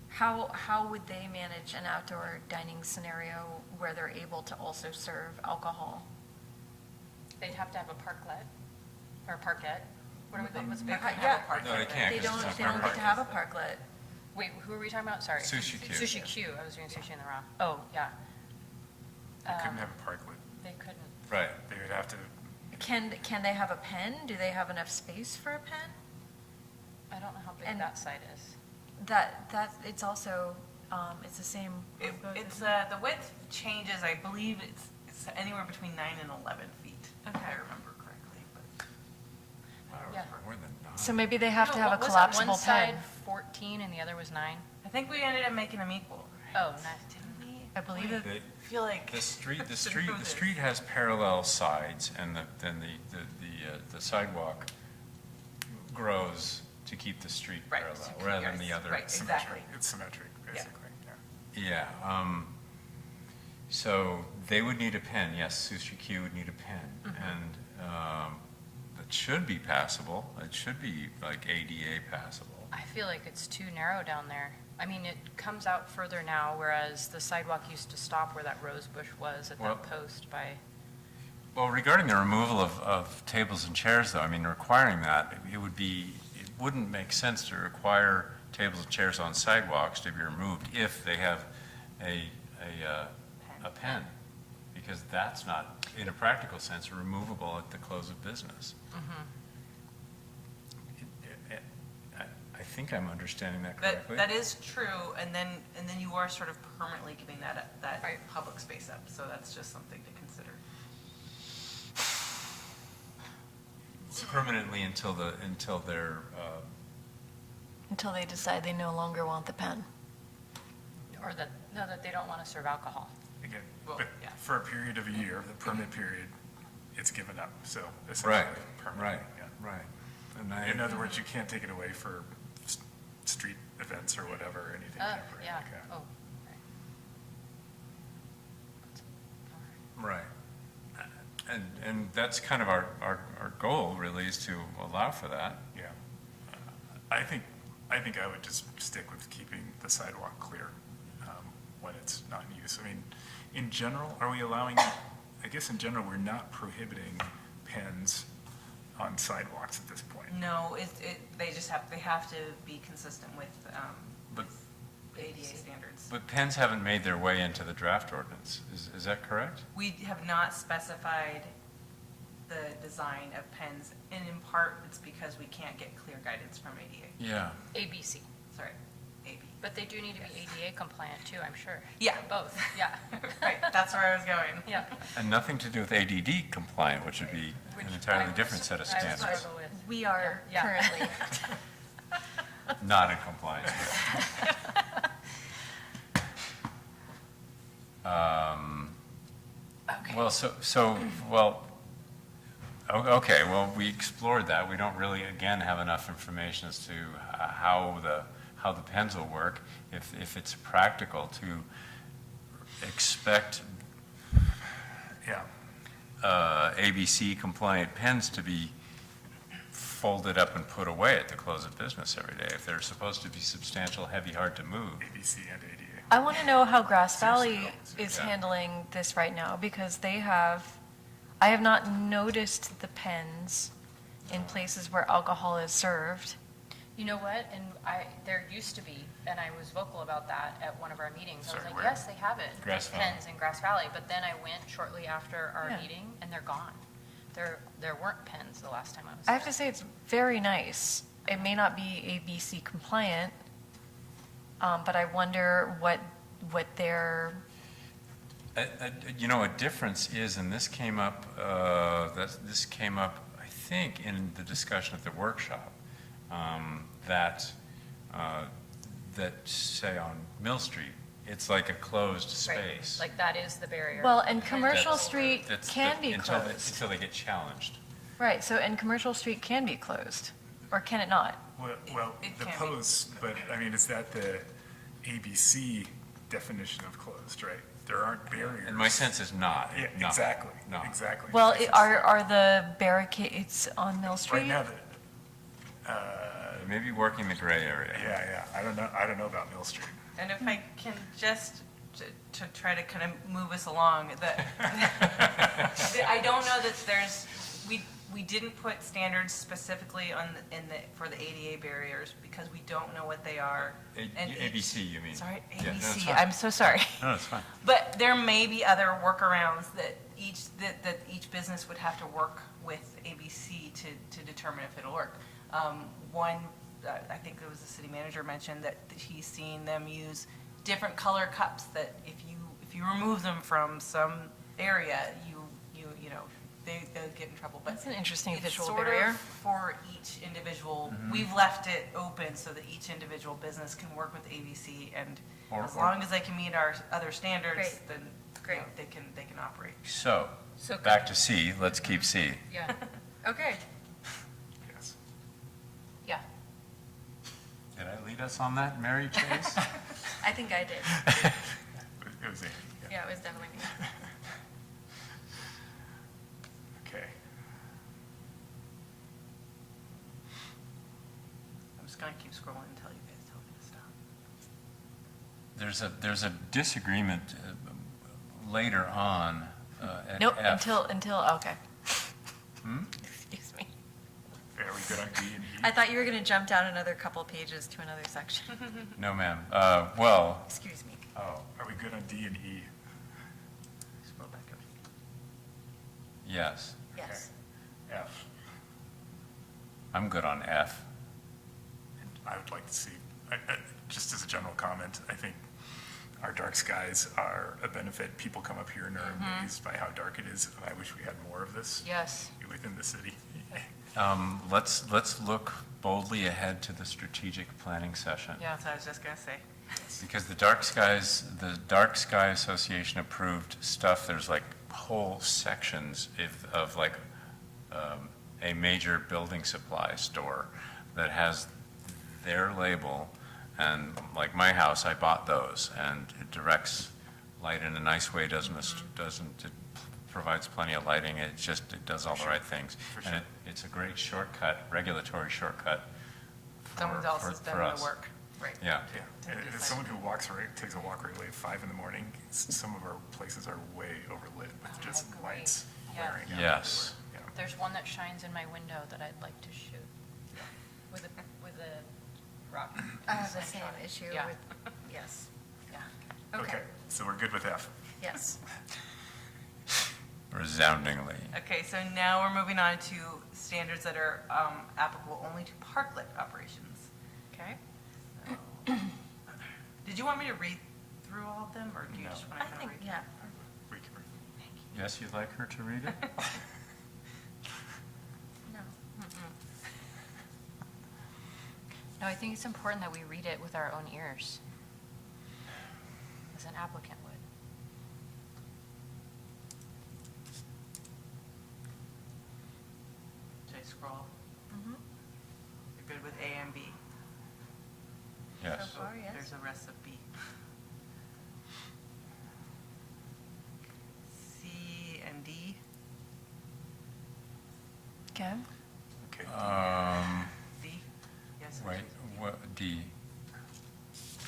how would they manage an outdoor dining scenario where they're able to also serve alcohol? They'd have to have a parklet, or a parquet. What do we call it? What's They it? couldn't have a park No, they there. can't. They 'cause it's don't, not they don't get to parking. have a parklet. Wait, who are we talking about? Sorry. Sushi Q. Sushi Q. I was doing sushi in the wrong. Oh, yeah. They couldn't have a parklet. They couldn't. Right. They would have to, Can they have a pen? Do they have enough space for a pen? I don't know how big And- that side is. It's also, it's the same. It's, the width changes, I believe it's anywhere between 9 and 11 feet, if I remember correctly, but. Wow, it was Yeah. more than nine. So maybe they have to No, have a what was that? collapsible One side pen. 14 and the other was 9? I think we ended up making them equal. Oh, nice. Didn't we? I believe it. The- I feel like. The street, I the should street, know the this. street has parallel sides, and then the sidewalk grows to keep the street Right, parallel, to keep rather than yours- the other. right, exactly. it's symmetric, basically, yeah. Yeah, so they would need a pen, yes, Sushi Q would need a pen, and it should be passable, it should be like ADA passable. I feel like it's too narrow down there. I mean, it comes out further now, whereas the sidewalk used to stop where that rose bush was at Well- that post by, Well, regarding the removal of tables and chairs, though, I mean, requiring that, it wouldn't make sense to require tables and chairs on sidewalks to be removed if they have a pen, because that's not, in a practical sense, removable at the close of business. I think I'm understanding that correctly. That is true, and then you are sort of permanently giving that Right. public space up, so that's just something to consider. Permanently until they're, Until they decide they no longer want the pen. or that they don't want to serve alcohol. Again, Well, but yeah. for a period of a year, the permit period, it's given up, so right, essentially permanent. right, yeah. right. And In other words, you can't take it away for street events or whatever, anything temporary Yeah, like that. oh, right. Right. And that's kind of our goal, really, is to allow for that. Yeah. I think I would just stick with keeping the sidewalk clear when it's not in use. I mean, in general, are we allowing, I guess in general, we're not prohibiting pens on sidewalks at this point. No, they have to be consistent with But- ADA standards. But pens haven't made their way into the draft ordinance. Is that correct? We have not specified the design of pens, and in part, it's because we can't get clear guidance from ADA. Yeah. ABC. Sorry, AB. But they do need to be ADA compliant too, I'm sure. Yeah. Both, yeah. Right, that's where I was going. Yeah. And nothing to do with ADD compliant, which would be an entirely different set of I would standards. struggle with. We are Yeah. currently. Not in compliance. Okay, well, we explored that. We don't really, again, have enough information as to how the pens will work. If it's practical to expect Yeah. ABC compliant pens to be folded up and put away at the close of business every day, if they're supposed to be substantial, heavy, hard to move. ABC and ADA. I want to know how Grass Valley Seriously. is Yeah. handling this right now, because I have not noticed the pens in places where alcohol is served. You know what, and there used to be, and I was vocal about that at one of our meetings. I was Sorry, like, where? yes, they have it. Grass Valley. Pens in Grass Valley, but then I went shortly after our Yeah. meeting, and they're gone. There weren't pens the last time I was I have there. to say, it's very nice. It may not be ABC compliant, but I wonder what their, A difference is, and this came up, I think, in the discussion at the workshop, that say on Mill Street, it's like a closed Right, space. like that is the barrier. well, and Commercial That's- Street that's can be until closed. Until they get challenged. Right, so, and Commercial Street can be closed, or can it not? Well, It the can be. pose, but I mean, is that the ABC definition of closed, right? There aren't barriers. And my sense is not. Yeah, No, exactly, No. exactly. Well, are the barricades on Mill Street? Right now, Maybe working the gray area. yeah, I don't know about Mill Street. And if I can just, to try to kind of move us along, that, I don't know that we didn't put standards specifically for the ADA barriers, because we don't know what they are. And each- ABC, you mean? Sorry, Yeah, no, it's ABC, fine. I'm so sorry. No, it's fine. But there may be other workarounds that each business would have to work with ABC to determine if it'll work. One, I think it was the city manager mentioned that he's seen them use different color cups, that if you remove them from some area, they'll get in trouble. But That's an interesting it's visual sort barrier. of for each individual, we've left it open so that each individual business can work with ABC, and as long as they can meet our other standards, Great. then Great. they can operate. So, So back to C, let's keep C. Yeah, okay, Yes. yeah. Did I lead us on that, Mary Chase? I think I did. It was Andy, yeah. Yeah, it was definitely me. Okay. I'm just gonna keep scrolling until you guys tell me to stop. There's a disagreement later on at Nope, F. until, okay. Excuse me. Are we good on D and E? I thought you were going to jump down another couple pages to another section. No, ma'am. Well, Excuse me. Oh, are we good on D and E? Scroll back up. yes. Yes. F. I'm good on F. And I would like to see, just as a general comment, I think our dark skies are a benefit. People come up here and are amazed by how dark it is. And I wish we had more of this Yes. within the city. Let's look boldly ahead to the strategic planning session. Yeah, that's what I was just gonna say. Because the Dark Sky Association approved stuff, there's like whole sections of like a major building supply store that has their label, and like my house, I bought those, and it directs light in a nice way, doesn't provides plenty of lighting, it does all the right things. And it's a great shortcut, regulatory shortcut Someone else has for done us. the work. Right. Yeah. Yeah, and as someone who takes a walk regularly at 5 in the morning, some of our places are way overlit with just agree. lights Yeah. flaring out Yes. everywhere. There's one that shines in my window that I'd like to shoot with a rock. I have the same issue Yeah. with, yes. Yeah. Yeah. Okay, so we're good with F. Yes. Resoundingly. Okay, so now we're moving on to standards that are applicable only to parklet operations. Okay. Did you want me to read through all of them, or do you No. just want to kind of read? Yeah. We can- Yes, you'd like her to read it? No. No, I think it's important that we read it with our own ears, as an applicant would. Should I scroll? You're good with A and B? Yes. So far, yes. There's the rest of B. C and D. Okay. Okay. D? Yes. Wait, what, D?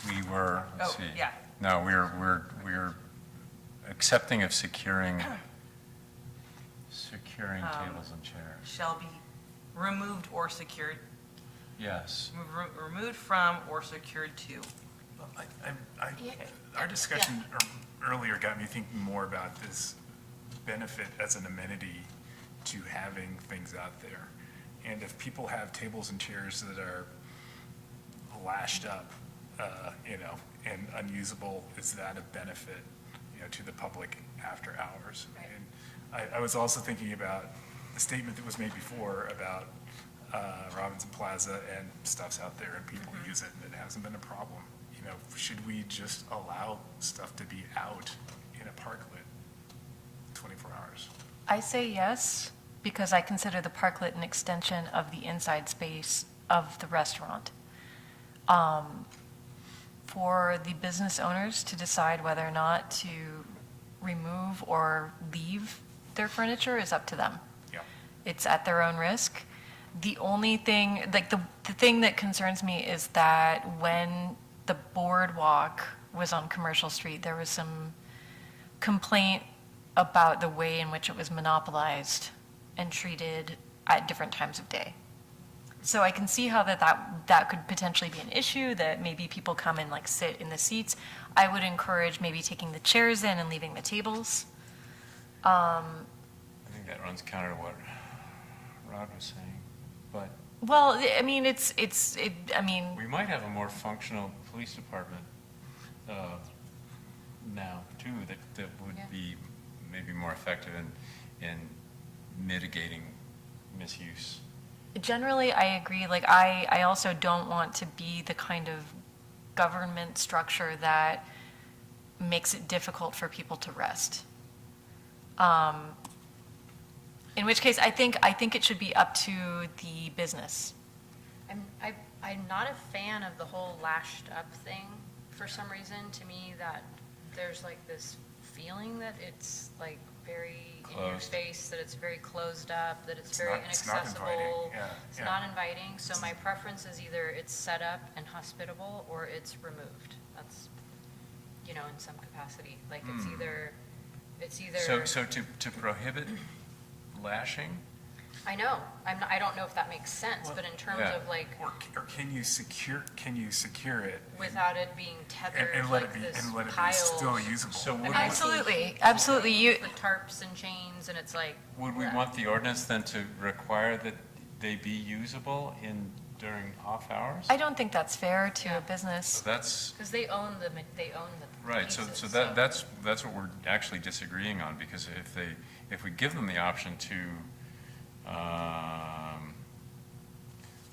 We were, let's see. Oh, yeah. No, we're accepting of securing tables and chairs. Shall be removed or secured, Yes. removed from or secured to. Our discussion earlier got me thinking more about this benefit as an amenity to having things out there. And if people have tables and chairs that are lashed up, and unusable, is that a benefit, to the public after hours? And I was also thinking about the statement that was made before about Robinson Plaza and stuff's out there and people use it and it hasn't been a problem. Should we just allow stuff to be out in a parklet 24 hours? I say yes, because I consider the parklet an extension of the inside space of the restaurant. For the business owners to decide whether or not to remove or leave their furniture is up to them. Yeah. It's at their own risk. The only thing, like the thing that concerns me is that when the boardwalk was on Commercial Street, there was some complaint about the way in which it was monopolized and treated at different times of day. So I can see how that could potentially be an issue, that maybe people come and like sit in the seats. I would encourage maybe taking the chairs in and leaving the tables. I think that runs counter to what Rod was saying, but Well, I mean, we might have a more functional police department now, too, that would Yeah. be maybe more effective in mitigating misuse. generally, I agree. Like, I also don't want to be the kind of government structure that makes it difficult for people to rest. In which case, I think it should be up to the business. I'm not a fan of the whole lashed up thing for some reason. To me, that there's like this feeling that it's like very in your Closed. face, that it's very closed up, that it's It's very not- it's not inviting, inaccessible. yeah, It's yeah. not inviting, so my preference is either it's set up and hospitable or it's removed. That's, in some capacity. Like it's either. So to prohibit lashing? I know, I don't know if that makes sense, but in terms Yeah. of like, Or can you secure it without it being tethered, and let like it be, this and let it be piles. still usable? So would, Absolutely. You, The tarps and chains, and it's like. would we bleh. want the ordinance then to require that they be usable during off hours? I don't think that's fair to a So business. that's, Because they own the right, so pieces, that's what we're actually disagreeing on, because if we give them the option to,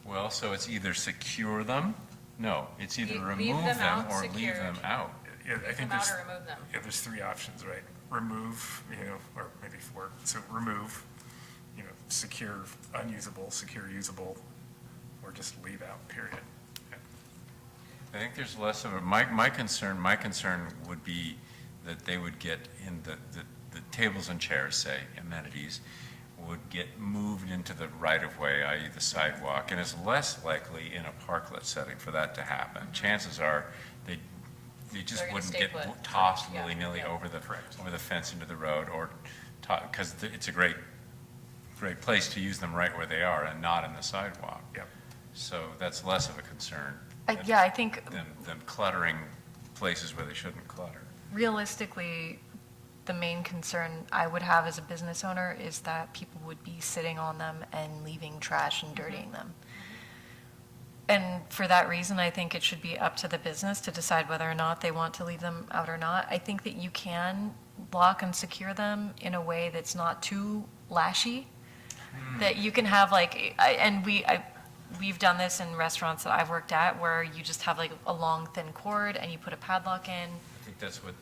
well, so it's either secure them, no, it's either Leave remove them them out or leave secured. them out. Yeah, I Leave think them out there's, or remove them. yeah, there's three options, right? Remove, or maybe four. So remove, secure unusable, secure usable, or just leave out, period. I think there's less of a, my concern would be that they would get in the the tables and chairs, say, amenities, would get moved into the right-of-way, i.e. the sidewalk, and it's less likely in a parklet setting for that to happen. Chances are, they just They're gonna wouldn't stay get put. tossed Yeah, willy-nilly yeah. over the fence into the road, or, because it's a great place to use them right where they are and not in the sidewalk. Yep. So that's less of a concern Yeah, I think than cluttering places where they shouldn't clutter. Realistically, the main concern I would have as a business owner is that people would be sitting on them and leaving trash and dirtying them. And for that reason, I think it should be up to the business to decide whether or not they want to leave them out or not. I think that you can lock and secure them in a way that's not too lashy, that you can have like, we've done this in restaurants that I've worked at where you just have like a long thin cord and you put a padlock in. I think that's what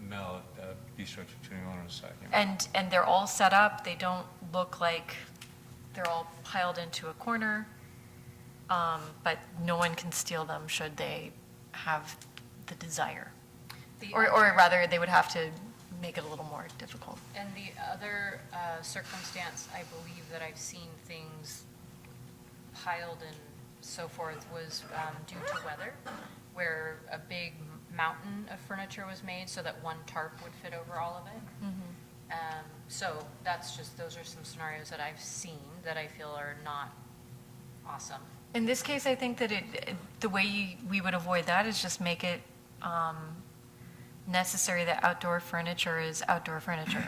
Mel at Bistro 221 was saying. And they're all set up, they don't look like they're all piled into a corner, but no one can steal them should they have the desire. Or rather, they would have to make it a little more difficult. And the other circumstance, I believe that I've seen things piled and so forth was due to weather, where a big mountain of furniture was made so that one tarp would fit over all of it. So that's just, those are some scenarios that I've seen that I feel are not awesome. In this case, I think that the way we would avoid that is just make it necessary that outdoor furniture is outdoor furniture.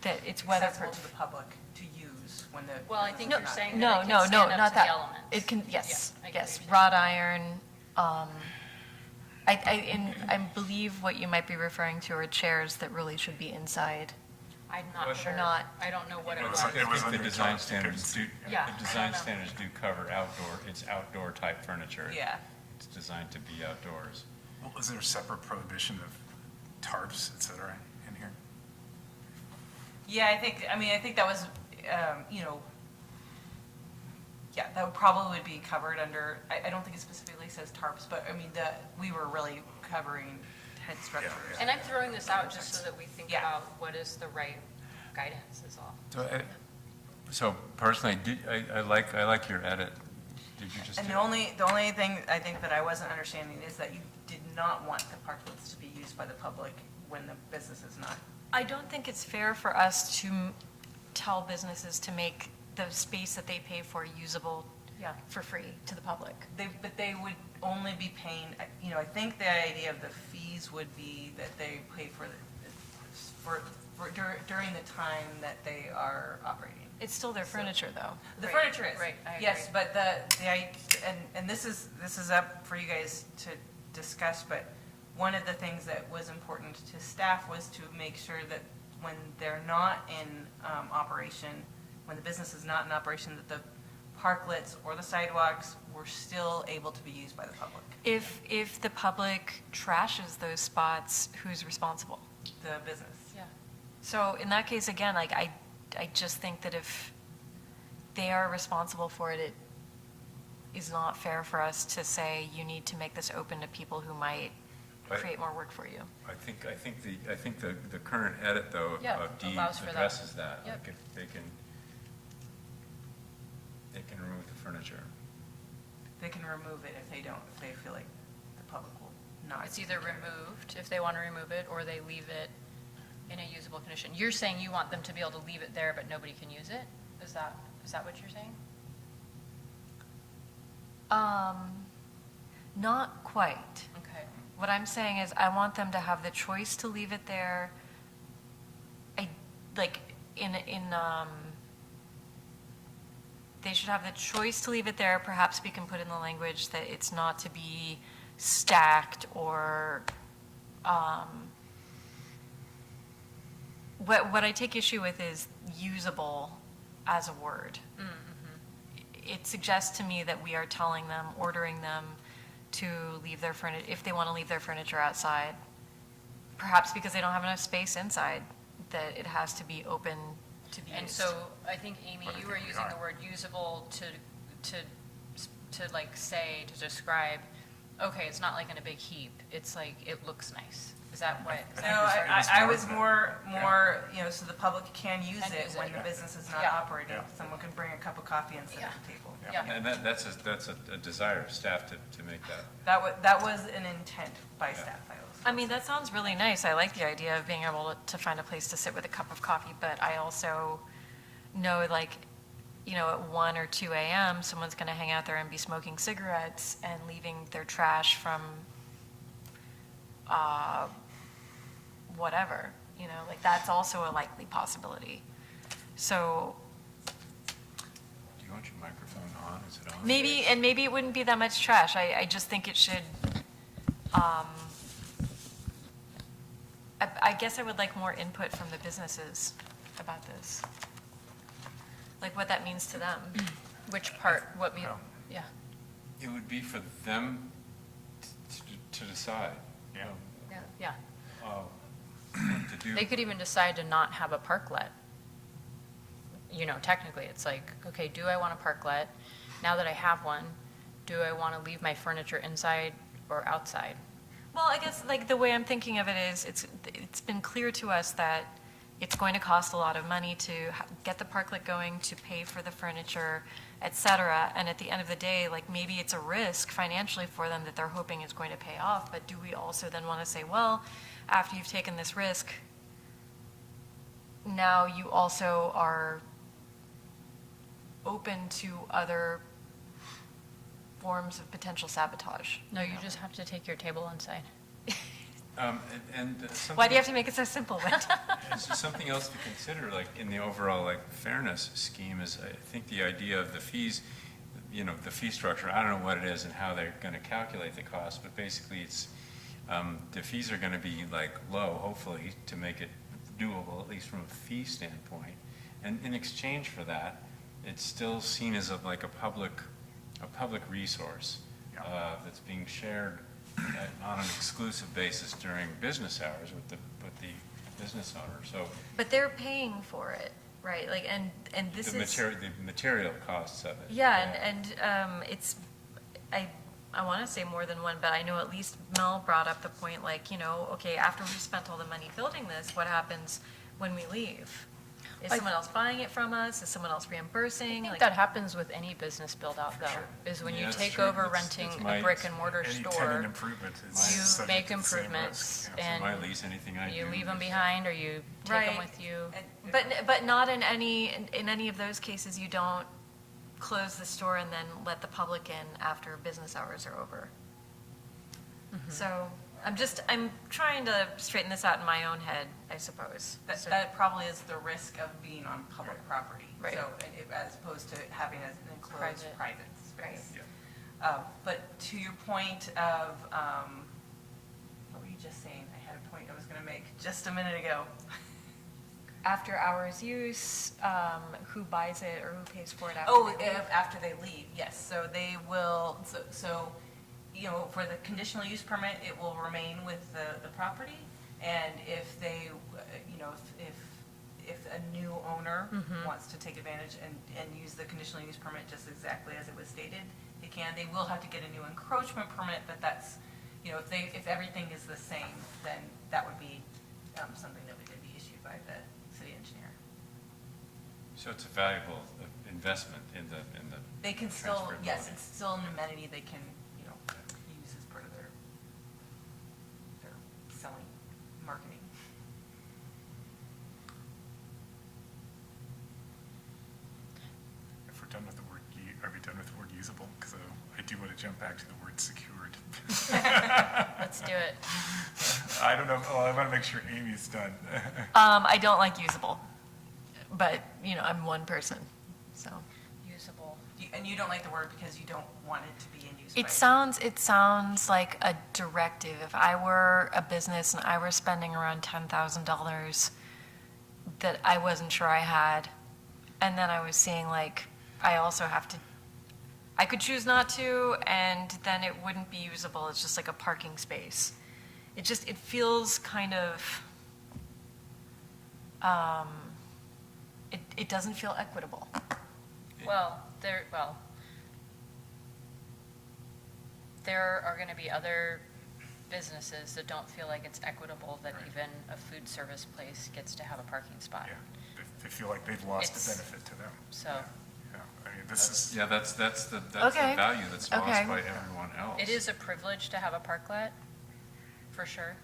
That it's accessible weatherproof. to the public to use when the. Well, I think you're saying No, that it no, can no, stand up not to that. the elements. It can, yes, Yeah, I get yes, what you're saying. wrought iron. I believe what you might be referring to are chairs that really should be inside. I'm not Well, sure. they're not. I don't know what it It was. was- it was I think the under design top standards do, Yeah, the I design don't know. standards do cover outdoor type furniture. Yeah. It's designed to be outdoors. Well, is there a separate prohibition of tarps, et cetera, in here? Yeah, I think that was, yeah, that would probably be covered under, I don't think it specifically says tarps, but I mean, we were really covering head structures. yeah. And I'm throwing this out just so that we think Yeah. about what is the right guidance is all. So personally, I like your edit. Did you just? And do the only thing I think that I wasn't understanding is that you did not want the parklets to be used by the public when the business is not. I don't think it's fair for us to tell businesses to make the space that they pay for usable for free to the public. But they would only be paying, I think the idea of the fees would be that they pay during the time that they are operating. It's still their furniture, though. The Right, furniture is. right, I Yes, agree. but and this is up for you guys to discuss, but one of the things that was important to staff was to make sure that when they're not in operation, when the business is not in operation, that the parklets or the sidewalks were still able to be used by the public, If the public trashes those spots, who's responsible? the business. Yeah. So in that case, again, like, I just think that if they are responsible for it, it is not fair for us to say, you need to make this open to people who might Right. create more work for you. I think the current edit though Yeah, of D allows for that. addresses that. Yep. Like if they can remove the furniture. They can remove it if they feel like the public will not. It's either removed, if they want to remove it, or they leave it in a usable condition. You're saying you want them to be able to leave it there, but nobody can use it? Is that what you're saying? Not quite. Okay. What I'm saying is I want them to have the choice to leave it there. They should have the choice to leave it there. Perhaps we can put in the language that it's not to be stacked or, what I take issue with is usable as a word. It suggests to me that we are telling them, ordering them to leave their furniture, if they want to leave their furniture outside, perhaps because they don't have enough space inside, that it has to be open to be used. And so I think, Amy, But I you think were we using are. the word usable to like say, to describe, okay, it's not like in a big heap. It's like, it looks nice. Is that what? No, I was more, so the public can use Can it use when it. the business is not Yeah. operating. Someone can bring a cup of coffee and sit at the table. Yeah. And that's a desire of staff to make that. That was an intent by staff. I mean, that sounds really nice. I like the idea of being able to find a place to sit with a cup of coffee, but I also know, like, at 1 or 2 a.m., someone's going to hang out there and be smoking cigarettes and leaving their trash from whatever, like that's also a likely possibility. So Do you want your microphone on? Is it on? maybe it wouldn't be that much trash. I just think it should, I guess I would like more input from the businesses about this. Like what that means to them. Which part, yeah. It would be for them to decide. Yeah. Yeah. To do. They could even decide to not have a parklet. Technically, it's like, okay, do I want a parklet? Now that I have one, do I want to leave my furniture inside or outside? Well, I guess like the way I'm thinking of it is it's been clear to us that it's going to cost a lot of money to get the parklet going, to pay for the furniture, et cetera. And at the end of the day, like maybe it's a risk financially for them that they're hoping is going to pay off. But do we also then want to say, well, after you've taken this risk, now you also are open to other forms of potential sabotage? No, you just have to take your table inside. Why do you have to make it so simple, Wendy? Something else to consider, like in the overall like fairness scheme, is I think the idea of the fees, the fee structure. I don't know what it is and how they're going to calculate the cost, but basically it's the fees are going to be like low, hopefully, to make it doable, at least from a fee standpoint. And in exchange for that, it's still seen as a public resource that's being shared on an exclusive basis during business hours with the business owner. So But they're paying for it, right? Like, and this the is. the material costs of it. Yeah, and it's, I want to say more than one, but I know at least Mel brought up the point, like, okay, after we've spent all the money building this, what happens when we leave? Is someone else buying it from us? Is someone else reimbursing? I think Like, that happens with any business build out though, is when Yeah, you that's take true. over It's renting my- a brick and mortar Any tenant store, improvement is you subject make to the same improvements risk. and My lease, anything I do. you leave them behind or you take them Right. with you. But not in any of those cases, you don't close the store and then let the public in after business hours are over. So I'm trying to straighten this out in my own head, I suppose. So- That probably is the risk of being on public property. Right. So, as opposed to having an enclosed Private. private space. Yeah. But to your point of, what were you just saying? I had a point I was going to make just a minute ago. After hours use, who buys it or who pays for it after Oh, they leave? after they leave, yes. So they will, for the conditional use permit, it will remain with the property. And if they, if a new owner wants to take advantage and use the conditional use permit just exactly as it was stated, they can. They will have to get a new encroachment permit, but that's, if everything is the same, then that would be something that would be issued by the city engineer. So it's a valuable investment in the. They can still, yes, transferability. it's still an amenity they can, use as part of their selling, marketing. If we're done with the word, are we done with the word usable? Because I do want to jump back to the word secured. Let's do it. I don't know, I want to make sure Amy's done. I don't like usable, but, I'm one person, so. Usable. And you don't like the word because you don't want it to be in use. It sounds like a directive. If I were a business and I were spending around $10,000 that I wasn't sure I had, and then I was seeing like, I could choose not to, and then it wouldn't be usable. It's just like a parking space. It feels kind of, it doesn't feel equitable. Well, there are going to be other businesses that don't feel like it's equitable that even a food service place gets to have a parking spot. Yeah, they feel like they've lost It's- the benefit to them. So Yeah, I mean, this is, Yeah, that's the Okay. value that's Okay. lost by everyone else. it is a privilege to have a parklet, for sure.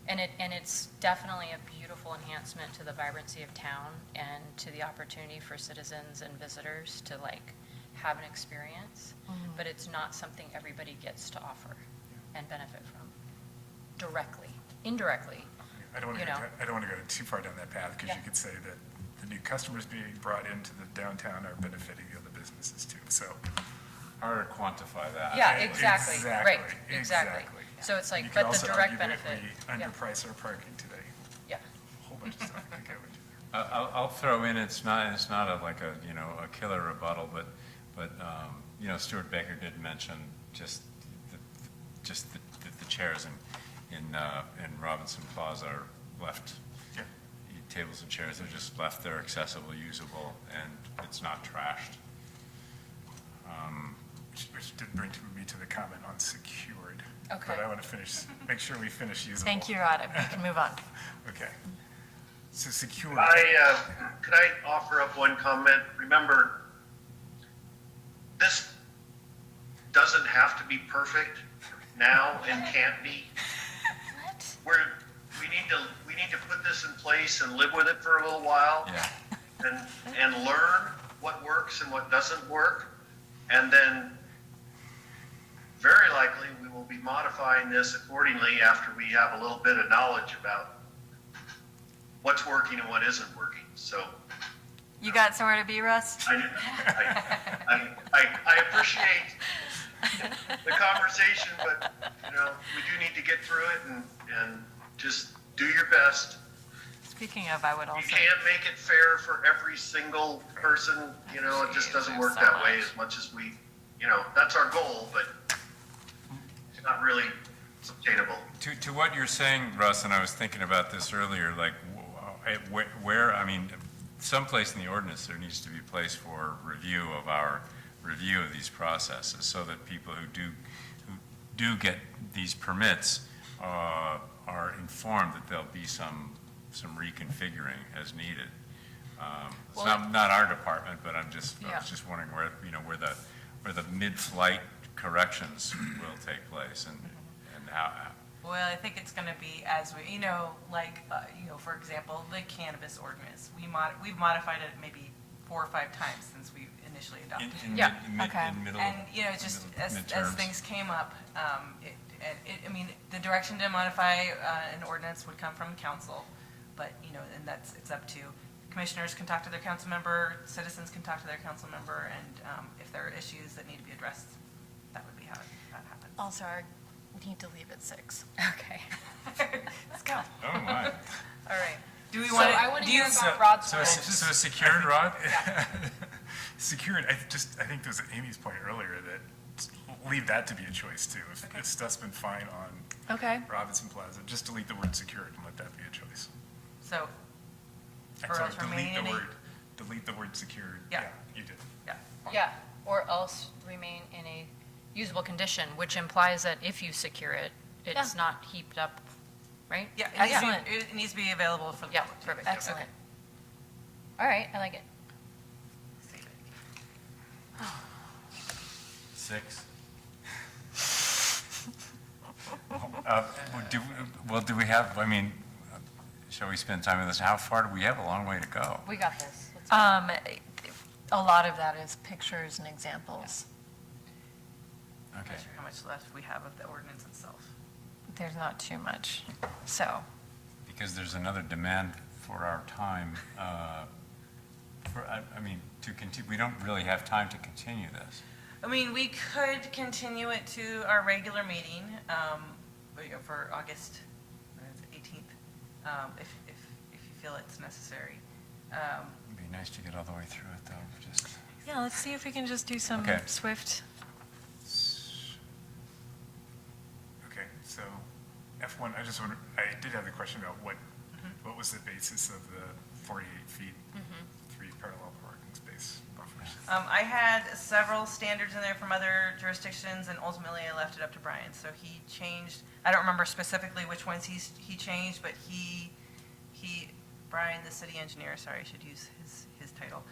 And it's definitely a beautiful enhancement to the vibrancy of town and to the opportunity for citizens and visitors to like have an experience. But it's not something everybody gets to offer and benefit from directly, indirectly. I don't want You to, know. I don't want to go too far down that path, because Yeah. you could say that the new customers being brought into the downtown are benefiting the other businesses too, so. Harder to quantify that. Yeah, exactly, right, Exactly, exactly. exactly. So it's You like, could but the also direct argue that benefit. we Yeah. underprice our parking today. Yeah. A whole bunch of stuff that go into that. I'll throw in, it's not like a, a killer rebuttal, but, Stuart Baker did mention just the chairs in Robinson Plaza are left, Yeah. tables and chairs are just left there accessible, usable, and it's not trashed. Which did bring me to the comment on secured. Okay. But I want to make sure we finish usable. Thank you, Rod. We can move on. Okay. So secured. Could I offer up one comment? Remember, this doesn't have to be perfect now and can't be. We need to put this in place and live with it for a little while. Yeah. And learn what works and what doesn't work. And then very likely we will be modifying this accordingly after we have a little bit of knowledge about what's working and what isn't working. So You got somewhere to be, Russ? I appreciate the conversation, but we do need to get through it and just do your best. Speaking of, I would You also, can't make it fair for every single person, it just doesn't work that way as much as we, that's our goal, but it's not really sustainable. To what you're saying, Russ, and I was thinking about this earlier, like where, someplace in the ordinance, there needs to be a place for review of these processes, so that people who do get these permits are informed that there'll be some reconfiguring as needed. It's not our department, but I was just wondering where the mid-flight corrections will take place and how. Well, I think it's going to be as we, for example, the cannabis ordinance. We've modified it maybe 4 or 5 times since we initially adopted it. In middle. And, just as midterms. things came up, the direction to modify an ordinance would come from council, but, and it's up to commissioners can talk to their council member, citizens can talk to their council member, and if there are issues that need to be addressed, that would be how that happens. also, we need to leave at 6. Okay. Let's go. Oh, my. All right. Do we So want I want to hear So- about Rod's so, work. so secured, Rod? Secured, I think there was Amy's point earlier that leave that to be a choice too. If stuff's been fine on Okay. Robinson Plaza, just delete the word secured and let that be a choice. So, I'm Or sorry, else remaining in a- delete the word secured. Yeah. You did. yeah. Yeah, or else remain in a usable condition, which implies that if you secure it, it's not heaped up, right? Yeah, Excellent. it needs to be available for the Yeah, public. perfect. Excellent. All right, I like it. 6. Do we have, shall we spend time on this? How far do we have? A long way to go. We got this. Let's go. A lot of that is pictures and examples. I'm Okay. not sure how much left we have of the ordinance itself. There's not too much, so. Because there's another demand for our time, to continue, we don't really have time to continue this. We could continue it to our regular meeting for August 18th, if you feel it's necessary. It'd be nice to get all the way through it, though, just. Yeah, let's see if we can just do some Okay. swift. Okay, so F1, I did have the question about what was the basis of the 48 feet, 3 parallel parking space buffers? I had several standards in there from other jurisdictions, and ultimately I left it up to Brian. So he changed, I don't remember specifically which ones he changed, but Brian, the city engineer, sorry, I should use his title.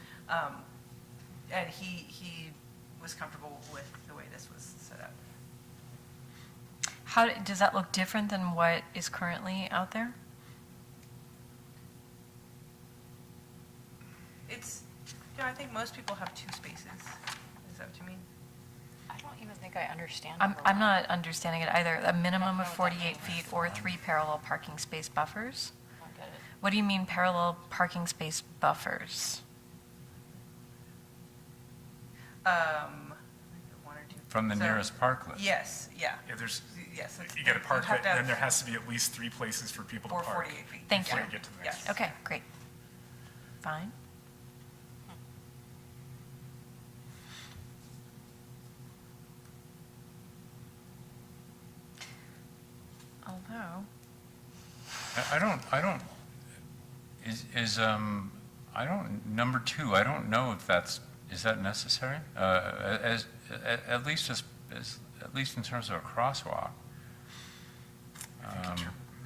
And he was comfortable with the way this was set up. Does that look different than what is currently out there? It's, I think most people have 2 spaces. Is that what you mean? I don't even think I understand. I'm not understanding it either. A minimum of 48 feet or 3 parallel parking space buffers? I don't get it. What do you mean parallel parking space buffers? One or two. From the So- nearest parklet. Yes, yeah. Yeah, there's, Yes. it's- you got to park have it, to have then there has to be at least 3 places for people to Or park. 48 feet. Thank Before you. you get to the next. Yes. Okay, great. Fine. Although, I don't, I don't, number 2, I don't know if is that necessary? At least at least in terms of a crosswalk.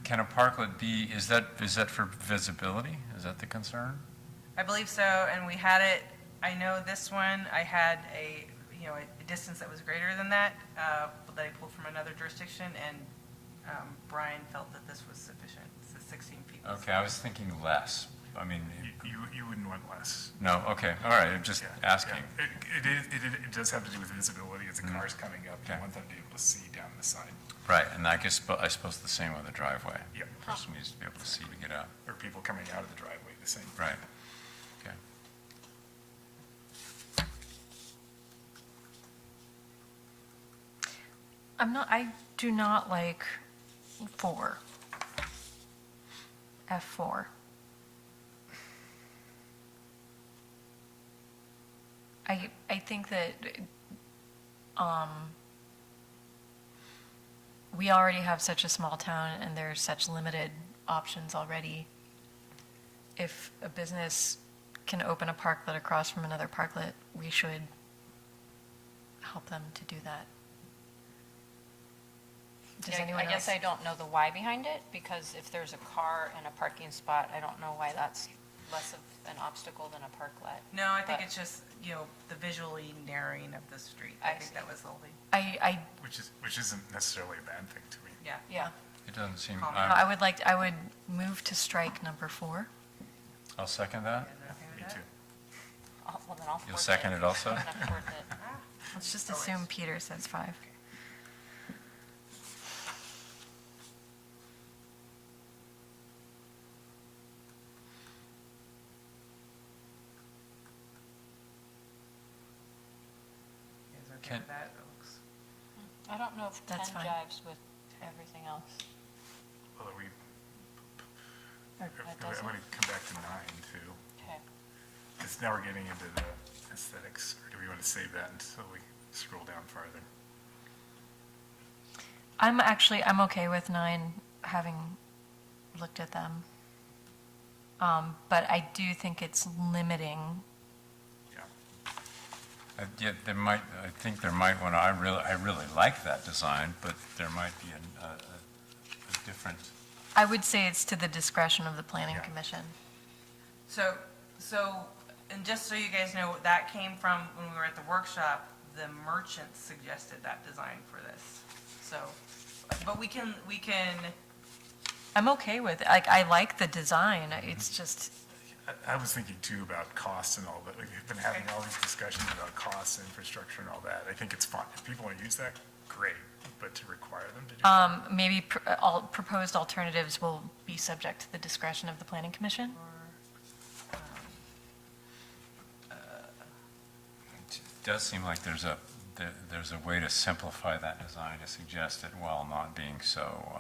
Can a parklet be, is that for visibility? Is that the concern? I believe so, and we had it, I know this one, I had a distance that was greater than that, that I pulled from another jurisdiction, and Brian felt that this was sufficient, so 16 feet. was- Okay, I was thinking less. I mean, You wouldn't want less. no, okay, all right, I'm just Yeah, asking. yeah. It does have to do with visibility. As the car's coming up, you Okay. want them to be able to see down the side. Right, and I suppose the same with the driveway. Yep. Person needs to be able to see to get out. Or people coming out of the driveway, the same. Right, okay. I do not like 4. F4. I think that we already have such a small town and there's such limited options already. If a business can open a parklet across from another parklet, we should help them to do that. Does Yeah, anyone I guess else? I don't know the why behind it, because if there's a car and a parking spot, I don't know why that's less of an obstacle than a parklet. No, I think But- it's just, the visually narrowing of the street. I I think see. that was the whole thing. I, Which isn't necessarily a bad thing to me. Yeah. Yeah. It doesn't seem, Comment. I would move to strike number 4. I'll second that. Is that okay with Me that? too. Well, then I'll You'll fourth second it also? I'm gonna fourth it. Let's just assume Peter says 5. You guys okay Can- with that? That looks- I don't know if 10 That's fine. jives with everything else. Although Or I'm that going doesn't? to come back to 9 too. Okay. Because now we're getting into the aesthetics, or do we want to save that until we scroll down farther? I'm okay with 9, having looked at them. But I do think it's limiting. Yeah. Yeah, I think there might, I really like that design, but there might be a different, I would say it's to the discretion of the planning Yeah. commission. So, and just so you guys know, that came from when we were at the workshop, the merchants suggested that design for this. So, but we can, I'm okay with it. I like the design. It's just, I was thinking too about costs and all that. We've been having all these discussions about costs, infrastructure and all that. I think it's fun. If people want to use that, great, but to require them to do that. maybe proposed alternatives will be subject to the discretion of the planning commission. it does seem like there's a way to simplify that design to suggest it while not being so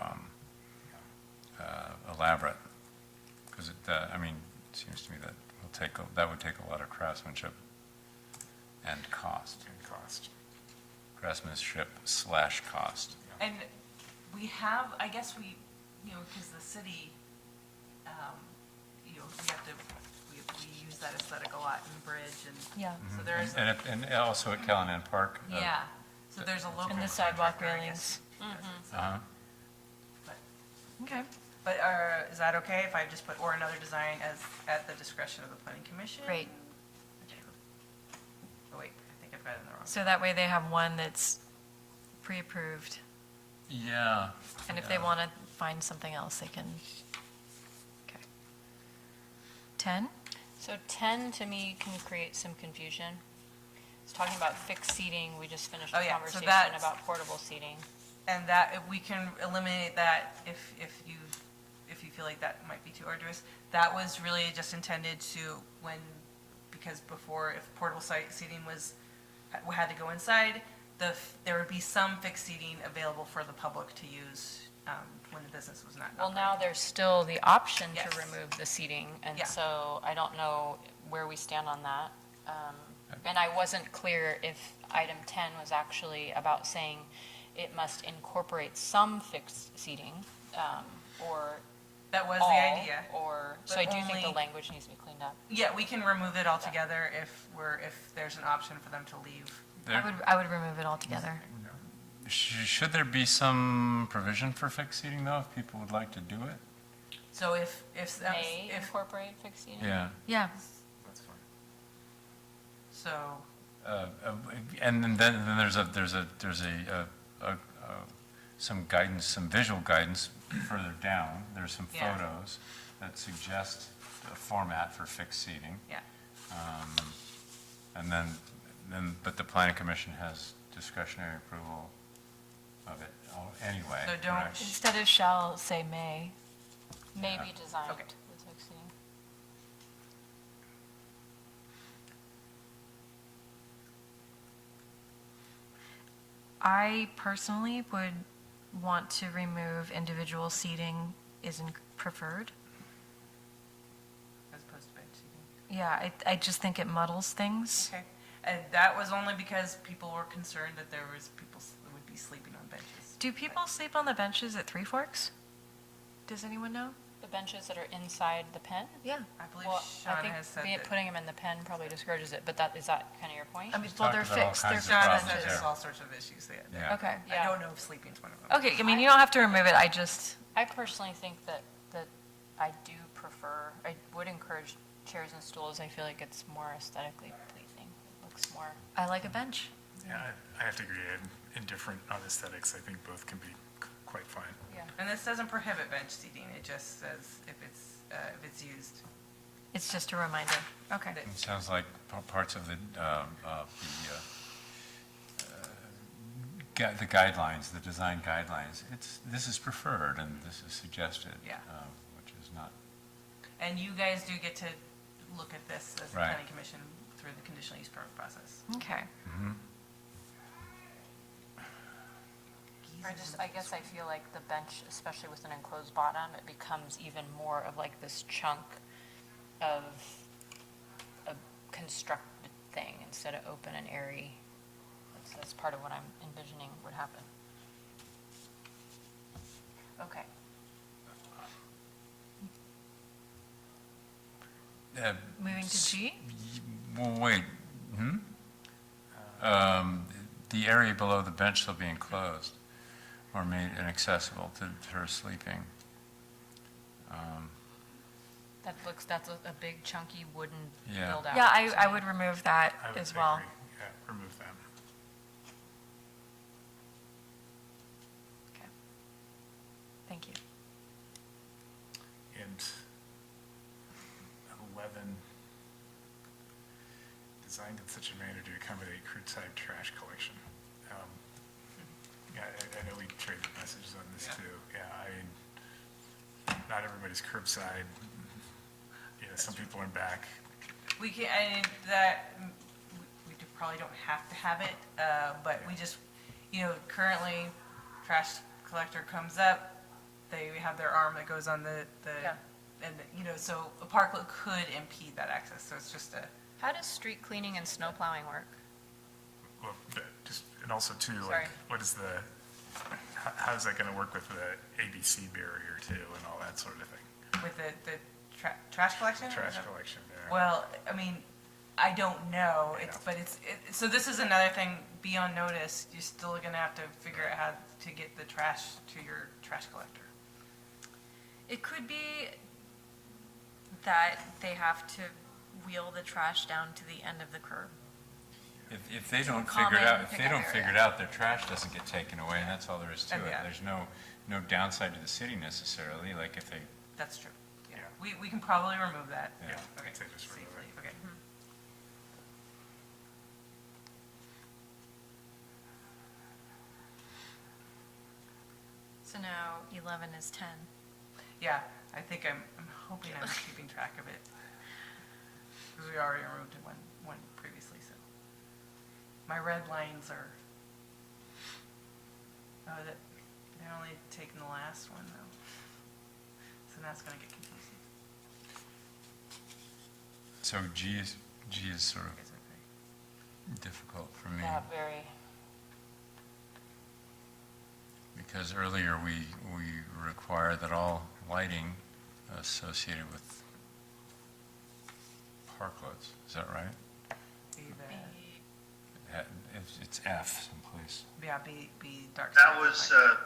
elaborate. Because it seems to me that would take a lot of craftsmanship and cost. And cost. Craftsmanship/cost. and we have, I guess we, because the city, we have to, we use that aesthetic a lot in Bridge, and Yeah. so there's, And also at Callahan Park. yeah, so there's a local. And the sidewalk contractor, I guess, railings. does it, so. Uh-huh. Okay. But is that okay if I just put, or another design as, at the discretion of the planning commission? Great. Okay. Oh, wait, I think I've got it in the wrong. So that way they have one that's pre-approved, Yeah. and if they want to find something else, they can. Okay. 10? So 10, to me, can create some confusion. It's talking about fixed seating, we just finished Oh, a yeah, so conversation that's- about portable seating. And that, if we can eliminate that if you feel like that might be too arduous. That was really just intended to because before, if portable seating had to go inside, there would be some fixed seating available for the public to use when the business was not Well, now operating. there's still the option Yes. to remove the seating, and Yeah. so I don't know where we stand on that. And I wasn't clear if item 10 was actually about saying it must incorporate some fixed seating, or That was all, the idea. so But I do think the only- language needs to be cleaned up. Yeah, we can remove it altogether if there's an option for them to leave. I would remove it altogether. Should there be some provision for fixed seating, though, if people would like to do it? So if May incorporate fixed seating? Yeah. Yeah. That's fine. so, And then there's some guidance, some visual guidance further down. There's some Yeah. photos that suggest a format for fixed seating. yeah. And but the planning commission has discretionary approval of it anyway. So don't- correct? Instead of shall, say may. May Yeah. be designed Okay. with fixed seating. I personally would want to remove individual seating isn't preferred. As opposed to bench seating. Yeah, I just think it muddles things. Okay, and that was only because people were concerned that there was people that would be sleeping on benches. Do people sleep on the benches at Three Forks? Does anyone know? The benches that are inside the pen? Yeah. I believe Well, I Shauna think has said being- that. putting them in the pen probably discourages it, but is that kind of your point? I mean, She's well, they're talked about all fixed, they're kinds of fixed Shauna problems said benches. there's there. all sorts of issues there. Yeah. Okay. I Yeah. don't know if sleeping's one of them. Okay, I mean, you don't have to remove it, I just, I personally think that I do prefer, I would encourage chairs and stools. I feel like it's more aesthetically pleasing. It looks more, I like a bench. Yeah, I have to agree. I'm indifferent on aesthetics. I think both can be quite fine. yeah. And this doesn't prohibit bench seating, it just says if it's used. It's just a reminder. Okay. It sounds like parts of the guidelines, the design guidelines. This is preferred and this is suggested. Yeah. Which is not, And you guys do get to look at this as the Right. planning commission through the conditional use permit process. Okay. I guess I feel like the bench, especially with an enclosed bottom, it becomes even more of like this chunk of a constructed thing instead of open and airy. That's part of what I'm envisioning would happen. Okay. Moving to G? well, wait, the area below the bench shall be enclosed or made inaccessible to her sleeping. That's a big chunky wooden Yeah. build out. Yeah, I would remove that I would as well. agree. Yeah, remove that. Okay. Thank you. And 11, designed in such a manner to accommodate curbside trash collection. Yeah, I know we traded messages on this too. Yeah, not everybody's curbside. You know, some people are back. We can, we probably don't have to have it, but we just, currently, trash collector comes up, they have their arm that goes on the, Yeah. and, so a parklet could impede that access, so it's just a, How does street cleaning and snow plowing work? Well, and also too, Sorry. what is how's that going to work with the ABC barrier too and all that sort of thing? with the trash collection? Trash collection, yeah. Well, I mean, I don't know, so this is another thing, be on notice, you're still gonna have to figure out how to get the trash to your trash collector. It could be that they have to wheel the trash down to the end of the curb. If they don't common figure it out, if they pickup don't figure it area. out, their trash doesn't get taken away, and that's all there is to Oh, it. yeah. There's no downside to the city necessarily, like if they, That's true, yeah. Yeah. We can probably remove that. Yeah, Okay. I'd say just remove it. Safely, okay. So now 11 is 10. Yeah, I think I'm hoping I'm keeping track of it. Because we already removed one previously, so. My red lines are, they're only taking the last one though. So that's gonna get confusing. so G is sort of Is it okay? difficult for me. Yeah, very. Because earlier we require that all lighting associated with parklets, is that right? Be It's F someplace. be dark. That sky was, light.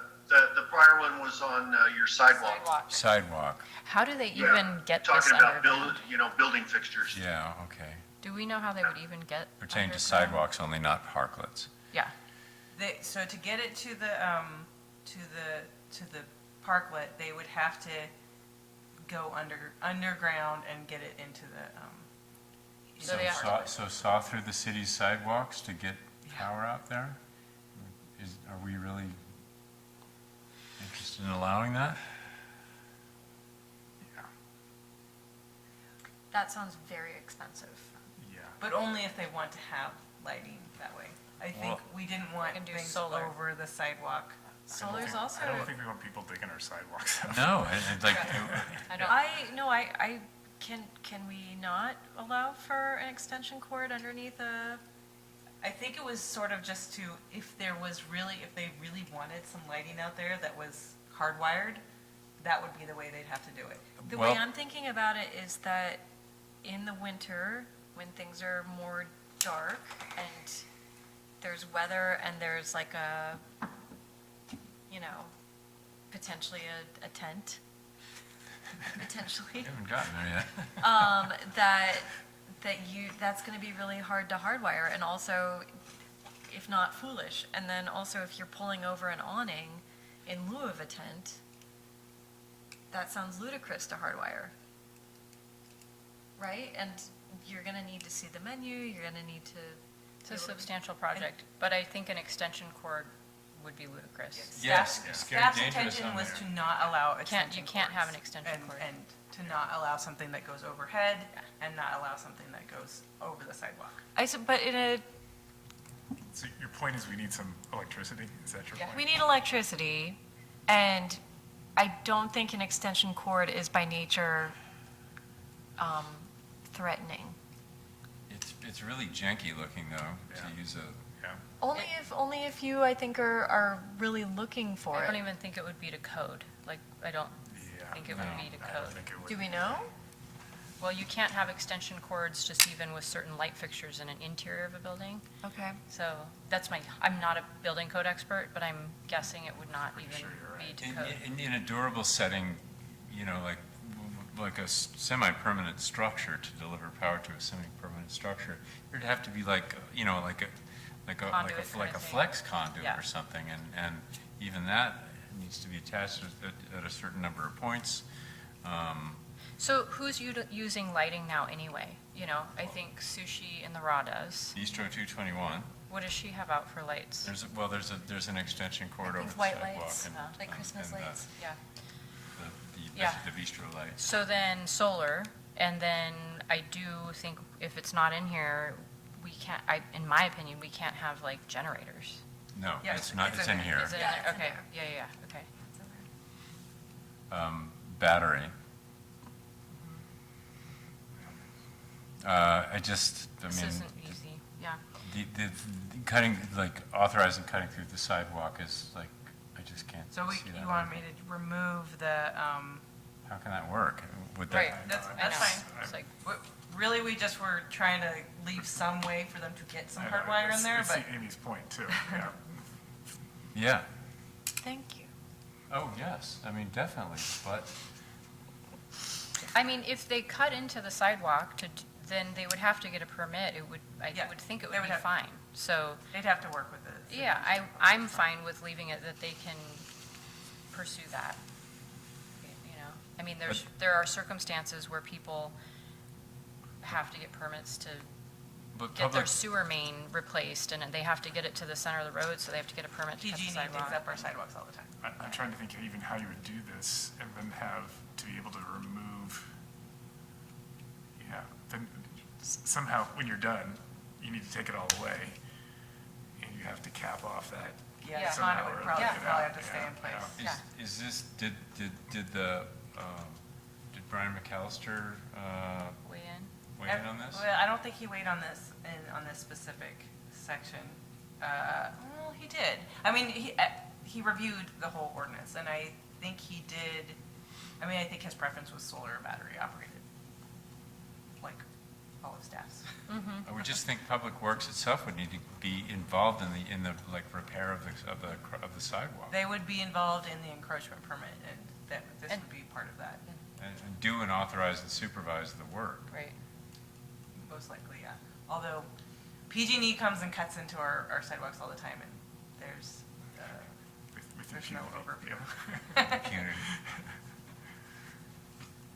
the prior one was on your sidewalk. Sidewalk, How do they Yeah, even get this talking about underground? building fixtures. yeah, okay. Do we know how they would even get Pertaining to underground? sidewalks only, not parklets. Yeah. So to get it to the parklet, they would have to go underground and get it into the, So they have to- So saw through the city's sidewalks to get power out there? Are we really interested in allowing that? Yeah, That sounds very expensive. yeah. but only if they want to have lighting that way. I think Well- we didn't want can do things solar. over the sidewalk. Solar's also. I don't think we want people digging our sidewalks up. No, and like, Can we not allow for an extension cord underneath a? I think it was sort of just to, if they really wanted some lighting out there that was hardwired, that would be the way they'd have to do it. The Well- way I'm thinking about it is that in the winter, when things are more dark and there's weather and there's like a, potentially a tent, potentially, haven't gotten there yet. that's going to be really hard to hardwire, and also, if not foolish, and then also if you're pulling over an awning in lieu of a tent, that sounds ludicrous to hardwire, right? And you're going to need to see the menu, you're going to need to. It's a substantial project, but I think an extension cord would be ludicrous. Yes, Staff's- scary Staff's dangerous intention on was there. to not allow You extension can't have an cords extension cord. And to not allow something that goes overhead and not allow something that goes over the sidewalk. But in a, So your point is we need some electricity, is that your point? we need electricity, and I don't think an extension cord is by nature threatening. It's really janky looking though, Yeah. to use a, Yeah, Only if you, I think, are really looking for I it. don't even think it would be to code. Like, I don't yeah. think it would be to I don't code. think it would. Do we know? Well, you can't have extension cords just even with certain light fixtures in an interior of a building. Okay. So that's I'm not a building code expert, but I'm guessing it would not even sure you're right. be to code. in a durable setting, like a semi-permanent structure to deliver power to a semi-permanent structure, there'd have to be like a Conduit kind of thing. flex conduit Yeah. or something, and even that needs to be attached at a certain number of points. So who's using lighting now anyway? I think Sushi in the Raw does. Bistro 221, What does she have out for lights? there's an extension cord over It's the white sidewalk. lights, and- like Christmas and, lights. Yeah. The bistro lights. So then solar, and then I do think if it's not in here, we can't, in my opinion, we can't have like generators. No, Yeah, it's not, it's it's in in there. here. Is it in Yeah, there? it's in Okay, there. yeah, okay. Battery. I This mean, isn't easy, yeah. the cutting, like authorizing cutting through the sidewalk is like, I just can't So see that. you want me to remove the how can that work? Would that? Right, that's I know. fine. It's like, Really, we just were trying to leave some way for them to get some I know, hard wire in it's- there, it's but Amy's point, too, yeah. Yeah. thank you. Oh, yes, I mean, definitely, but, I mean, if they cut into the sidewalk then they would have to get a permit. I Yeah, would think it they would would be have- fine. So, they'd have to work with it. yeah, I'm fine with leaving it that they can pursue that. You know, I mean, there are circumstances where people have to get permits to but get their public, sewer main replaced, and they have to get it to the center of the road, so they have to get a permit to cut the PG&E digs sidewalk. up our sidewalks all the time. I'm trying to think even how you would do this and then have to be able to remove, yeah, then somehow when you're done, you need to take it all away and you have to cap off that. Yeah, somehow conduit would or probably get it have out. to stay in place. Yeah. is this, did Brian McAllister Weigh in. weigh in on this? Well, I don't think he weighed on this, on this specific section. Well, he did. I mean, he reviewed the whole ordinance, and I think he did, I think his preference was solar or battery operated, like all of staff's. I would just think Public Works itself would need to be involved in the like repair of the sidewalk. They would be involved in the encroachment permit, and this would be part of that, And do and authorize and supervise the work. Right. most likely, yeah. Although PG&E comes and cuts into our sidewalks all the time, and there's With there's no impunity, overview. yeah. Impunity.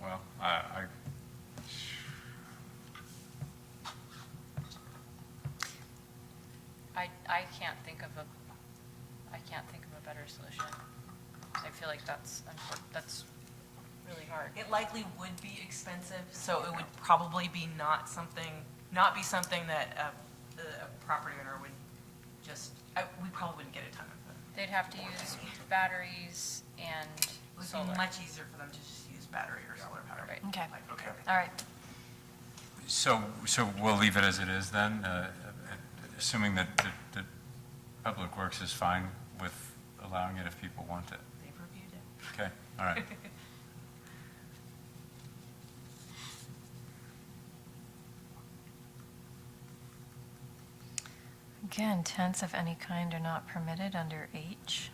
Well, I can't think of a better solution. I feel like that's really hard. It likely would be expensive, so it would probably be not be something that a property owner would just, we probably wouldn't get a ton of them. They'd have to use batteries and It would solar. be much easier for them to just use battery or solar power. Right. Okay. Okay. All right. so we'll leave it as it is then, assuming that Public Works is fine with allowing it if people want it. They've reviewed it. Okay, all right. Again, tents of any kind are not permitted under H.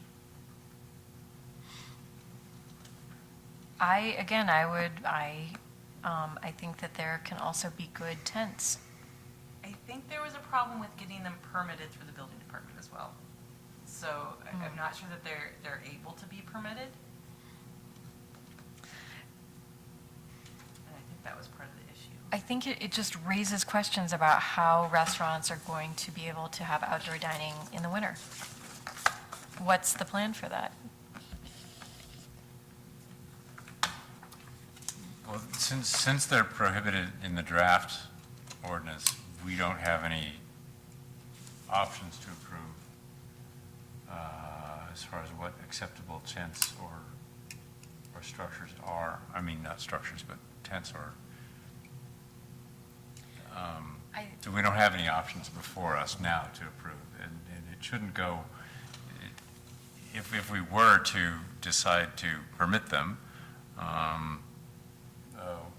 I think that there can also be good tents. I think there was a problem with getting them permitted through the building department as well. So I'm not sure that they're able to be permitted. And I think that was part of the issue. I think it just raises questions about how restaurants are going to be able to have outdoor dining in the winter. What's the plan for that? Well, since they're prohibited in the draft ordinance, we don't have any options to approve as far as what acceptable tents or structures are. I mean, not structures, but tents or. So we don't have any options before us now to approve, and it shouldn't go, if we were to decide to permit them,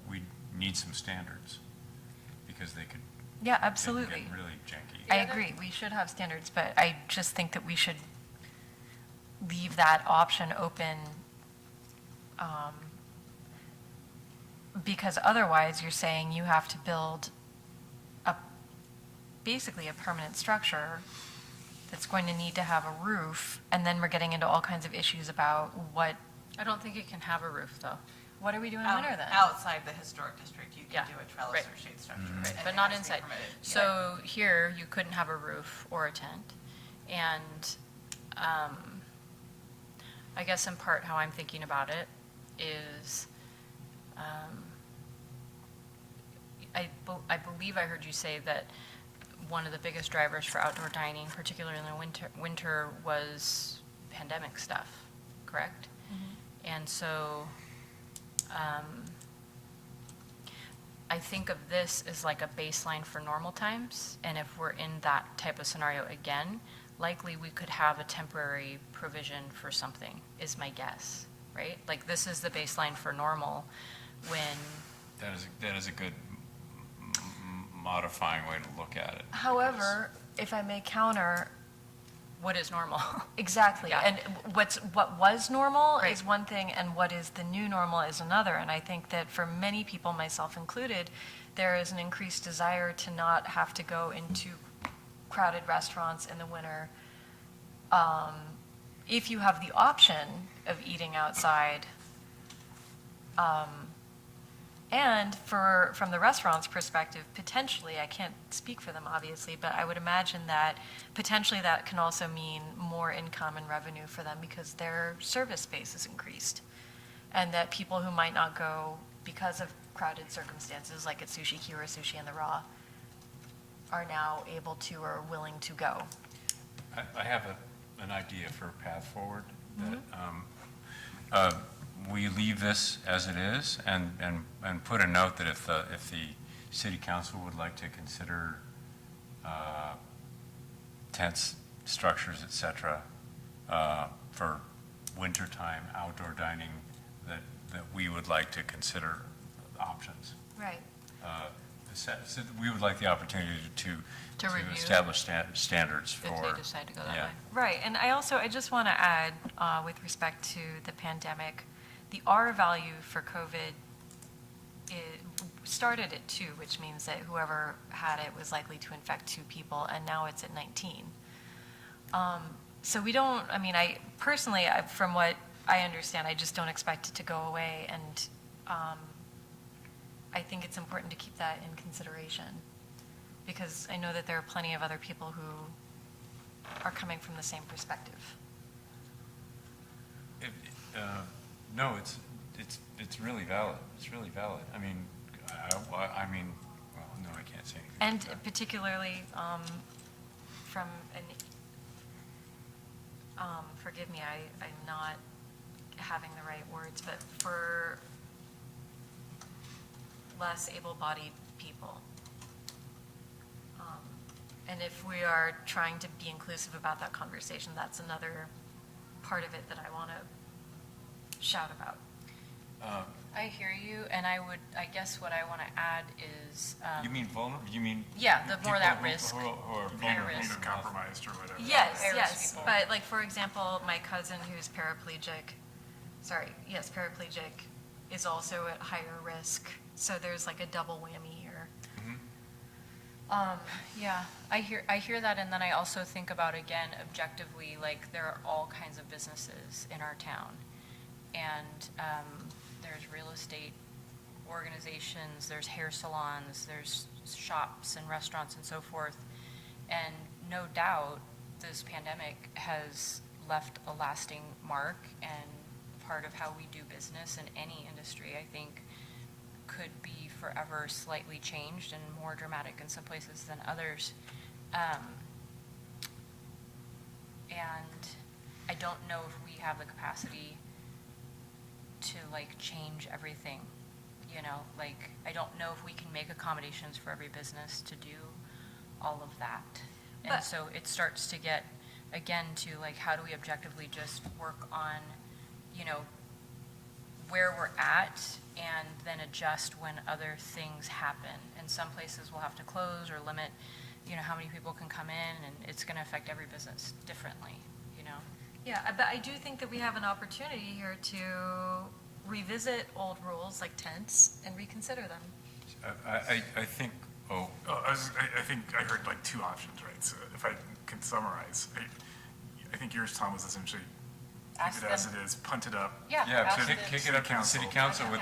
we need some standards, because they could Yeah, get absolutely. really janky. I agree, we should have standards, but I just think that we should leave that option open, because otherwise you're saying you have to build basically a permanent structure that's going to need to have a roof, and then we're getting into all kinds of issues about what, I don't think it can have a roof, though. what are we doing in winter then? Outside the historic district, you Yeah, can do a trellis right. or shade structure. Mm-hmm. and But it not has to be inside. permitted. So here, you couldn't have a roof or a tent. And I guess in part how I'm thinking about it is, I believe I heard you say that one of the biggest drivers for outdoor dining, particularly in the winter, was pandemic stuff, correct? And so I think of this as like a baseline for normal times, and if we're in that type of scenario again, likely we could have a temporary provision for something, is my guess, right? Like, this is the baseline for normal when, That is a good modifying way to look at it. however, if I may counter, What is normal? exactly, Yeah. and what was normal Right. is one thing, and what is the new normal is another. And I think that for many people, myself included, there is an increased desire to not have to go into crowded restaurants in the winter. If you have the option of eating outside, and from the restaurant's perspective, potentially, I can't speak for them obviously, but I would imagine that potentially that can also mean more income and revenue for them because their service space is increased. And that people who might not go because of crowded circumstances, like at Sushi Q or Sushi in the Raw, are now able to or willing to go. I have an idea for a path forward, that we leave this as it is and put a note that if the city council would like to consider tents, structures, et cetera, for wintertime outdoor dining, that we would like to consider options. Right. So we would like the opportunity to review. establish standards for. If they decide to go that yeah. way. Right, and I just want to add, with respect to the pandemic, the R value for COVID started at 2, which means that whoever had it was likely to infect 2 people, and now it's at 19. So we don't, personally, from what I understand, I just don't expect it to go away, and I think it's important to keep that in consideration, because I know that there are plenty of other people who are coming from the same perspective. No, it's really valid. It's really valid. I mean, well, no, I can't say anything. And about that. particularly from an, forgive me, I'm not having the right words, but for less able-bodied people. And if we are trying to be inclusive about that conversation, that's another part of it that I want to shout about. I hear you, and I guess what I want to add is. You mean vulnerable? You mean? Yeah, the more that people risk. Who are Higher vulnerable risk. to health. Compromised or whatever. Yes, High-risk yes, people. but like, for example, my cousin who's paraplegic, is also at higher risk, so there's like a double whammy here. Yeah, I hear that, and then I also think about, again, objectively, like, there are all kinds of businesses in our town. And there's real estate organizations, there's hair salons, there's shops and restaurants and so forth. And no doubt, this pandemic has left a lasting mark, and part of how we do business in any industry, I think, could be forever slightly changed and more dramatic in some places than others. And I don't know if we have the capacity to like change everything, like I don't know if we can make accommodations for every business to do all of that. And But- so it starts to get, again, to like, how do we objectively just work on, where we're at and then adjust when other things happen. And some places will have to close or limit, how many people can come in, and it's going to affect every business differently, Yeah, but I do think that we have an opportunity here to revisit old rules like tents and reconsider them. I think, I think I heard like 2 options, right? So if I can summarize, I think yours, Tom, was essentially Ask keep it as them. it is, punt it up. Yeah. yeah, ask kick them. it up to the city council with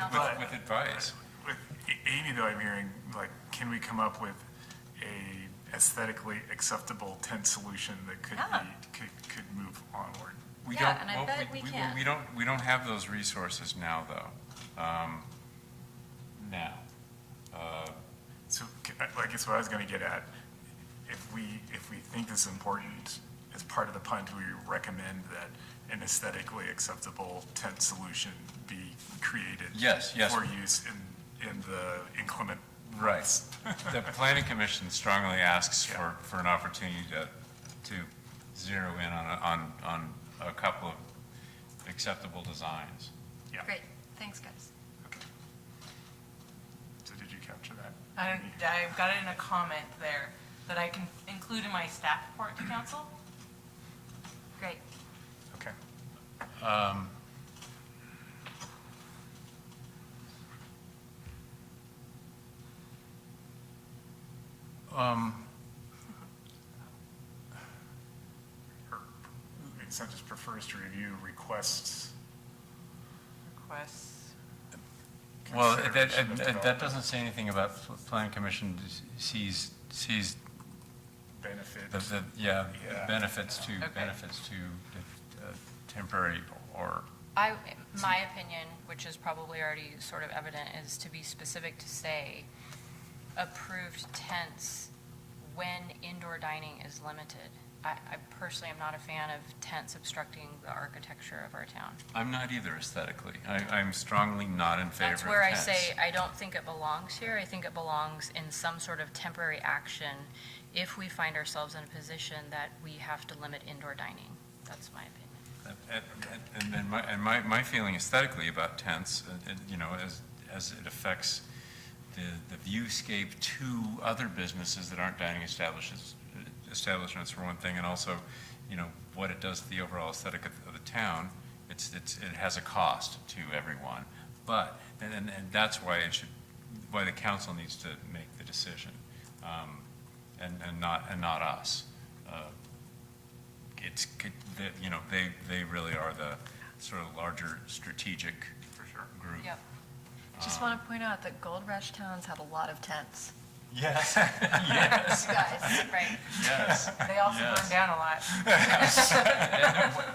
advice. With Amy, though, I'm hearing, like, can we come up with a aesthetically acceptable tent solution that could Yeah. could move onward? We Yeah, don't, and I well, bet we can. we don't have those resources now, though. Now. So, I guess what I was going to get at, if we think this is important, as part of the punt, we recommend that an aesthetically acceptable tent solution be created. Yes, yes. For use in the inclement Right. months. The planning commission strongly asks Yeah. for an opportunity to zero in on a couple of acceptable designs. Yeah. Great, thanks, guys. Okay. So did you capture that? I've got it in a comment there that I can include in my staff report to council. Great. Okay. It's not just prefers to review requests. Requests. Well, consideration of that development, doesn't say anything about planning commission sees benefit. yeah, Yeah. benefits to Okay. temporary or, My opinion, which is probably already sort of evident, is to be specific to say approved tents when indoor dining is limited. I personally am not a fan of tents obstructing the architecture of our town. I'm not either aesthetically. I'm strongly not in favor of That's where I tents. say, I don't think it belongs here. I think it belongs in some sort of temporary action if we find ourselves in a position that we have to limit indoor dining. That's my opinion. And then my feeling aesthetically about tents, you know, as it affects the viewscape to other businesses that aren't dining establishments for one thing, and also, you know, what it does to the overall aesthetic of the town, it has a cost to everyone. But, and that's why why the council needs to make the decision, and not us. You know, they really are the sort of larger strategic group. Yep. Just want to point out that Gold Rush towns had a lot of tents. Yes, yes, You guys, right? yes. They also yes. burn down a lot.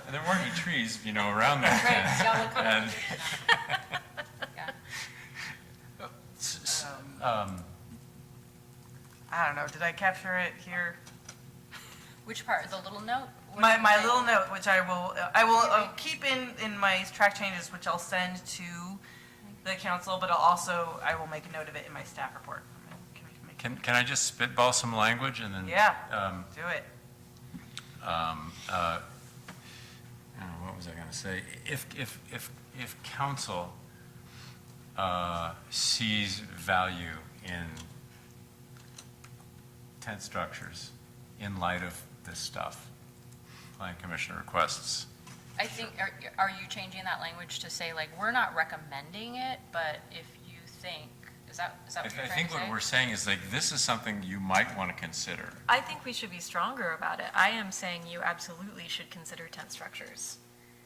And there weren't any trees, you know, around those tents. And, Yeah. I don't know, did I capture it here? Which part, the little note? What My did you say? little note, which I will keep in my track changes, which I'll send to the council, but I will make a note of it in my staff report. can I just spitball some language and then? Yeah, do it. What was I going to say? If council sees value in tent structures in light of this stuff, planning commission requests. I think, are you changing that language to say, like, we're not recommending it, but if you think, is that what you're I trying to think say? what we're saying is like, this is something you might want to consider. I think we should be stronger about it. I am saying you absolutely should consider tent structures.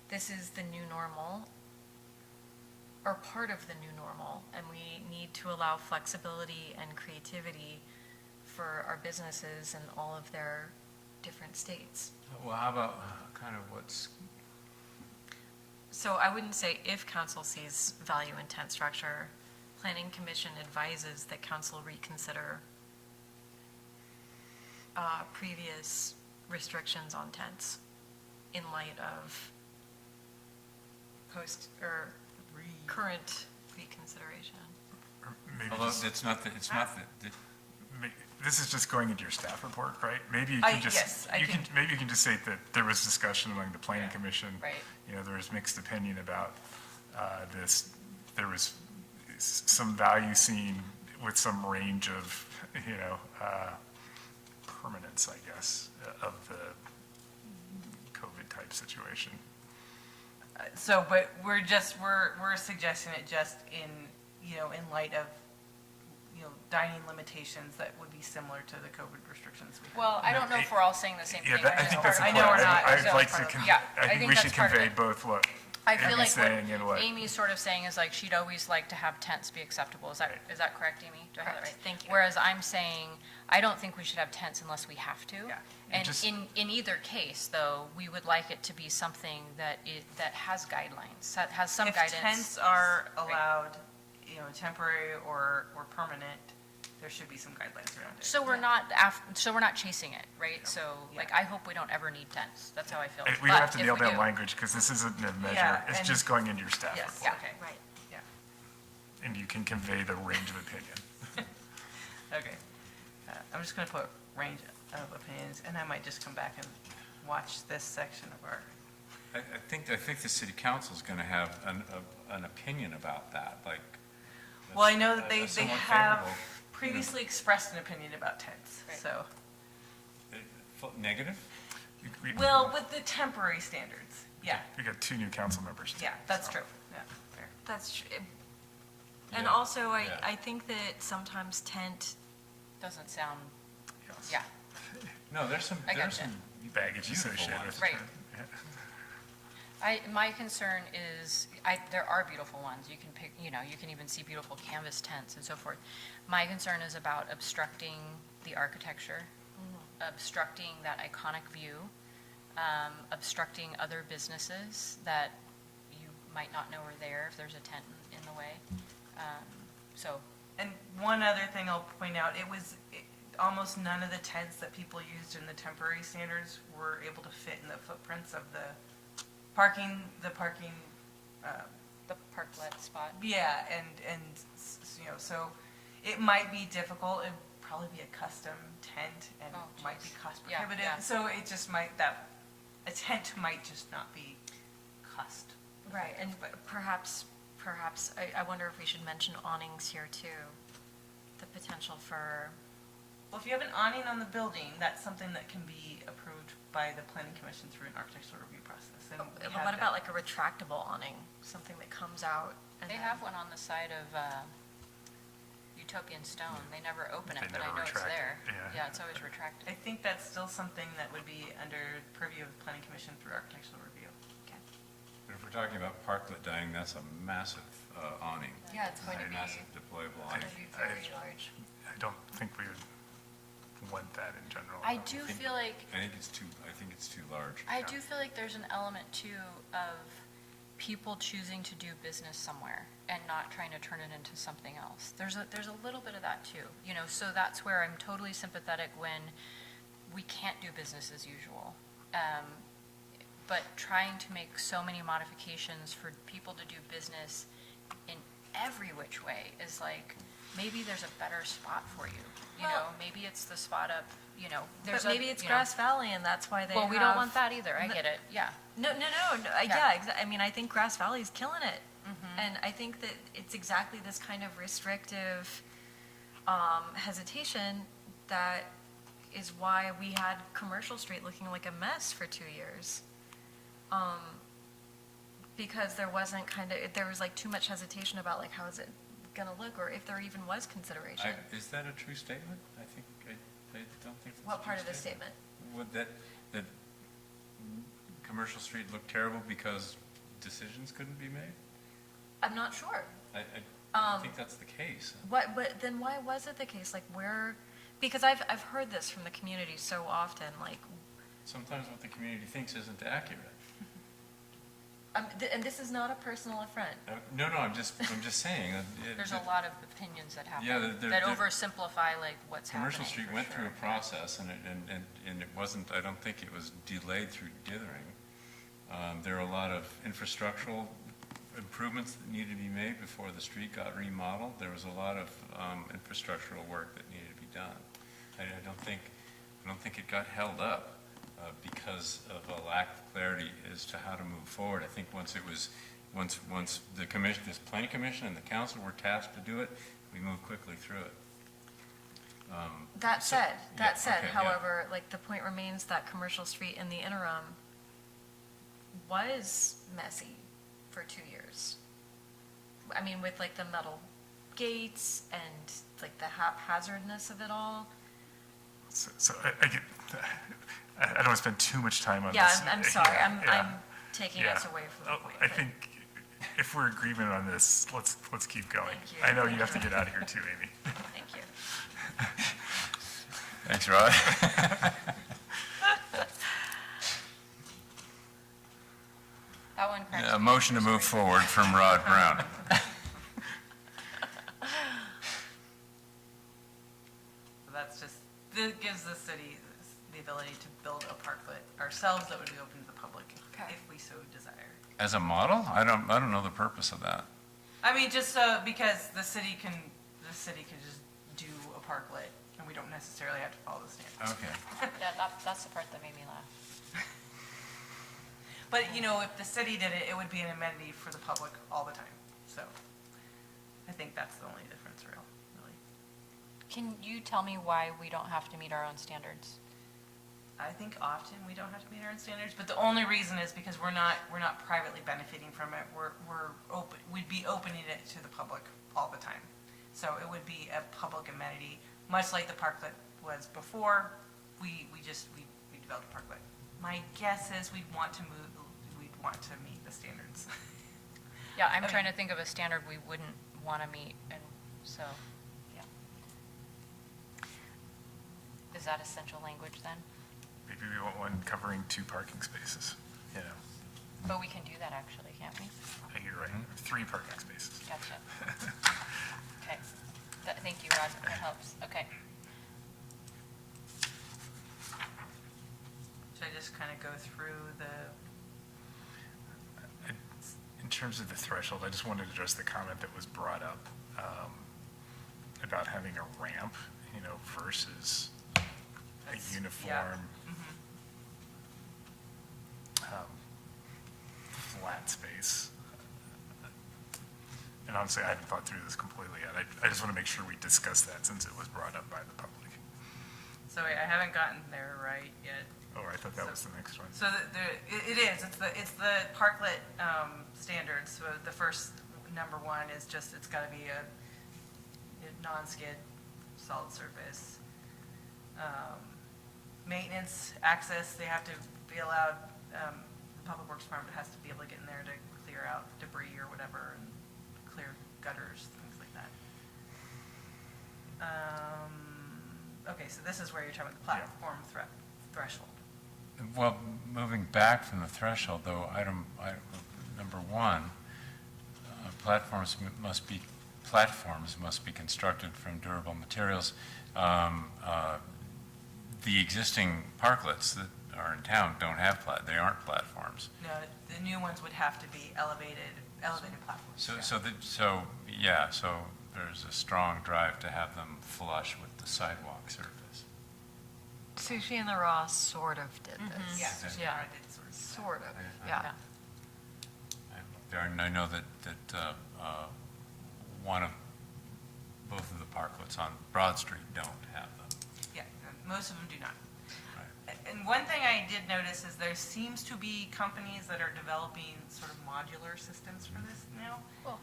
This is the new normal, or part of the new normal, and we need to allow flexibility and creativity for our businesses and all of their different states. Well, how about kind of what's, So I wouldn't say if council sees value in tent structure, planning commission advises that council reconsider previous restrictions on tents in light of current reconsideration. Maybe although just- it's not the, This is just going into your staff report, right? Maybe you I- can just, yes, I can- maybe you can just say that there was discussion among the planning commission. Right. You know, there was mixed opinion about this. There was some value seen with some range of, you know, permanence, I guess, of the COVID type situation. So, but we're suggesting it just in, you know, in light of, you know, dining limitations that would be similar to the COVID restrictions we have. Well, I don't know if we're all saying the same thing. Yeah, I think that's I important. know we're not. I'd like to, Yeah, I think we that's should part of convey it. both what I feel Amy's like saying and what what. Amy's sort of saying is like, she'd always like to have tents be acceptable. Is that correct, Amy? Do I have that right? Correct. Thank you. Whereas I'm saying, I don't think we should have tents unless we have to. Yeah. And Just- in either case, though, we would like it to be something that has guidelines, that has some guidance. If tents are allowed, you know, temporary or permanent, there should be some guidelines around it. So we're not chasing it, right? So, like, I hope we don't ever need tents. That's how I feel. We don't have But to if nail we down do- language because this isn't a measure. Yeah, It's and- just going into your staff Yes, report. okay, Right. yeah, And you can convey the range of opinion. okay. I'm just gonna put range of opinions, and I might just come back and watch this section of our I think the city council is going to have an opinion about that, like. Well, I know that a they somewhat have favorable, previously expressed an opinion about tents, so. Negative? Well, with the temporary standards, yeah, We got 2 new council members. yeah, that's so. true, yeah, fair. That's true. And Yeah, also, yeah. I think that sometimes tent, Doesn't sound, Yes. yeah. No, there's some gotcha. Baggage beautiful associated ones. with the Right. term. Yeah. My concern is, there are beautiful ones, you can pick, you know, you can even see beautiful canvas tents and so forth. My concern is about obstructing the architecture, obstructing that iconic view, obstructing other businesses that you might not know are there if there's a tent in the way. So, And one other thing I'll point out, almost none of the tents that people used in the temporary standards were able to fit in the footprints of the parking, the parklet spot. yeah, and, you know, so it might be difficult, it'd probably be a custom tent and Oh, might be geez. cost Yeah, prohibitive, yeah. so it just might, a tent might just not be cost. right, and perhaps, I wonder if we should mention awnings here too. The potential for, Well, if you have an awning on the building, that's something that can be approved by the planning commission through an architectural review process. And we but have what about that. like a retractable awning, something that comes out? And They then- have one on the side of Utopian Stone. They never open it, They but I never know it's retract it, there. yeah. Yeah, it's always retracted. I think that's still something that would be under purview of the planning commission through architectural review. But if we're talking about parklet dining, that's a massive awning. Yeah, it's going to A be, massive deployable it's awning. going to be very large. I don't think we would want that in general. I do feel like, I think it's too large. I do feel like there's an element too of people choosing to do business somewhere and not trying to turn it into something else. There's a little bit of that too, you know, so that's where I'm totally sympathetic when we can't do business as usual. But trying to make so many modifications for people to do business in every which way is like, maybe there's a better spot for you. You know, Well- maybe it's the spot up, you know, But there's maybe it's you know- Grass Valley and that's why they Well, we don't want that either, I get it, yeah. No, Yeah. yeah, I mean, I think Grass Valley's killing it. And I think that it's exactly this kind of restrictive hesitation that is why we had Commercial Street looking like a mess for 2 years. Because there wasn't there was like too much hesitation about like, how is it gonna look, or if there even was consideration. Is that a true statement? I don't think it's a What true part of the statement? Would that Commercial Street looked terrible because decisions couldn't be made? I'm not sure. I don't think that's the case. But then why was it the case? Like where, because I've heard this from the community so often, like, Sometimes what the community thinks isn't accurate. and this is not a personal affront. No, I'm just saying. There's a lot of opinions that happen, Yeah, that there- oversimplify like what's happening. Commercial Street for went through sure. a process, and it wasn't, I don't think it was delayed through dithering. There are a lot of infrastructural improvements that needed to be made before the street got remodeled. There was a lot of infrastructural work that needed to be done. I don't think it got held up because of a lack of clarity as to how to move forward. I think once the commission, this planning commission and the council were tasked to do it, we moved quickly through it. That said, okay, yeah. however, like the point remains that Commercial Street in the interim was messy for 2 years. I mean, with like the metal gates and like the haphazardness of it all. So I get, I don't want to spend too much time on Yeah, this. I'm sorry, Yeah, I'm taking us yeah. away from the point. I but- think if we're in agreement on this, let's keep going. Thank you. I know you have to get out of here too, Amy. Thank you. Thanks, Rod. That one cracks A me motion to up. move forward from Rod Brown. That's just, this gives the city the ability to build a parklet ourselves that would be open to the public Okay. if we so desire. As a model? I don't know the purpose of that. I mean, just because the city can just do a parklet and we don't necessarily have to follow the standards. Okay. Yeah, that's the part that made me laugh. But, you know, if the city did it, it would be an amenity for the public all the time. So I think that's the only difference, really. Can you tell me why we don't have to meet our own standards? I think often we don't have to meet our own standards, but the only reason is because we're not privately benefiting from it. We'd be opening it to the public all the time. So it would be a public amenity, much like the parklet was before. We developed a parklet. My guess is we'd want to meet the standards. Yeah, I'm trying to think of a standard we wouldn't want to meet, and so, yeah. Is that essential language then? Maybe we want one covering 2 parking spaces, you know. But we can do that actually, can't we? You're right, 3 parking spaces. Gotcha. Okay. Thank you, Rod. That helps. Okay. Should I just kind of go through In terms of the threshold, I just wanted to address the comment that was brought up about having a ramp, you know, versus a uniform flat space. And honestly, I haven't thought through this completely yet. I just want to make sure we discuss that since it was brought up by the public. So I haven't gotten there right yet. Oh, I thought that was the next one. So it is, it's the parklet standards. So the first, number 1 is just, it's got to be a non-skid, solid surface. Maintenance, access, they have to be allowed, the Public Works Department has to be able to get in there to clear out debris or whatever, and clear gutters, things like that. Okay, so this is where you're talking about the platform threshold. Well, moving back from the threshold, though, number 1, platforms must be constructed from durable materials. The existing parklets that are in town don't have they aren't platforms. No, the new ones would have to be elevated platforms. So there's a strong drive to have them flush with the sidewalk surface. Sushi and the Raw sort of did this. Yeah, Yeah. I did sort of. Sort of, yeah. I know that both of the parklets on Broad Street don't have them. Yeah, most of them do not. Right. And one thing I did notice is there seems to be companies that are developing sort of modular systems for this now. Cool.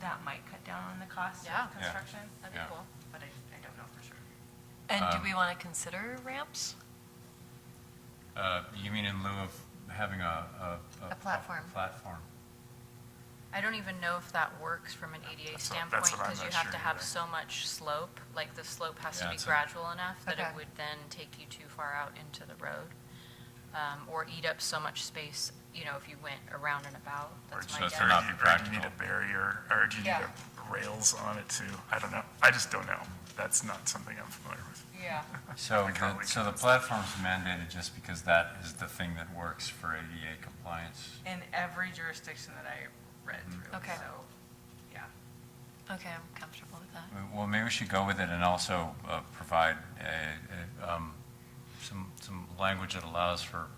That might cut down on the cost Yeah. of construction, That'd be Yeah. cool. but I don't know for sure. And do we want to consider ramps? You mean in lieu of having a platform. Platform. I don't even know if that works from an ADA That's standpoint, what I'm because you not have sure to have either. so much slope, like the slope has to Yeah, be it's a- gradual enough that it Okay. would then take you too far out into the road, or eat up so much space, you know, if you went around and about. That's my so it's guess. not Do you practical. need a barrier, or do you need Yeah. rails on it too? I don't know. I just don't know. That's not something I'm familiar with. Yeah. So My colleague so the can- platform's mandated just because that is the thing that works for ADA compliance. In every jurisdiction that I read through, Okay. so, yeah. Okay, I'm comfortable with that. Well, maybe we should go with it and also provide some language that allows for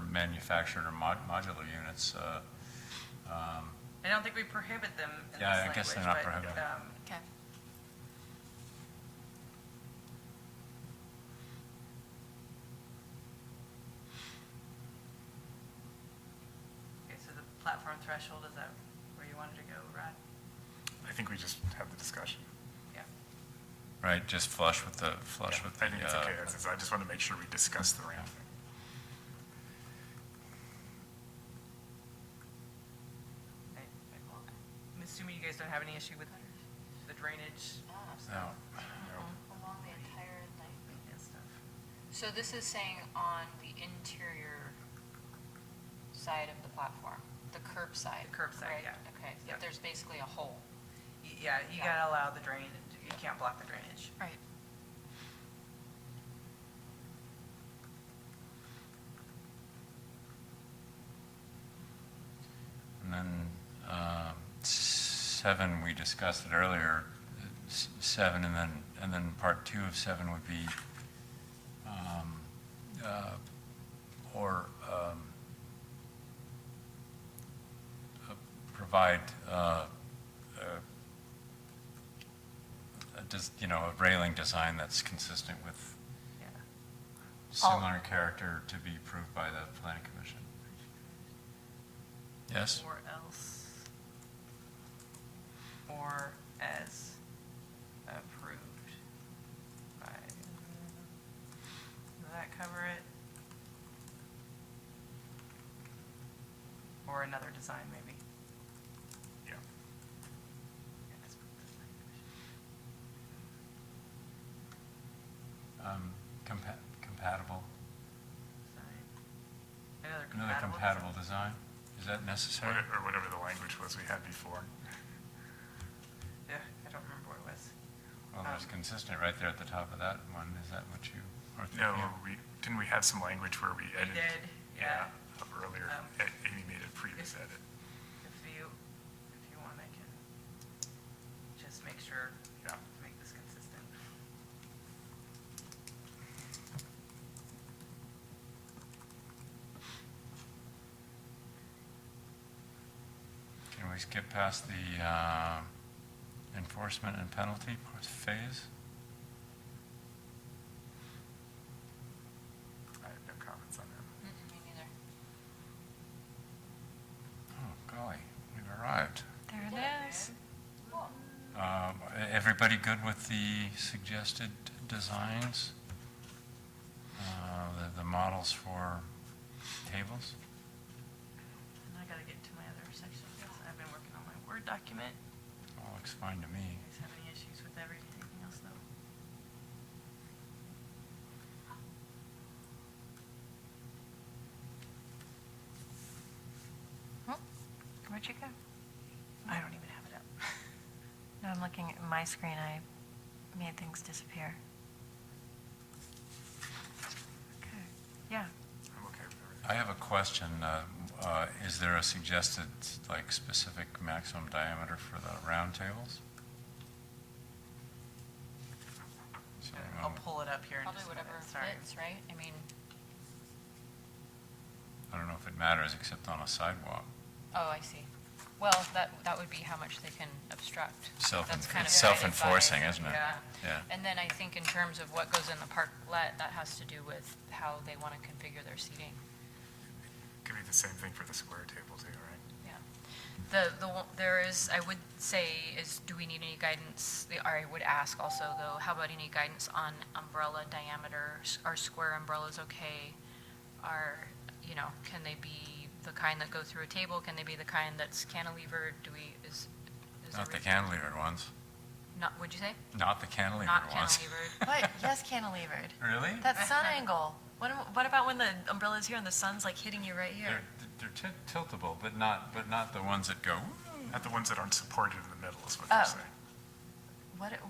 manufactured or modular units. I don't think we prohibit them in this Yeah, I language, guess they're not but, prohibited. Okay. Okay, so the platform threshold, is that where you wanted to go, Rod? I think we just have the discussion. Yeah. Right, just flush with the. I think it's okay. I just want to make sure we discuss the ramp thing. I'm assuming you guys don't have any issue with the drainage No. Along the entire length. and stuff. So this is saying on the interior side of the platform, the curb side? The curb side, right? yeah. Okay, Yep. but there's basically a hole. Yeah, you Yeah. gotta allow the drain, you can't block the drainage. Right. And then 7, we discussed it earlier, 7, and then part 2 of 7 would be, provide, a railing design that's consistent with similar character to be approved by the planning commission. Yes? Or else, or as approved by, does that cover it? Or another design, maybe? Yeah. Compatible, Another another compatible design? Is that necessary? Or whatever the language was we had before. Yeah, I don't remember what it was. Well, there's consistent right there at the top of that one. Is that what you are No, thinking? didn't we have some language where we edited? did, yeah. Up earlier. Amy made a previous edit. If you want, I can just make sure, Yeah. make this consistent. Can we skip past the enforcement and penalty phase? I have no comments on that. Me neither. Oh, golly, we've arrived. There it is. Everybody good with the suggested designs? The models for tables? And I gotta get to my other section. I've been working on my Word document. All looks fine to me. You guys have any issues with anything else, though? Where'd you go? I don't even have it up. No, I'm looking at my screen. I made things disappear. Okay, yeah. I'm okay with everything. I have a question. Is there a suggested, like, specific maximum diameter for the round tables? So, I'll pull it up here in Probably just a whatever minute, sorry. fits, right? I mean, I don't know if it matters except on a sidewalk. oh, I see. Well, that would be how much they can obstruct. That's kind of It's guided by- self-enforcing, isn't it? Yeah. Yeah. And then I think in terms of what goes in the parklet, that has to do with how they want to configure their seating. Could be the same thing for the square table too, right? Yeah. There is, I would say, do we need any guidance? Or I would ask also, though, how about any guidance on umbrella diameter? Are square umbrellas okay? Can they be the kind that go through a table? Can they be the kind that's cantilevered? Is Not the there- cantilevered ones. Not, what'd you say? Not the cantilevered Not ones. cantilevered. What? Yes, cantilevered. Really? That's sun angle. What about when the umbrella's here and the sun's like hitting you right here? They're tiltable, but not the ones that go. Not the ones that aren't supported in the middle is what Oh. you're saying.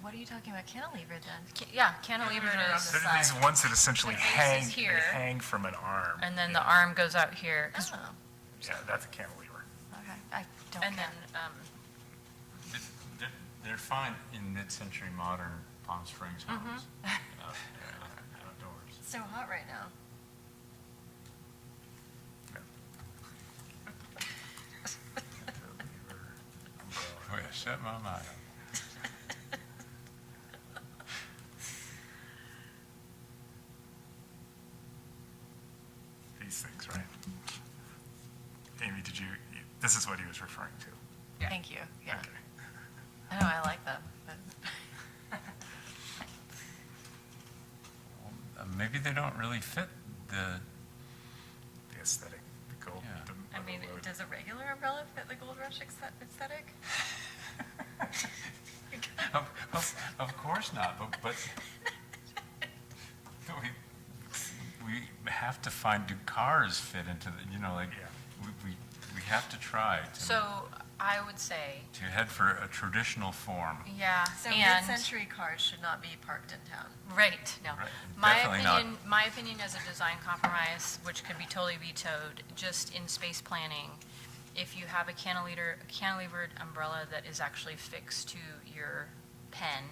What are you talking about? Cantilevered then? Yeah, cantilevered is, They're these ones that essentially The base hang, is here. they hang from an arm. and then the arm goes out here. 'Cause- Oh, Yeah, that's a cantilever. okay. I don't And care. then, They're fine in mid-century modern Palm Springs homes. Outdoors. It's so hot right now. Oh, yeah, shut my mind. These things, right? Amy, this is what he was referring to? Thank you, yeah. Okay. I know, I like them, but Maybe they don't really fit the, The aesthetic, the gold. Yeah. the- I mean, the- does a regular umbrella fit the Gold Rush aesthetic? of course not, but we have to find, do cars fit into the, we have to try so I would say, to head for a traditional form. yeah, So and, mid-century cars should not be parked in town. right, no. Right, My definitely not. my opinion as a design compromise, which could be totally vetoed, just in space planning, if you have a cantilevered umbrella that is actually fixed to your pen,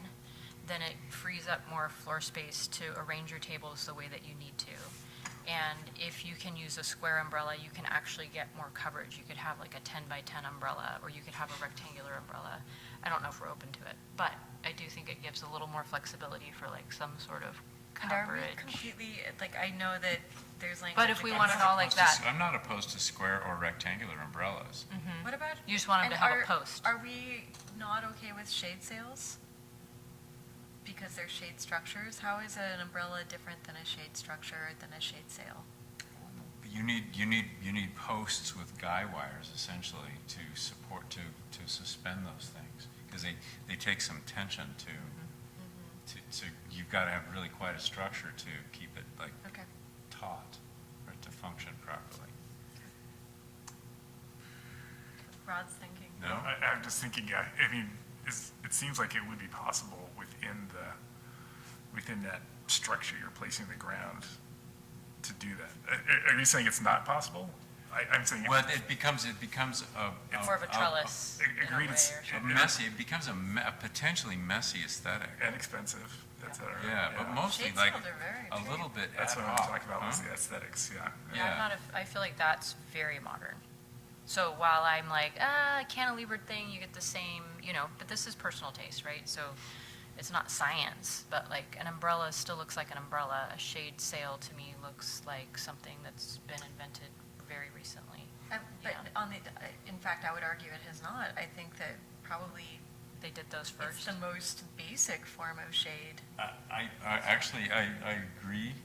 then it frees up more floor space to arrange your tables the way that you need to. And if you can use a square umbrella, you can actually get more coverage. You could have like a 10 by 10 umbrella, or you could have a rectangular umbrella. I don't know if we're open to it, but I do think it gives a little more flexibility for like some sort of And are we coverage. completely, like, I know that there's language. But if we want it all like that, I'm not opposed to square or rectangular umbrellas. What about? you just want them and to have are- a post. Are we not okay with shade sails? Because they're shade structures? How is an umbrella different than a shade structure than a shade sail? You need posts with guy wires essentially to support, to suspend those things, because they take some tension to, you've got to have really quite a structure to keep it like Okay. taut or to function properly. Rod's thinking. No? I'm just thinking, I mean, it seems like it would be possible within that structure you're placing the ground to do that. Are you saying it's not possible? I'm saying. Well, it becomes a. More of a trellis in a Agreed, way it's or A something. messy, it becomes a potentially messy aesthetic. and expensive, et cetera. Yeah, but mostly Shade like sails are very a cheap. little bit ad That's what I'm hoc, talking about, was huh? the aesthetics, yeah. Yeah, I'm not I feel like that's very modern. So while I'm like, cantilevered thing, you get the same, but this is personal taste, right? So it's not science, but like an umbrella still looks like an umbrella. A shade sail to me looks like something that's been invented very recently. But Yeah. in fact, I would argue it has not. I think that probably They did those it's first. the most basic form of shade. I actually, I agree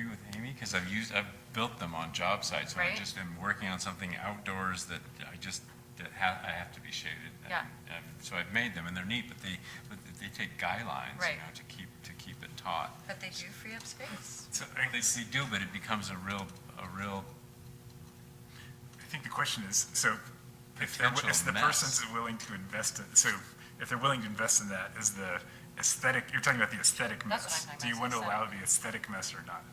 with Amy, because I've built them on job sites. When I Right. just am working on something outdoors that I have to be shaded. Yeah. And so I've made them, and they're neat, but they take guy lines, Right. to keep it taut. But they do free up space. So They do, but it becomes a real, I think the question is, so if Potential the mess. person's willing to invest in, so if they're willing to invest in that, is the aesthetic, you're talking about the aesthetic That's what mess. I'm talking Do you about, want to it's allow the aesthetic mess or not?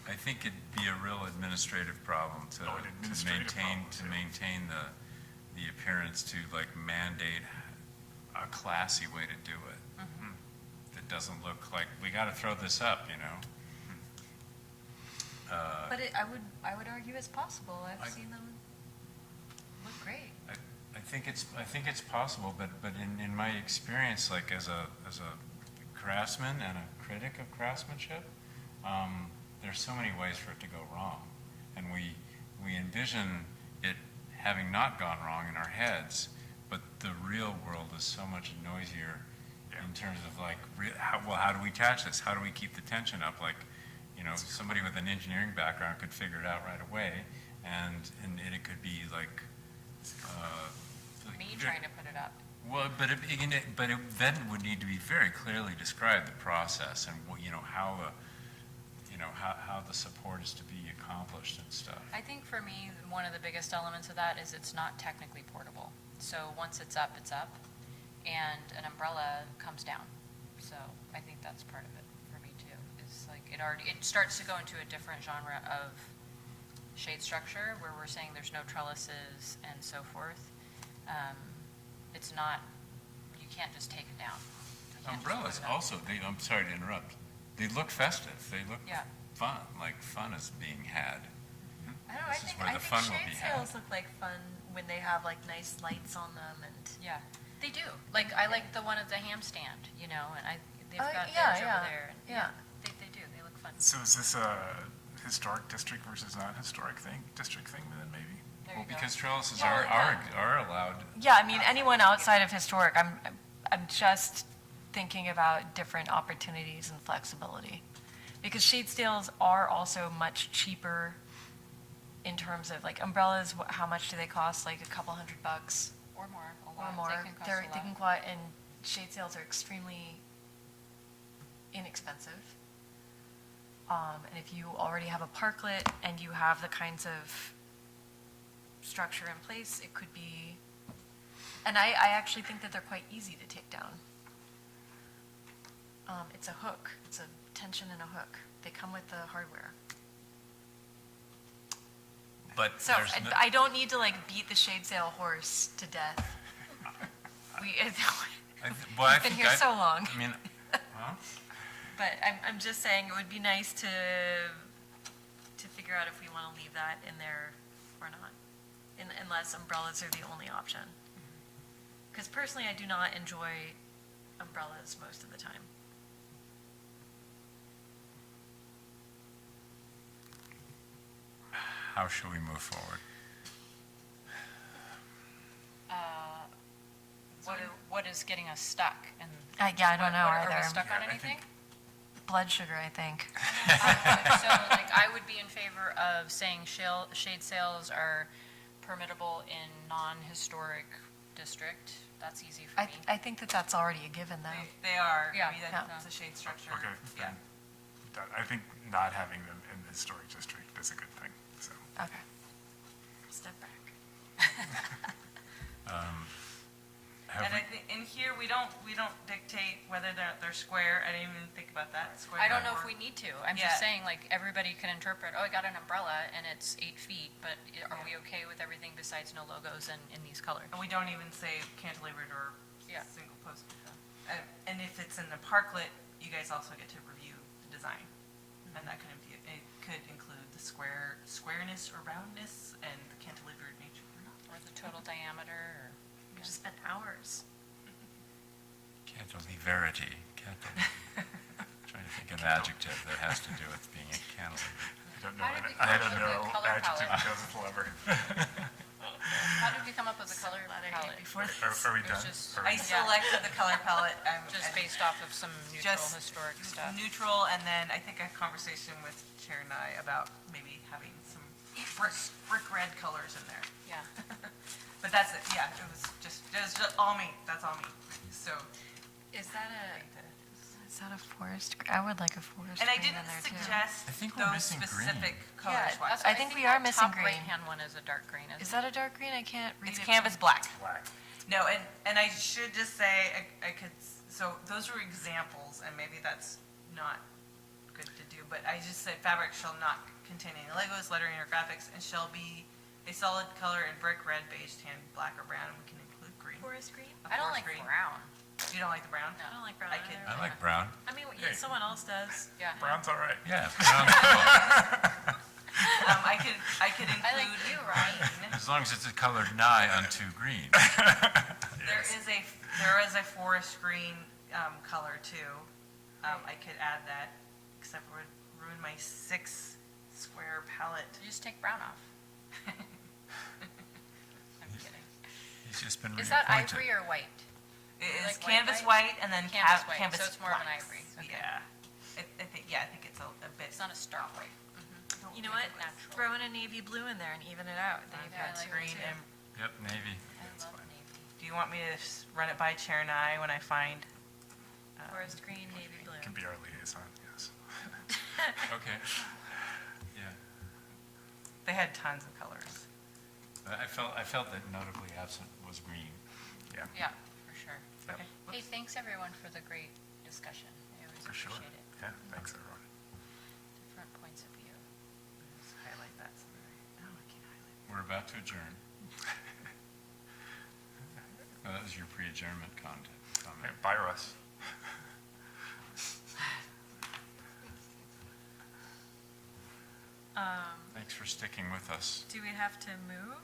I think it'd be a real administrative problem to Oh, an administrative problem, maintain the appearance, to like mandate a classy way to do it. That doesn't look like, we got to throw this up, But I would argue it's possible. I've seen them look great. I think it's possible, but in my experience, like as a craftsman and a critic of craftsmanship, there's so many ways for it to go wrong, and we envision it having not gone wrong in our heads, but the real world is so much noisier in terms of like, how do we attach this? How do we keep the tension up? Like, somebody with an engineering background could figure it out right away, and it could be like. Me trying to put it up. Well, but it then would need to be very clearly described, the process, and how the support is to be accomplished and stuff. I think for me, one of the biggest elements of that is it's not technically portable. So once it's up, and an umbrella comes down. So I think that's part of it for me too. It's like it starts to go into a different genre of shade structure where we're saying there's no trellises and so forth. It's not, you can't just take it down. You can't just Umbrellas put it up. also, I'm sorry to interrupt, they look festive, they look Yeah. fun, like fun is being had. I don't know, This is where the fun will be shade had. sails look like fun when they have like nice lights on them and. Yeah, they do. Like, I like the one at the ham stand, and they've Oh, got yeah, theirs yeah, over there. And yeah. They do, they look fun. So is this a historic district versus non-historic district thing then maybe? There Well, you go. because trellises Well, are allowed. Yeah, I mean, anyone outside of historic, I'm just thinking about different opportunities and flexibility. Because shade sails are also much cheaper in terms of like umbrellas, how much do they cost? Like a couple $100 Or more, a or lot. more. They can cost They're- a They can lot. go out, and shade sails are extremely inexpensive. And if you already have a parklet and you have the kinds of structure in place, it could be, and I actually think that they're quite easy to take down. It's a hook, it's a tension and a hook. They come with the hardware. But So there's no, I don't need to like beat the shade sail horse to death. We've been here so long. I mean, huh? But I'm just saying it would be nice to to figure out if we want to leave that in there or not, unless umbrellas are the only option. Because personally, I do not enjoy umbrellas most of the time. How shall we move forward? What is getting us stuck? And Yeah, I don't know Are we either. stuck on Yeah, I anything? Blood sugar, I think. So, like, I would be in favor of saying shade sales are permittable in non-historic district. That's easy for me. I think that that's already a given, though. They are. Yeah. I mean, Yeah. that's a shade structure. Okay, Yeah. then I think not having them in the historic district is a good thing, so. Okay. Step back. And I think, in here, we don't dictate whether they're square. I didn't even think about that, square. I don't know or- if we need to. I'm Yeah. just saying, like, everybody can interpret, oh, I got an umbrella and it's 8 feet, but are we okay with everything besides no logos and in these colors? And we don't even say cantilevered or Yeah. single post. And if it's in the parklet, you guys also get to review the design. And that could include the squareness or roundness and the cantilevered nature or not. Or the total diameter, or? We just spent hours. Cantileverity. Trying to think of an adjective that has to do with being a cantilever. I don't know, How did we I come don't up with know the color adjective palette? Joseph Lover. How did we come up with the color palette? Before Are we It was done? just- Are we I done? selected the color palette. Just based off of some neutral Just historic stuff? Neutral, and then I think a conversation with Chair and I about maybe having some brick red colors in there. Yeah. But that's it, yeah, it was just all me, that's all me. So, Is that Is that a forest? I would like a forest and I green didn't in there, too. suggest I think we're those missing green. specific Yeah, colors. that's- I think we are that missing top green. right-hand one is a dark green, isn't it? Is that a dark green? I can't read It's it. canvas black. Black. No, and I should just say, I could, so those are examples, and maybe that's not good to do, but I just said fabric shall not contain any logos, lettering, or graphics, and shall be a solid color in brick red, beige, tan, black, or brown, and we can include green. Forest green? A I don't forest like green. brown. You don't like the brown? I don't like brown I could- either. I like brown. I mean, Hey. someone else does. Yeah. Brown's all right. Yeah, brown's cool. I could include. I like you, Ryan. green. As long as it's a color nigh unto green. There is a forest green color too. I could add that, except it would ruin my 6 square palette. You just take brown off. I'm kidding. He's just been Is that reappointed. ivory or white? It You is like white canvas light? white and then Canvas white, canvas so it's more of an blacks. ivory. Okay. Yeah. I think it's a bit. It's not a stark white. You know what? Natural. Throw in a navy blue in there and even it out. Then you've Yeah, I got like green it too. and Yep, navy. I love navy. Do you want me to run it by Chair and I when I find? forest green, navy blue. Can be our liaison, yes. Okay. Yeah. They had tons of colors. I felt that notably absent was green. Yeah, Yeah, for sure. Yep. Hey, thanks everyone for the great discussion. I always for sure. appreciate it. Yeah, thanks, everyone. Different points of view. Let's highlight that somewhere. No, I can't highlight. We're about to adjourn. Well, that was your pre-adjournment comment. Okay, bye, Russ. Thanks for sticking with us. Do we have to move?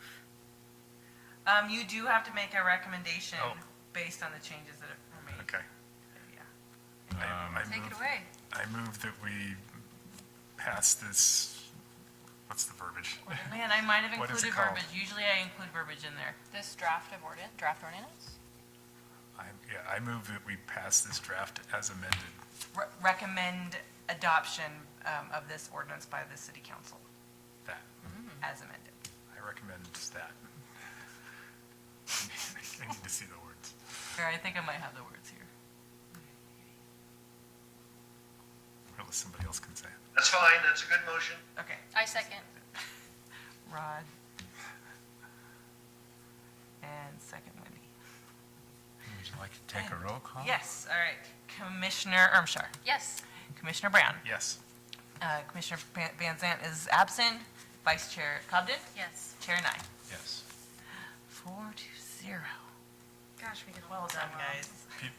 You do have to make a recommendation Oh. based on the changes that were made. Okay. Yeah. I Take it move- away. I move that we pass this, what's the verbiage? Man, I might have What is it included called? verbiage. Usually I include verbiage in there. This draft ordinance? I move that we pass this draft as amended. Recommend adoption of this ordinance by the city council That, as amended. I recommend that. I need to see the words. Here, I think I might have the words here. Or unless somebody else can say it. That's fine, that's a good motion. Okay. I second. Rod. And second Wendy. Would you like to take a roll call? Yes, all right. Commissioner Ermshar. Yes. Commissioner Brown. Yes. Commissioner Van Zant is absent. Vice Chair Cobden. Yes. Chair and I. Yes. 4-0. Gosh, we did Well done, guys.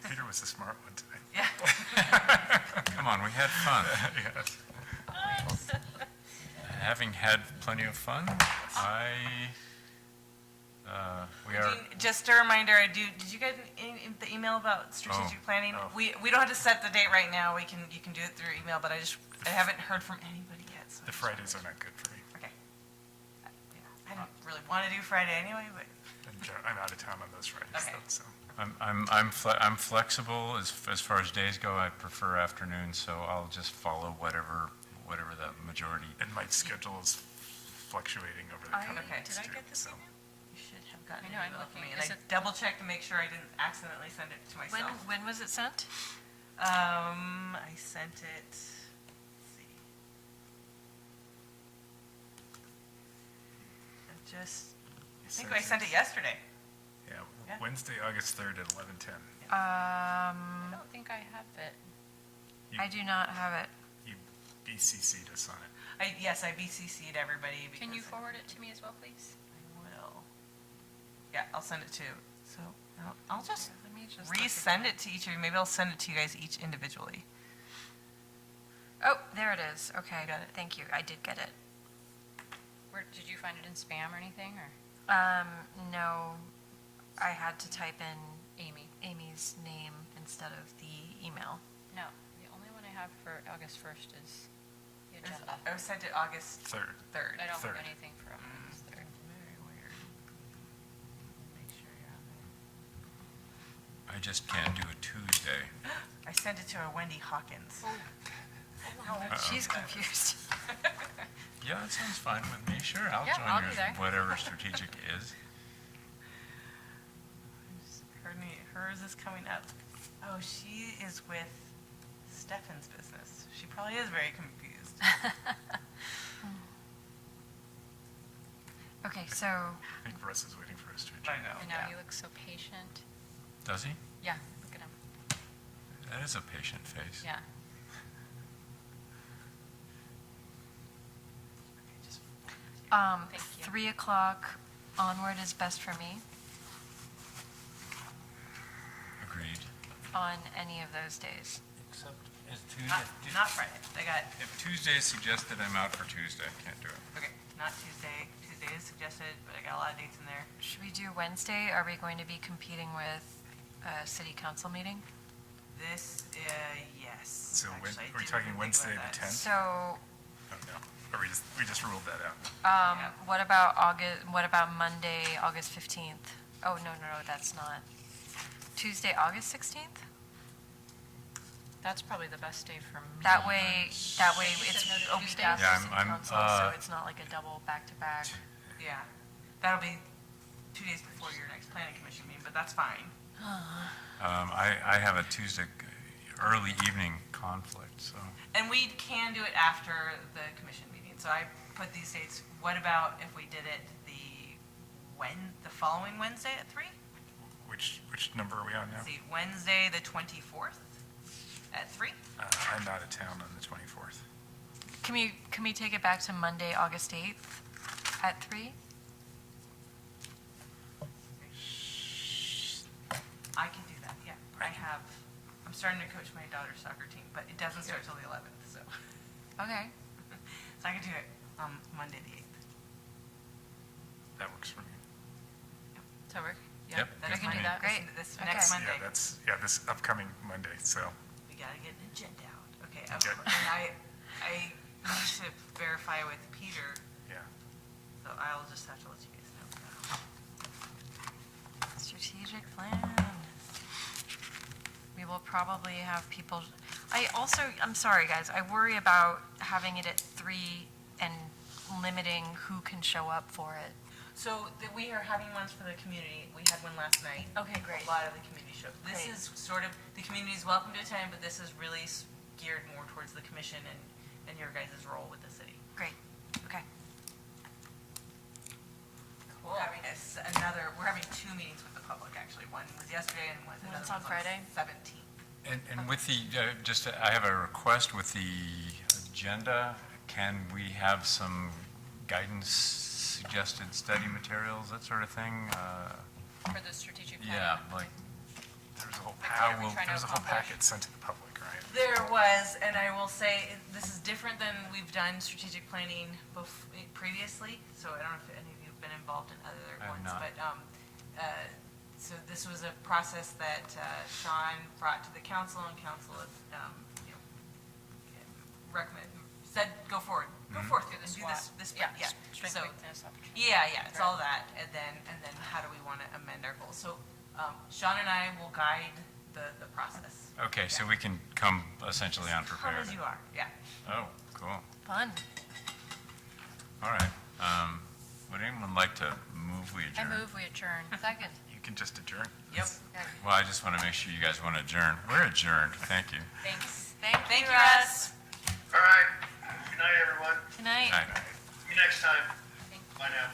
Peter was the smart one today. Yeah. Come on, we had fun. Yes. having had plenty of fun, we are, Just a reminder, did you get the email about strategic planning? We don't have to set the date right now, you can do it through email, but I haven't heard from anybody yet. So The Fridays are not good for me. Okay. I didn't really want to do Friday anyway, but. I'm out of town on those Fridays, Okay. though, so. I'm flexible as far as days go. I prefer afternoons, so I'll just follow whatever the majority. And my schedule is fluctuating over the coming Okay. weeks, Did I too, get this so. email? You should have gotten I an know, I'm email from me, looking. and Is I it- double-checked to make sure I didn't accidentally send it to myself. When was it sent? I sent it, let's see. I think I sent it yesterday. Yeah, Yeah. Wednesday, August 3rd at 11:10. I Um, don't think I have it. I do not have it. You BCC'd us on it. Yes, I BCC'd everybody. Can you because forward it to me as well, please? I will. Yeah, I'll send it to, so, I'll just Let me just look resend again. it to each of you. Maybe I'll send it to you guys each individually. Oh, there it is. Okay, Got it. thank you. I did get it. Where, did you find it in spam or anything, or? No, I had to type in Amy's name instead of the email. No, the only one I have for August 1st is the agenda. I sent it August 3rd. 3rd. I don't have Third. anything for August 3rd. Very weird. Make sure you're on there. I just can't do a Tuesday. I sent it to a Wendy Hawkins. She's confused. Yeah, that sounds fine with me. Sure, I'll Yeah, I'll join be your there. whatever strategic is. Hers is coming up. Oh, she is with Stefan's business. She probably is very confused. Okay, so, I think Russ is waiting for us to I adjourn. know. And now yeah. he looks so patient. Does he? Yeah, look at him. That is a patient face. Yeah. Thank you. 3 o'clock onward is best for me Agreed. on any of those days. Except, is Not Friday. I got, if Tuesday is suggested, I'm out for Tuesday. Can't do it. okay, not Tuesday. Tuesday is suggested, but I got a lot of dates in there. Should we do Wednesday? Are we going to be competing with a city council meeting? This, yes. So Actually, I are we didn't talking think Wednesday about the that. 10th? So, Oh, no. Or we just ruled that out. Yeah. what about Monday, August 15th? Oh, no, that's not. Tuesday, August 16th? That's probably the best day for me. That way it's no to a week Tuesdays? after Yeah, city I'm, council, so it's not like a double back-to-back. Yeah. That'll be 2 days before your next planning commission meeting, but that's fine. I have a Tuesday early evening conflict, so. And we can do it after the commission meeting, so I put these dates. What about if we did it the following Wednesday at 3? Which number are we on now? Let's see, Wednesday, the 24th at 3? I'm out of town on the 24th. Can we take it back to Monday, August 8th at 3? I can do that, yeah. I'm starting to coach my daughter's soccer team, but it doesn't start till the 11th, so. Okay. So I can do it Monday, the 8th. That works for me. Does that work? Yeah, Yep, that good is for fine. me. that. Great. This Okay. next Monday. Yeah, this upcoming Monday, so. We gotta get an agenda out. Okay, Okay. and I need to verify with Peter, Yeah. so I'll just have to let you guys know. Strategic plan. We will probably have people, I'm sorry, guys, I worry about having it at 3 and limiting who can show up for it. So we are having ones for the community. We had one last night. Okay, great. A lot of the community showed. This Great. is sort of, the community is welcome to attend, but this is really geared more towards the commission and your guys' role with the city. Great, okay. We're having we're having 2 meetings with the public, actually. One was yesterday and One's another on one's Friday? 17th. And with the, I have a request with the agenda. Can we have some guidance, suggested study materials, that sort of thing? For the strategic plan? Yeah, like, There's a whole Like, what are we trying to there's a whole accomplish? packet sent to the public, right? There was, and I will say, this is different than we've done strategic planning previously, so I don't know if any of you have been involved in other I have ones, not. but, so this was a process that Sean brought to the council, and council, recommend, said, go forward, go forth and do this, Yeah, yeah. strength, So, weakness, opportunity. yeah, it's all that, and then how do we want to amend our goals? So, Sean and I will guide the process. Okay, so we can come essentially Come unprepared. as you are, yeah. Oh, cool. Fun. All right. Would anyone like to move we I adjourn? move we adjourn. Second. You can just adjourn. Yep. Well, I just want to make sure you guys want to adjourn. We're adjourned. Thank you. Thanks. Thank you, Russ. All right. Good night, everyone. Good night. All right. See you next time. Bye now.